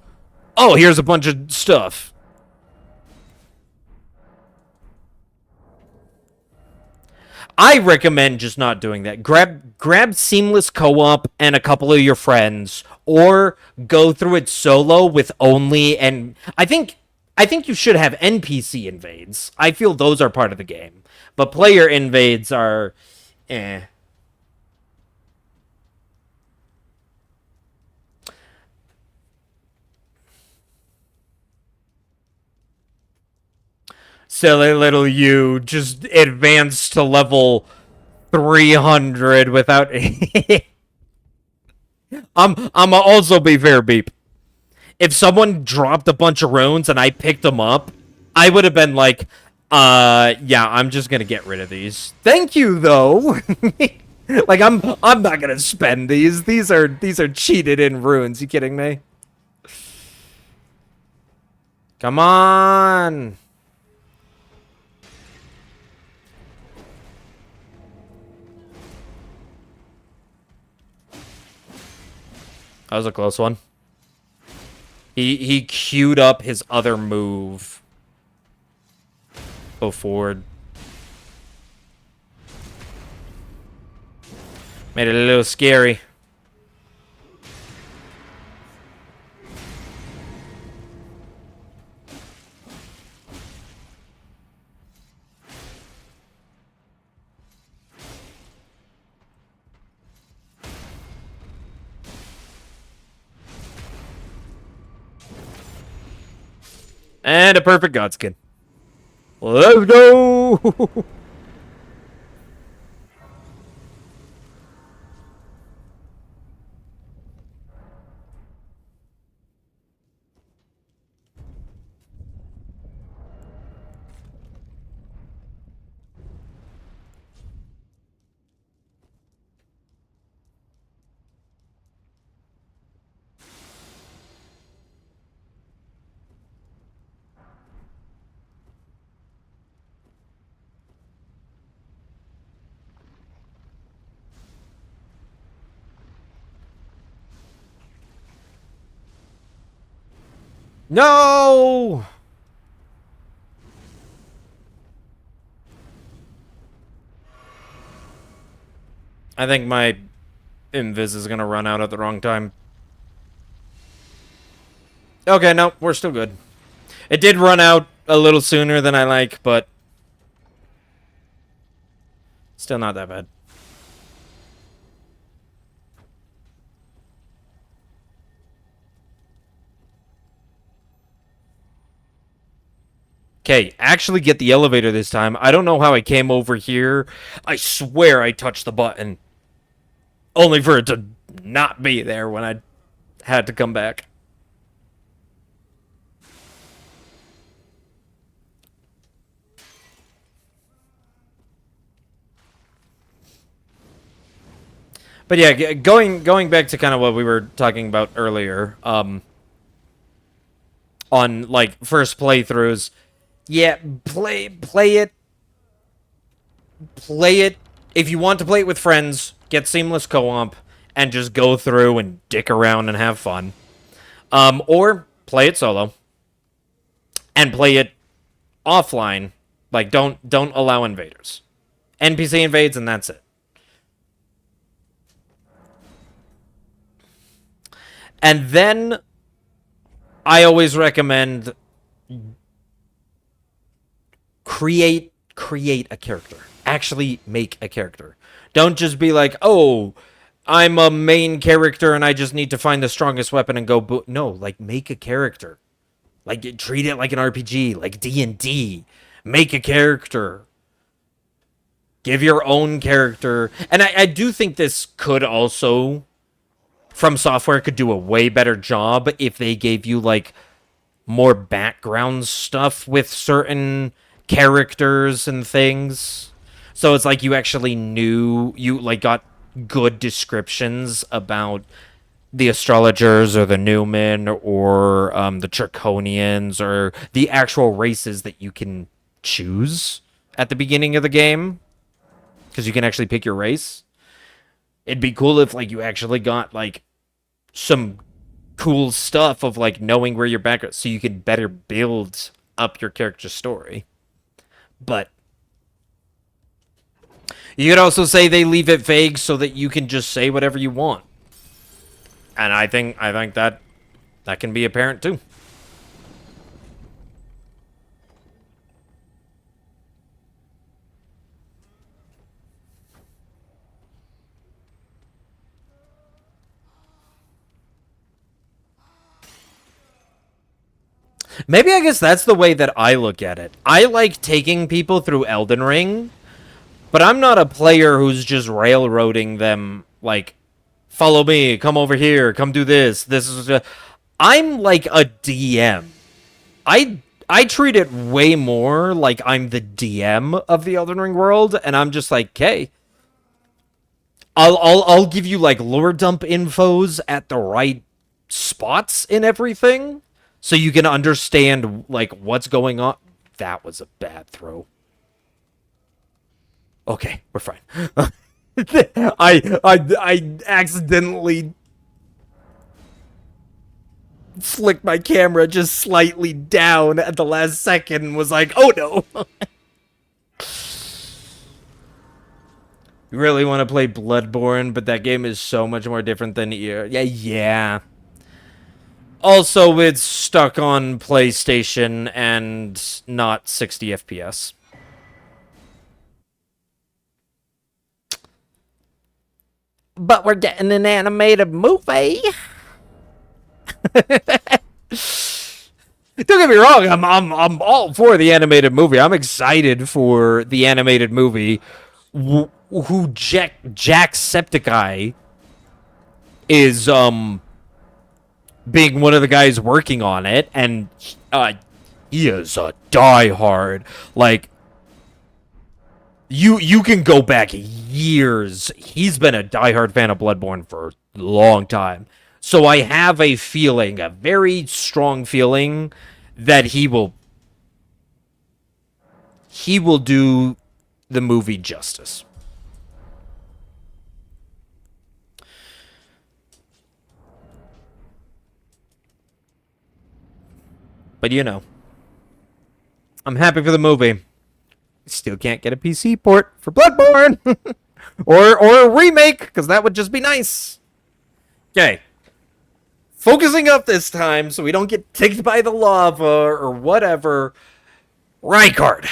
S1: oh, here's a bunch of stuff. I recommend just not doing that. Grab seamless co-op and a couple of your friends, or go through it solo with only, and I think you should have NPC invades. I feel those are part of the game. But player invades are eh. Silly little you just advanced to level 300 without I'm also be fair, Beep. If someone dropped a bunch of runes and I picked them up, I would have been like, yeah, I'm just gonna get rid of these. Thank you, though. Like, I'm not gonna spend these. These are cheated in runes. You kidding me? Come on. That was a close one. He queued up his other move before. Made it a little scary. And a perfect Godskin. Let's go! No! I think my invis is gonna run out at the wrong time. Okay, no, we're still good. It did run out a little sooner than I like, but still not that bad. Okay, actually get the elevator this time. I don't know how I came over here. I swear I touched the button. Only for it to not be there when I had to come back. But yeah, going back to kind of what we were talking about earlier, on like first playthroughs, yeah, play it. If you want to play it with friends, get seamless co-op and just go through and dick around and have fun. Or play it solo and play it offline. Like don't allow invaders. NPC invades and that's it. And then I always recommend create a character. Actually make a character. Don't just be like, "Oh, I'm a main character and I just need to find the strongest weapon and go boot." No, like make a character. Like treat it like an RPG, like D&D. Make a character. Give your own character. And I do think this could also From Software could do a way better job if they gave you like more background stuff with certain characters and things. So it's like you actually knew, you like got good descriptions about the astrologers or the Newman or the Draconians or the actual races that you can choose at the beginning of the game. Because you can actually pick your race. It'd be cool if like you actually got like some cool stuff of like knowing where your background, so you can better build up your character's story. But you could also say they leave it vague so that you can just say whatever you want. And I think that can be apparent too. Maybe I guess that's the way that I look at it. I like taking people through Elden Ring, but I'm not a player who's just railroading them like, follow me, come over here, come do this. This is I'm like a DM. I treat it way more like I'm the DM of the Elden Ring world, and I'm just like, hey, I'll give you like lore dump infos at the right spots and everything, so you can understand like what's going on. That was a bad throw. Okay, we're fine. I accidentally flicked my camera just slightly down at the last second and was like, oh no. You really want to play Bloodborne, but that game is so much more different than yeah. Also, it's stuck on PlayStation and not 60 FPS. But we're getting an animated movie. Don't get me wrong. I'm all for the animated movie. I'm excited for the animated movie. Who Jacksepticeye is being one of the guys working on it, and he is a diehard. Like, you can go back years. He's been a diehard fan of Bloodborne for a long time. So I have a feeling, a very strong feeling, that he will do the movie justice. But you know, I'm happy for the movie. Still can't get a PC port for Bloodborne. or a remake, because that would just be nice. Okay. Focusing up this time so we don't get ticked by the lava or whatever. Rykard.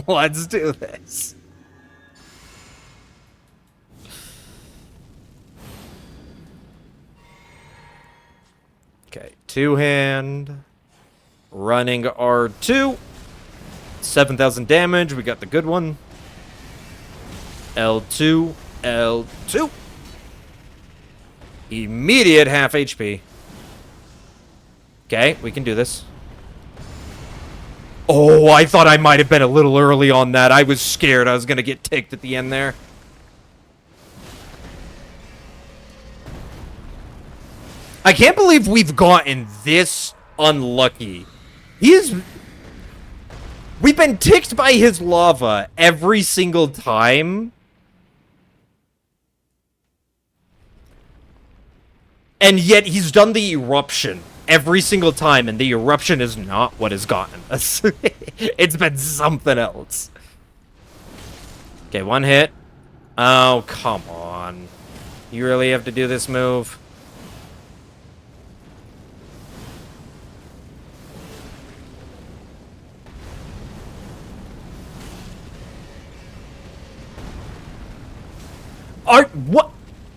S1: Let's do this. Okay, two-hand. Running R2. 7,000 damage. We got the good one. L2. L2. Immediate half HP. Okay, we can do this. Oh, I thought I might have been a little early on that. I was scared I was going to get ticked at the end there. I can't believe we've gotten this unlucky. We've been ticked by his lava every single time. And yet he's done the eruption every single time, and the eruption is not what has gotten us. It's been something else. Okay, one hit. Oh, come on. You really have to do this move? What?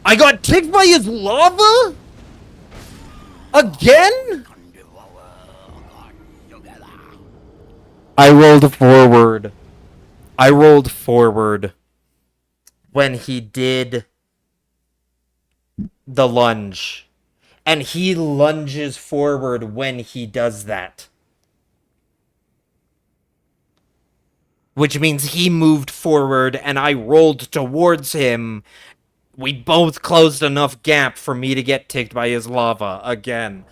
S1: I got ticked by his lava? Again? I rolled forward. I rolled forward when he did the lunge. And he lunges forward when he does that. Which means he moved forward and I rolled towards him. We both closed enough gap for me to get ticked by his lava again.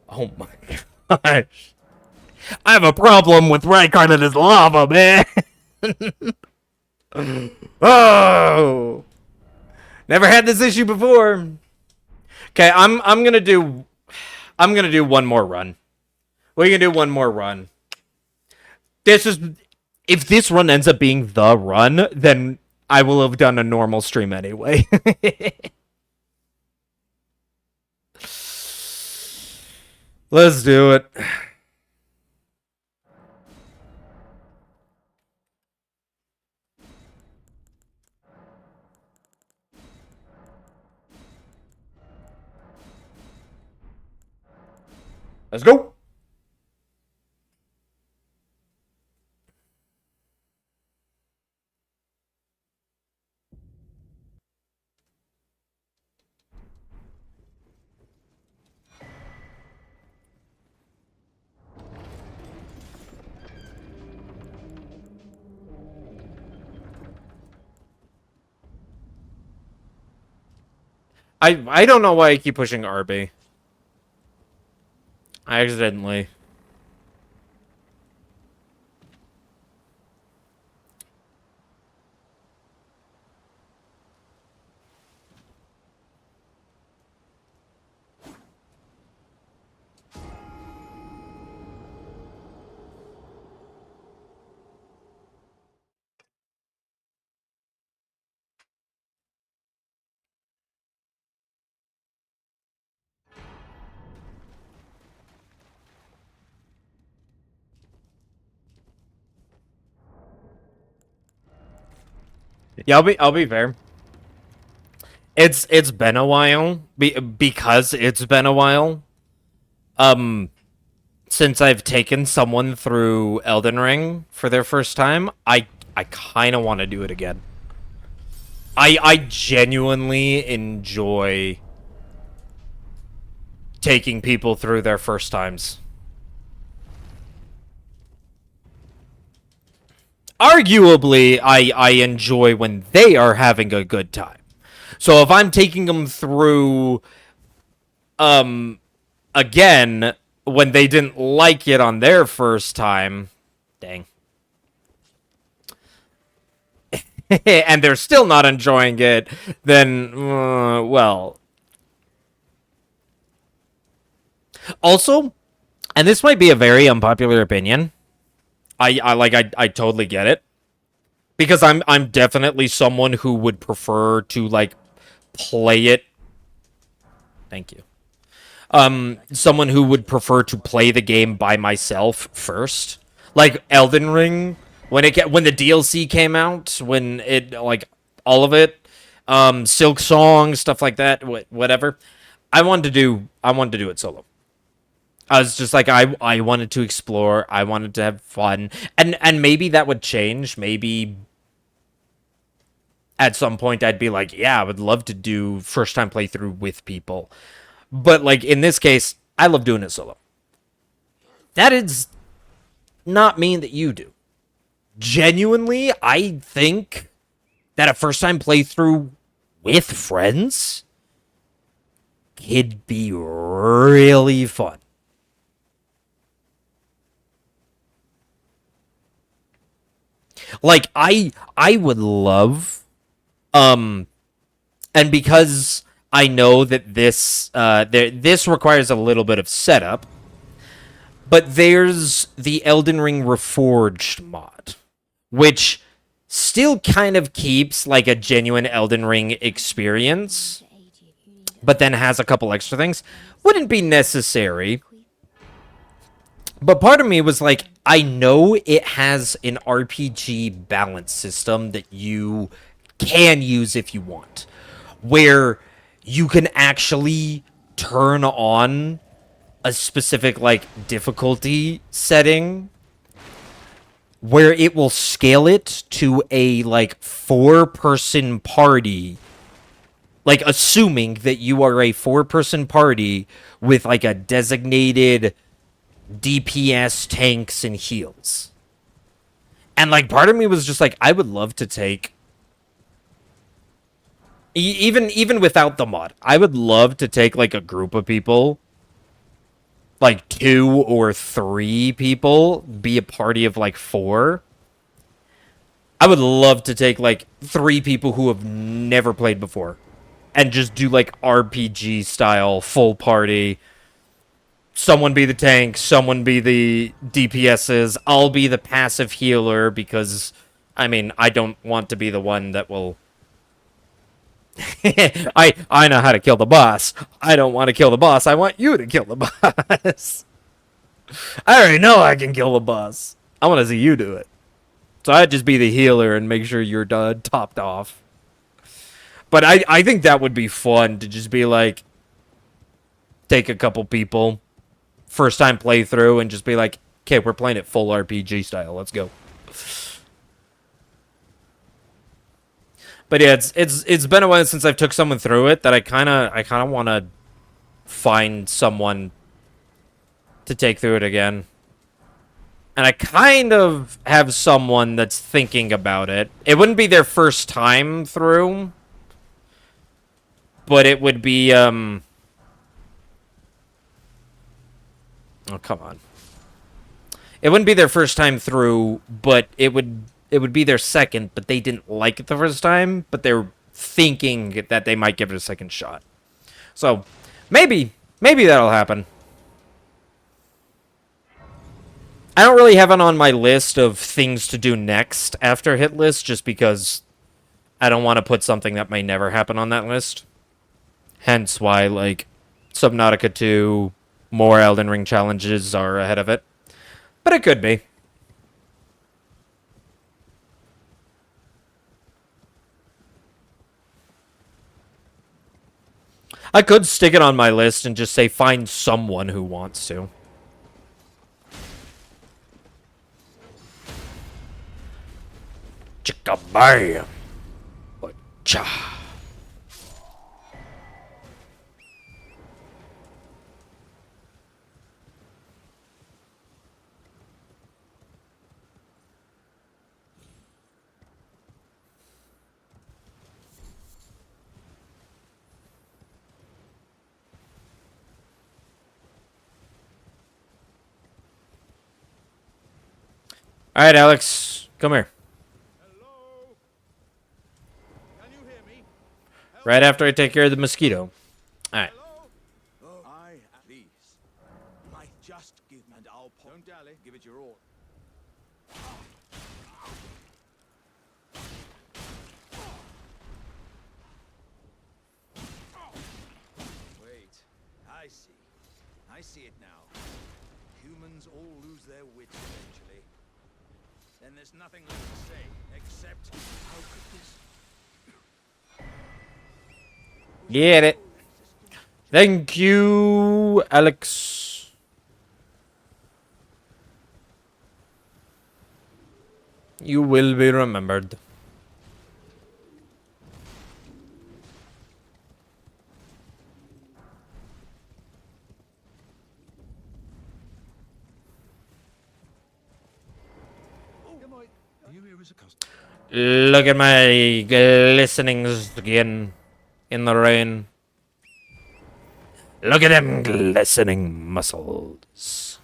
S1: Oh my gosh. I have a problem with Rykard and his lava, man. Oh. Never had this issue before. Okay, I'm gonna do one more run. We can do one more run. If this run ends up being the run, then I will have done a normal stream anyway. Let's do it. Let's go. I don't know why I keep pushing RB. I accidentally. Yeah, I'll be fair. It's been a while because it's been a while. since I've taken someone through Elden Ring for their first time, I kind of want to do it again. I genuinely enjoy taking people through their first times. Arguably, I enjoy when they are having a good time. So if I'm taking them through again when they didn't like it on their first time, dang. And they're still not enjoying it, then well. Also, and this might be a very unpopular opinion. I totally get it. Because I'm definitely someone who would prefer to like play it. Thank you. Someone who would prefer to play the game by myself first. Like Elden Ring, when the DLC came out, when it like all of it, Silk Song, stuff like that, whatever. I wanted to do it solo. I was just like I wanted to explore, I wanted to have fun. And maybe that would change. Maybe at some point I'd be like, yeah, I would love to do first time playthrough with people. But like in this case, I love doing it solo. That is not mean that you do. Genuinely, I think that a first time playthrough with friends could be really fun. Like I would love and because I know that this requires a little bit of setup, but there's the Elden Ring Reforged mod, which still kind of keeps like a genuine Elden Ring experience,
S3: To aid you, you need
S1: but then has a couple extra things. Wouldn't be necessary, but part of me was like, I know it has an RPG balance system that you can use if you want, where you can actually turn on a specific like difficulty setting where it will scale it to a like 4-person party, like assuming that you are a 4-person party with like a designated DPS, tanks, and heals. And like part of me was just like, I would love to take even without the mod, I would love to take like a group of people, like 2 or 3 people, be a party of like 4. I would love to take like 3 people who have never played before and just do like RPG style full party. Someone be the tank, someone be the DPSs. I'll be the passive healer because, I mean, I don't want to be the one that will. I know how to kill the boss. I don't want to kill the boss. I want you to kill the boss. I already know I can kill the boss. I want to see you do it. So I'd just be the healer and make sure you're done, topped off. But I think that would be fun to just be like, take a couple people, first time playthrough, and just be like, okay, we're playing it full RPG style. Let's go. But yeah, it's been a while since I've took someone through it that I kind of want to find someone to take through it again. And I kind of have someone that's thinking about it. It wouldn't be their first time through, but it would be oh, come on. It wouldn't be their first time through, but it would be their second, but they didn't like it the first time, but they're thinking that they might give it a second shot. So, maybe that'll happen. I don't really have it on my list of things to do next after Hitless, just because I don't want to put something that may never happen on that list. Hence why, like, Subnautica 2, more Elden Ring challenges are ahead of it. But it could be. I could stick it on my list and just say find someone who wants to. Bam. Cha. All right, Alex, come here.
S2: Hello? Can you hear me?
S1: Right after I take care of the mosquito. All right.
S2: Hello? Oh, please. Might just give and I'll pop. Don't dally. Give it your all. Wait. I see. I see it now. Humans all lose their wits eventually. Then there's nothing left to say except how could this
S1: Get it. Thank you, Alex. You will be remembered. Look at my glistening skin in the rain. Look at them glistening muscles.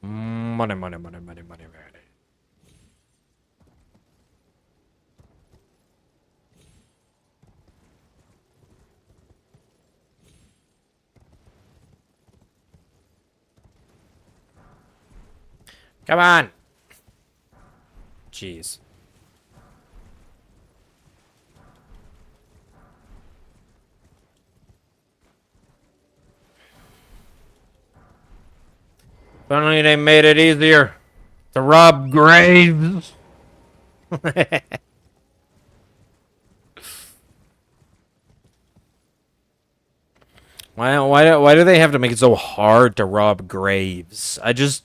S1: Money, money, money, money, money, money. Come on. Jeez. Finally, they made it easier to rob graves. Why do they have to make it so hard to rob graves? I just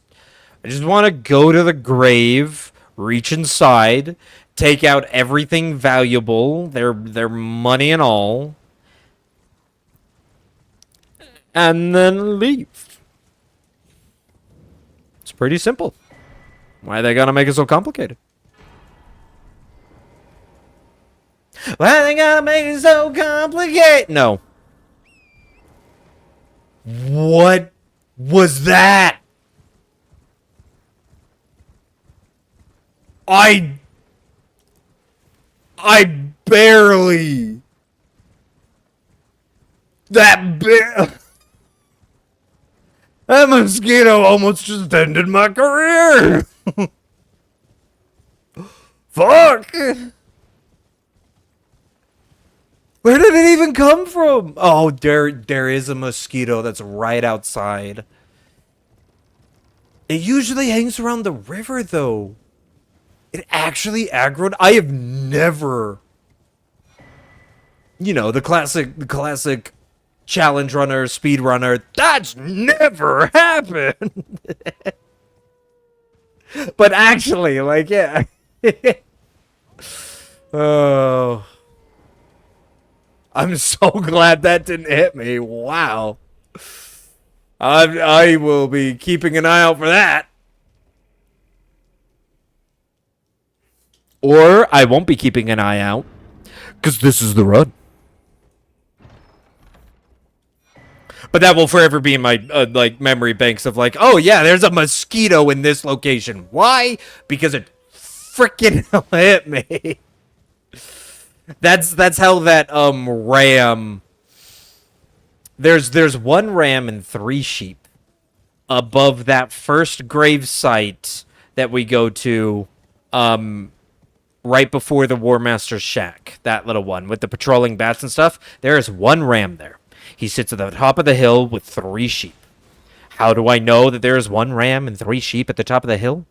S1: want to go to the grave, reach inside, take out everything valuable, their money and all, and then leave. It's pretty simple. Why are they gonna make it so complicated? Why are they gonna make it so complicated? No. What was that? I barely. That mosquito almost just ended my career. Fuck. Where did it even come from? Oh, there is a mosquito that's right outside. It usually hangs around the river, though. It actually aggroed. I have never, you know, the classic challenge runner, speed runner. That's never happened. But actually, like, yeah. Oh. I'm so glad that didn't hit me. Wow. I will be keeping an eye out for that. Or I won't be keeping an eye out. Because this is the run. But that will forever be in my like memory banks of like, oh yeah, there's a mosquito in this location. Why? Because it freaking hit me. That's how that ram. There's one ram and 3 sheep above that first grave site that we go to, right before the War Master's shack. That little one with the patrolling bats and stuff. There is one ram there. He sits at the top of the hill with 3 sheep. How do I know that there is one ram and 3 sheep at the top of the hill?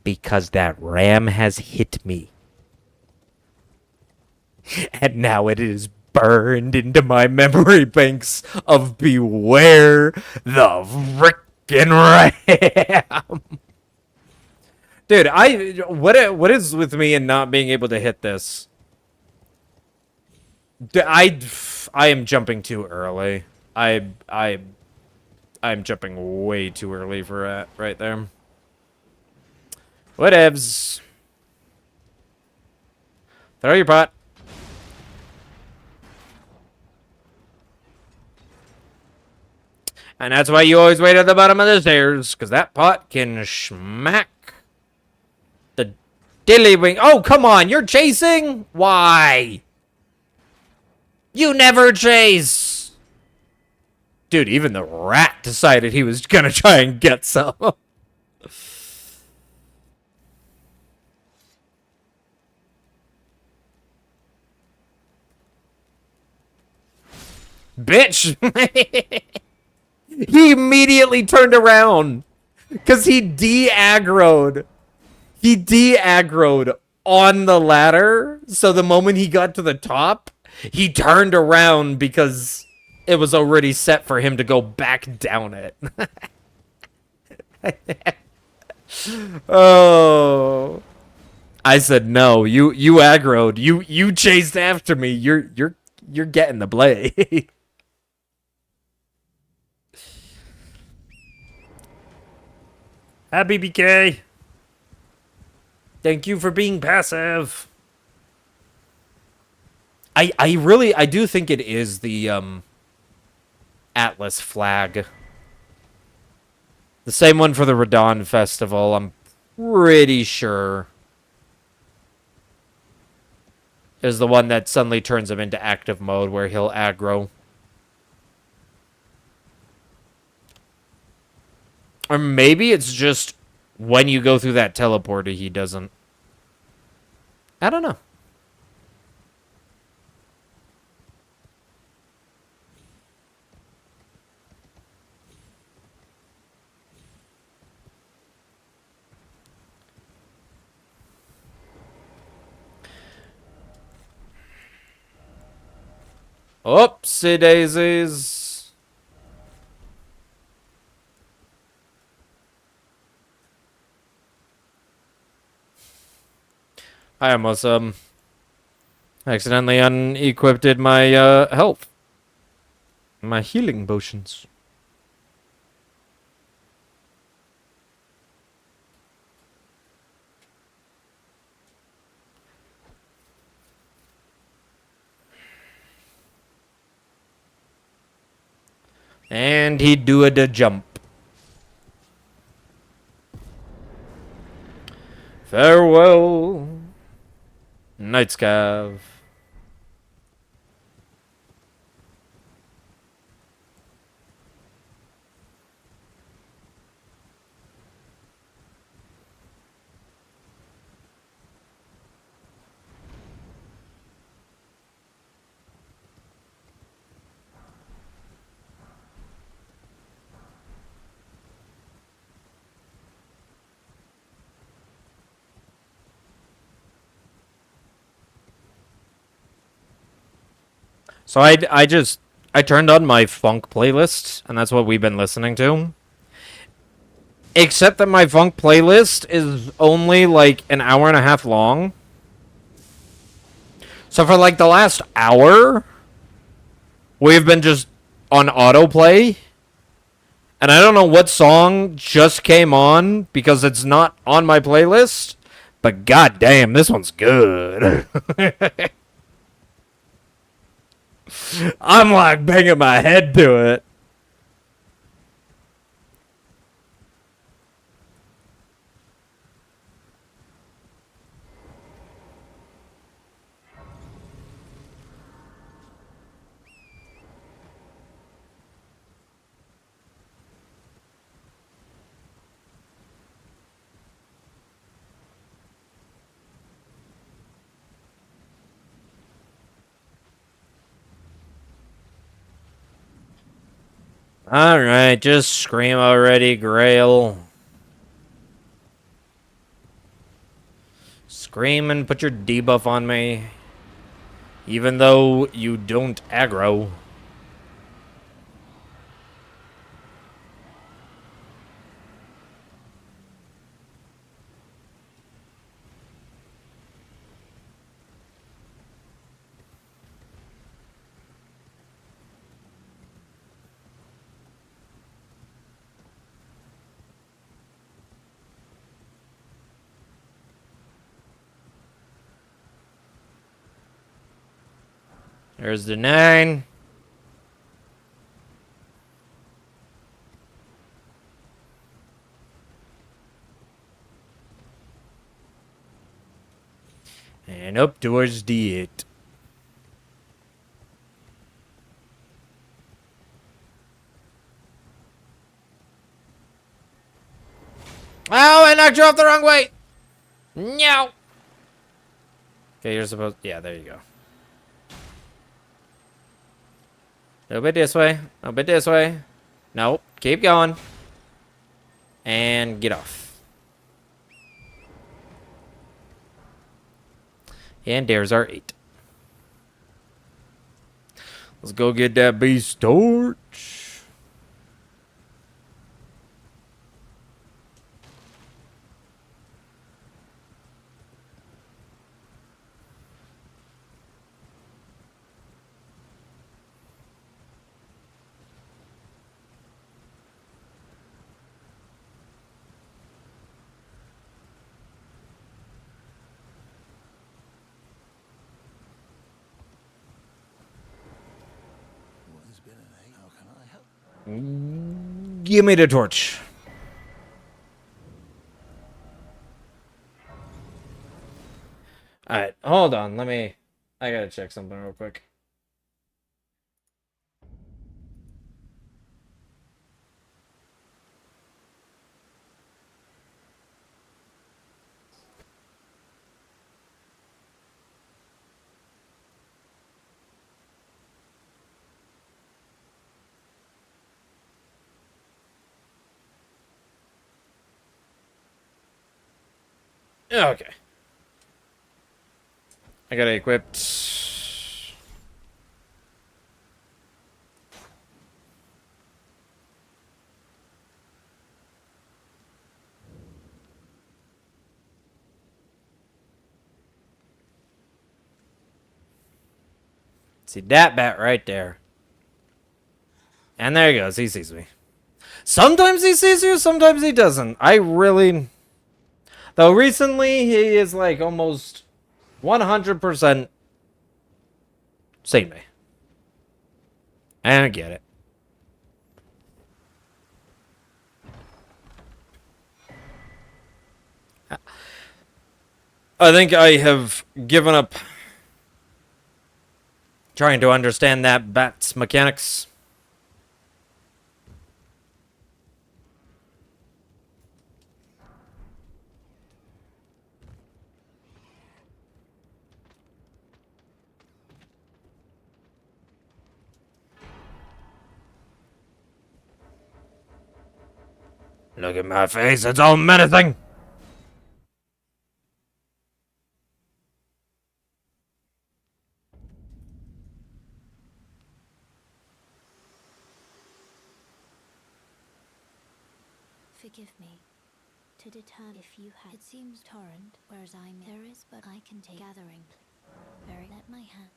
S1: Because that ram has hit me. And now it is burned into my memory banks of beware the frickin' ram. Dude, what is with me and not being able to hit this? I am jumping too early. I'm jumping way too early for that right there. Whatevs. Throw your pot. And that's why you always wait at the bottom of the stairs, because that pot can smack the dilly wing. Oh, come on, you're chasing? Why? You never chase. Dude, even the rat decided he was gonna try and get some. Bitch. He immediately turned around because he de-aggroed. He de-aggroed on the ladder. So the moment he got to the top, he turned around because it was already set for him to go back down it. Oh. I said no. You aggroed. You chased after me. You're getting the blade. Happy BK. Thank you for being passive. I do think it is the Atlas flag. The same one for the Radon Festival, I'm pretty sure. Is the one that suddenly turns him into active mode where he'll aggro. Or maybe it's just when you go through that teleporter, he doesn't. I don't know. Oopsie daisies. I almost accidentally unequipped my health. My healing potions. And he do the jump. Farewell, Night Scav. So I turned on my funk playlist, and that's what we've been listening to. Except that my funk playlist is only like an hour and a half long. So for like the last hour, we've been just on autoplay. And I don't know what song just came on because it's not on my playlist. But goddamn, this one's good. I'm like banging my head to it. Alright, just scream already, Grail. Scream and put your debuff on me. Even though you don't aggro. There's the 9. And up towards the 8. Oh, I knocked you off the wrong way! No! Okay, you're supposed... Yeah, there you go. A little bit this way. A little bit this way. Nope. Keep going. And get off. And there's our 8. Let's go get that beast torch.
S6: How can I help?
S1: Give me the torch. Alright, hold on. I gotta check something real quick. Okay. I got it equipped. See that bat right there. And there he goes. He sees me. Sometimes he sees you, sometimes he doesn't. I really... Though recently, he is like almost 100% seen me. And I get it. I think I have given up trying to understand that bat's mechanics. Look at my face, it's all menacing.
S3: Forgive me. To deter if you had. It seems torrent, whereas I'm there is, but I can take gathering. Very let my hand.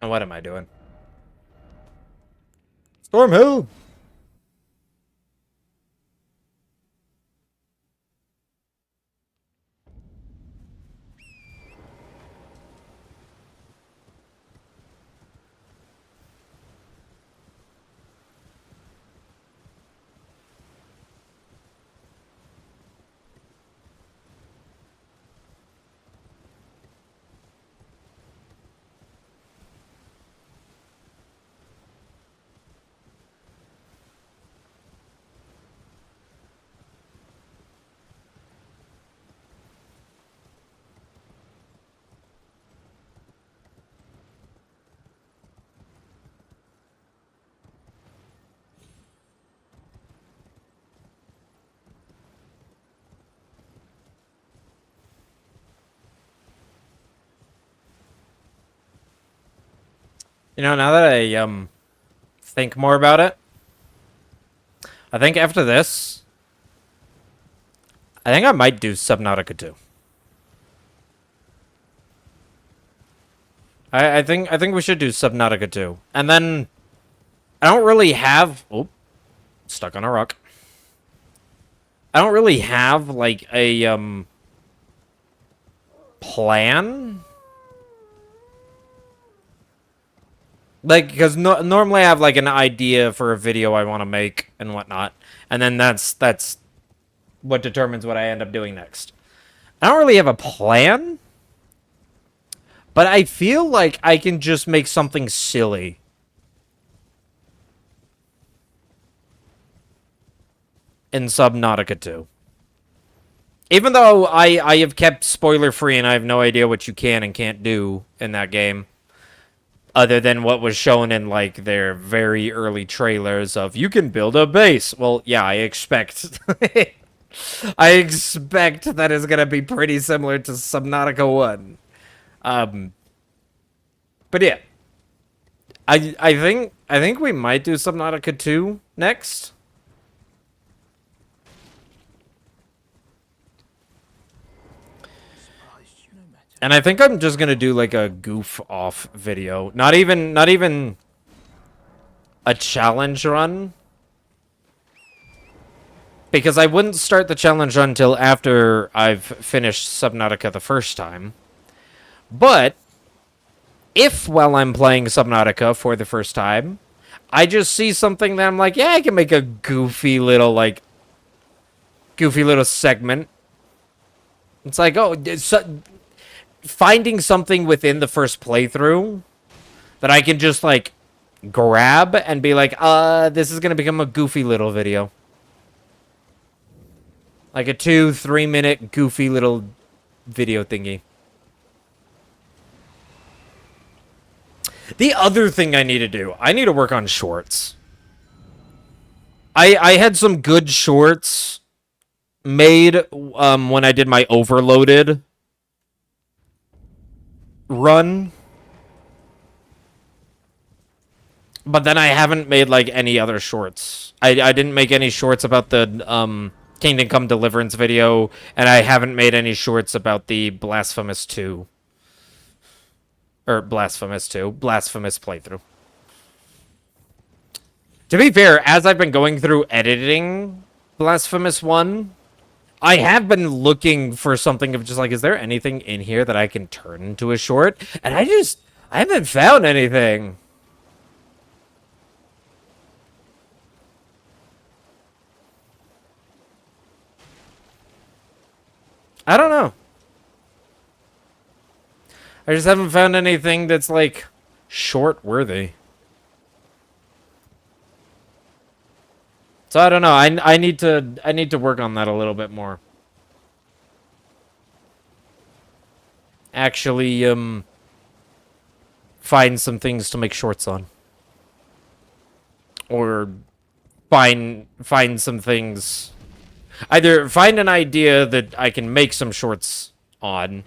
S1: And what am I doing? Stormhill! You know, now that I think more about it, I think after this, I think I might do Subnautica 2. I think we should do Subnautica 2. And then I don't really have stuck on a rock. I don't really have like a plan. Like, because normally I have like an idea for a video I want to make and whatnot, and then that's what determines what I end up doing next. I don't really have a plan, but I feel like I can just make something silly. In Subnautica 2. Even though I have kept spoiler free and I have no idea what you can and can't do in that game. Other than what was shown in, like, their very early trailers of, you can build a base. Well, yeah, I expect... I expect that is going to be pretty similar to Subnautica 1. But yeah. I think we might do Subnautica 2 next. And I think I'm just gonna do like a goof off video. Not even a challenge run. Because I wouldn't start the challenge run until after I've finished Subnautica the first time. But if while I'm playing Subnautica for the first time, I just see something that I'm like, yeah, I can make a goofy little segment. It's like, oh, finding something within the first playthrough that I can just, like, grab and be like, this is gonna become a goofy little video. Like a 2-3 minute goofy little video thingy. The other thing I need to do, I need to work on shorts. I had some good shorts made when I did my Overloaded run, but then I haven't made like any other shorts. I didn't make any shorts about the Kingdom Come Deliverance video, and I haven't made any shorts about the Blasphemous playthrough. To be fair, as I've been going through editing Blasphemous 1, I have been looking for something of just like, is there anything in here that I can turn into a short? And I haven't found anything. I don't know. I just haven't found anything that's like short worthy. So I don't know. I need to work on that a little bit more. Actually, find some things to make shorts on. Or find some things. Either find an idea that I can make some shorts on,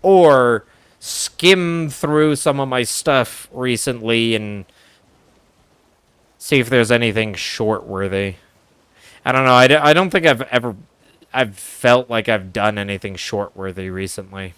S1: or skim through some of my stuff recently and see if there's anything short worthy. I don't know. I don't think I've felt like I've done anything short worthy recently.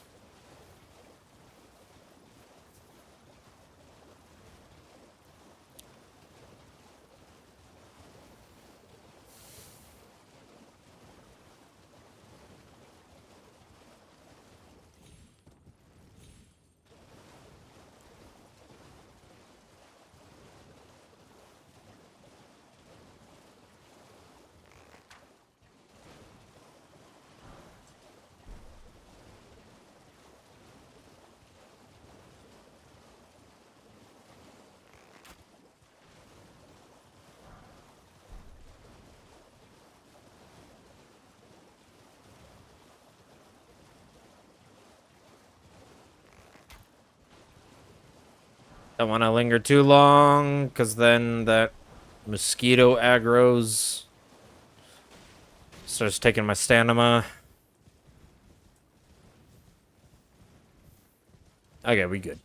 S1: Don't want to linger too long, because then that mosquito aggroes. Starts taking my stamina. Okay, we good.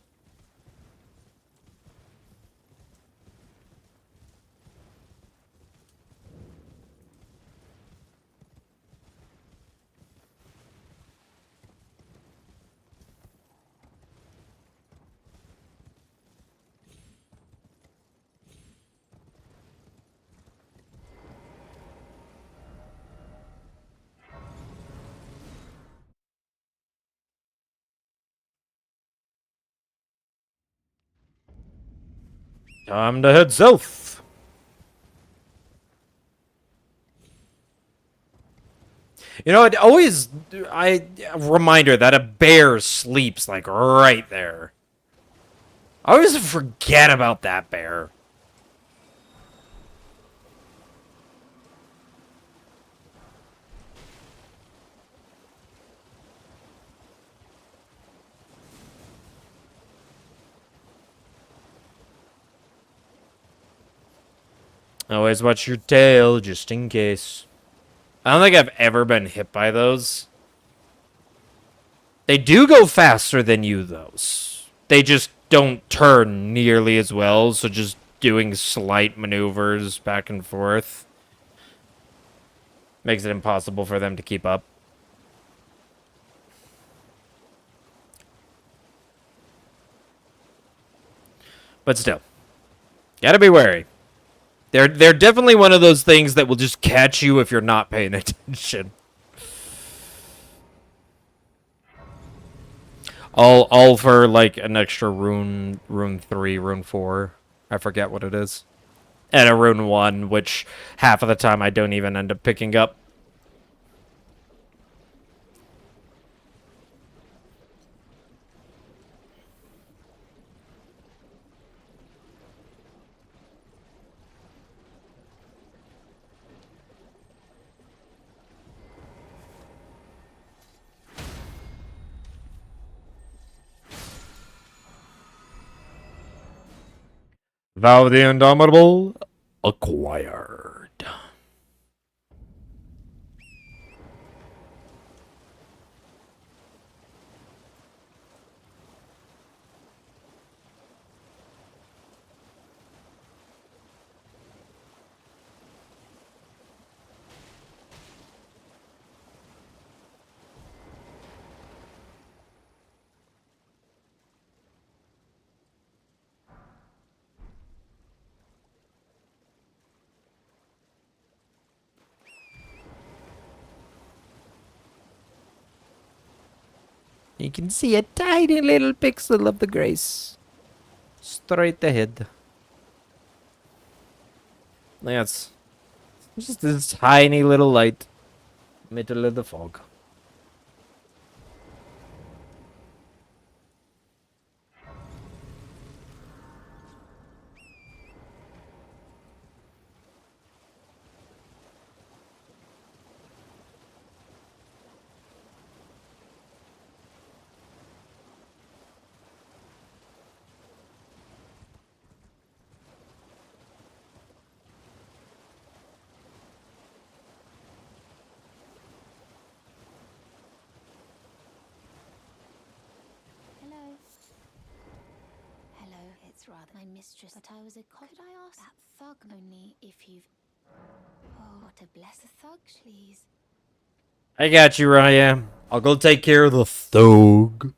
S1: Time to head south. You know, it always a reminder that a bear sleeps like right there. I always forget about that bear. Always watch your tail, just in case. I don't think I've ever been hit by those. They do go faster than you, though. They just don't turn nearly as well, so just doing slight maneuvers back and forth makes it impossible for them to keep up. But still, gotta be wary. They're definitely one of those things that will just catch you if you're not paying attention. All for like an extra rune 3, rune 4. I forget what it is. And a rune 1, which half of the time I don't even end up picking up. Vow of the Indomitable acquired. You can see a tiny little pixel of the grace. Straight ahead. That's just this tiny little light. Middle of the fog.
S3: Hello. Hello, it's rather my mistress, but I was a could I ask that thug only if you've oh to bless a thug, please.
S1: I got you, Raya. I'll go take care of the thug.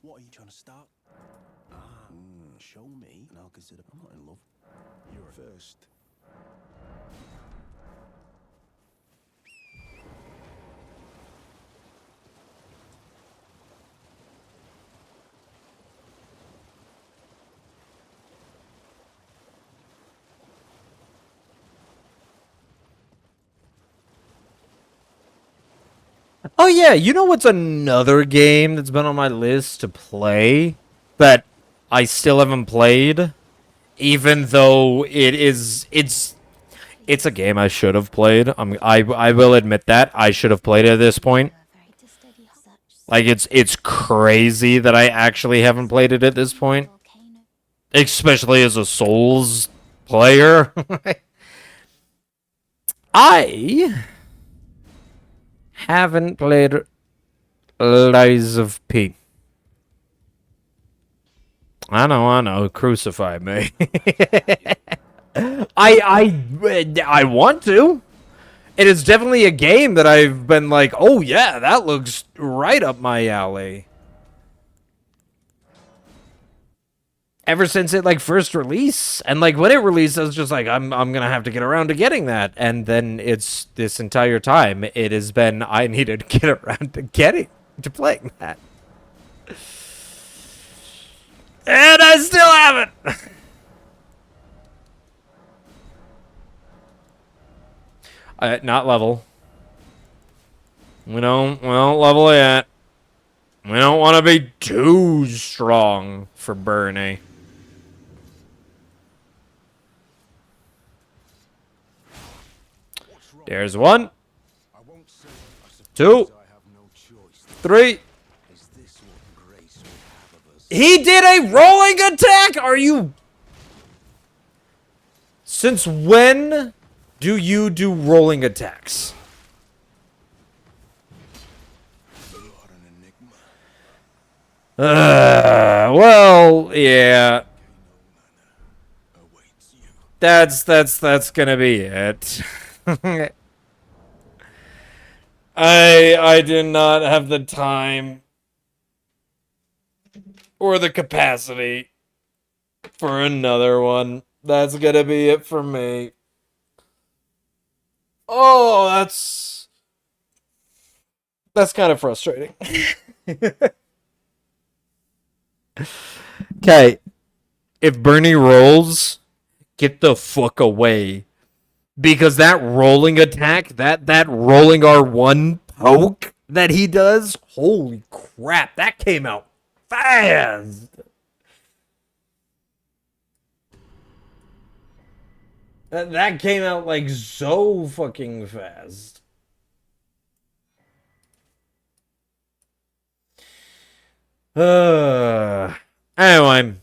S4: What are you trying to start? Show me, and I'll consider. I'm not in love. You're first.
S1: Oh yeah, you know what's another game that's been on my list to play that I still haven't played, even though it's a game I should have played. I will admit that I should have played it at this point.
S3: Very to steady such
S1: Like, it's crazy that I actually haven't played it at this point.
S3: Volcano.
S1: Especially as a Souls player. I haven't played Lies of P. I know. Crucify me. I want to. It is definitely a game that I've been like, oh yeah, that looks right up my alley. Ever since it like first release, and like when it released, I was just like, I'm gonna have to get around to getting that, and then it's this entire time it has been I needed to get around to playing that, and I still haven't. Not level. We don't level yet. We don't want to be too strong for Bernie. There's one,
S4: I won't say I suppose
S1: two,
S4: I have no choice.
S1: 3.
S4: Is this what grace would have of us?
S1: He did a rolling attack? Are you... Since when do you do rolling attacks?
S4: You are an enigma.
S1: Well, yeah.
S4: Awaits you.
S1: That's gonna be it. I did not have the time or the capacity for another one. That's gonna be it for me. Oh, that's kind of frustrating. Okay, if Bernie rolls, get the fuck away. Because that rolling attack, that rolling R1 poke that he does, holy crap, that came out fast. That came out like so fucking fast. Anyway,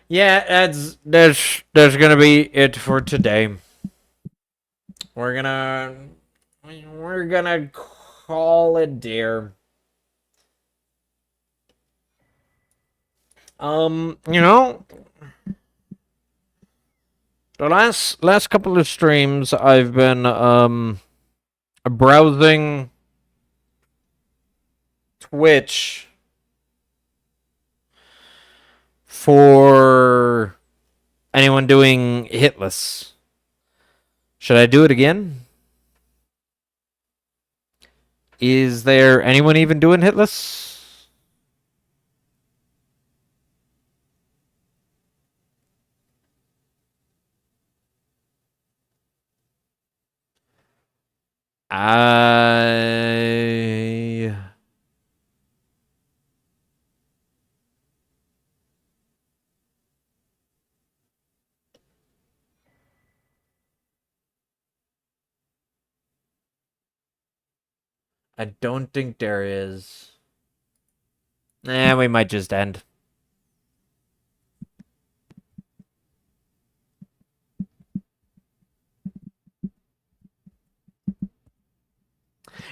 S1: yeah, that's gonna be it for today. We're gonna call it dear. You know, the last couple of streams I've been browsing Twitch for anyone doing Hitless. Should I do it again? Is there anyone even doing Hitless? I don't think there is. We might just end.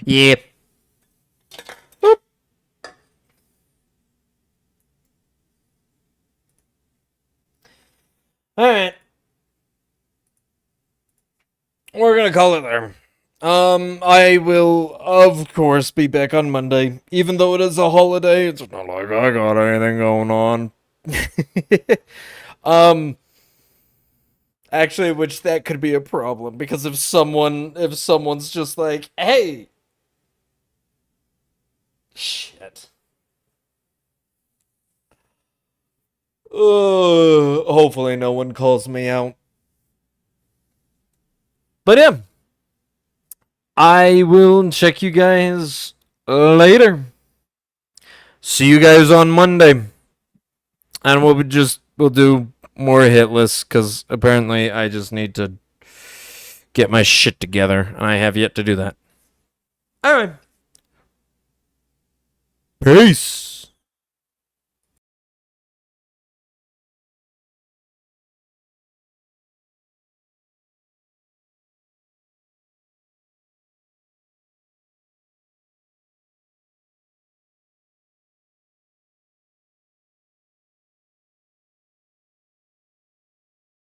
S1: Yep. Boop. All right. We're gonna call it there. I will, of course, be back on Monday. Even though it is a holiday, it's not like I got anything going on. Actually, which that could be a problem, because if someone's just like, hey, shit. Hopefully no one calls me out. But yeah. I will check you guys later. See you guys on Monday. And we'll do more Hitless, because apparently I just need to get my shit together, and I have yet to do that. Alright. Peace.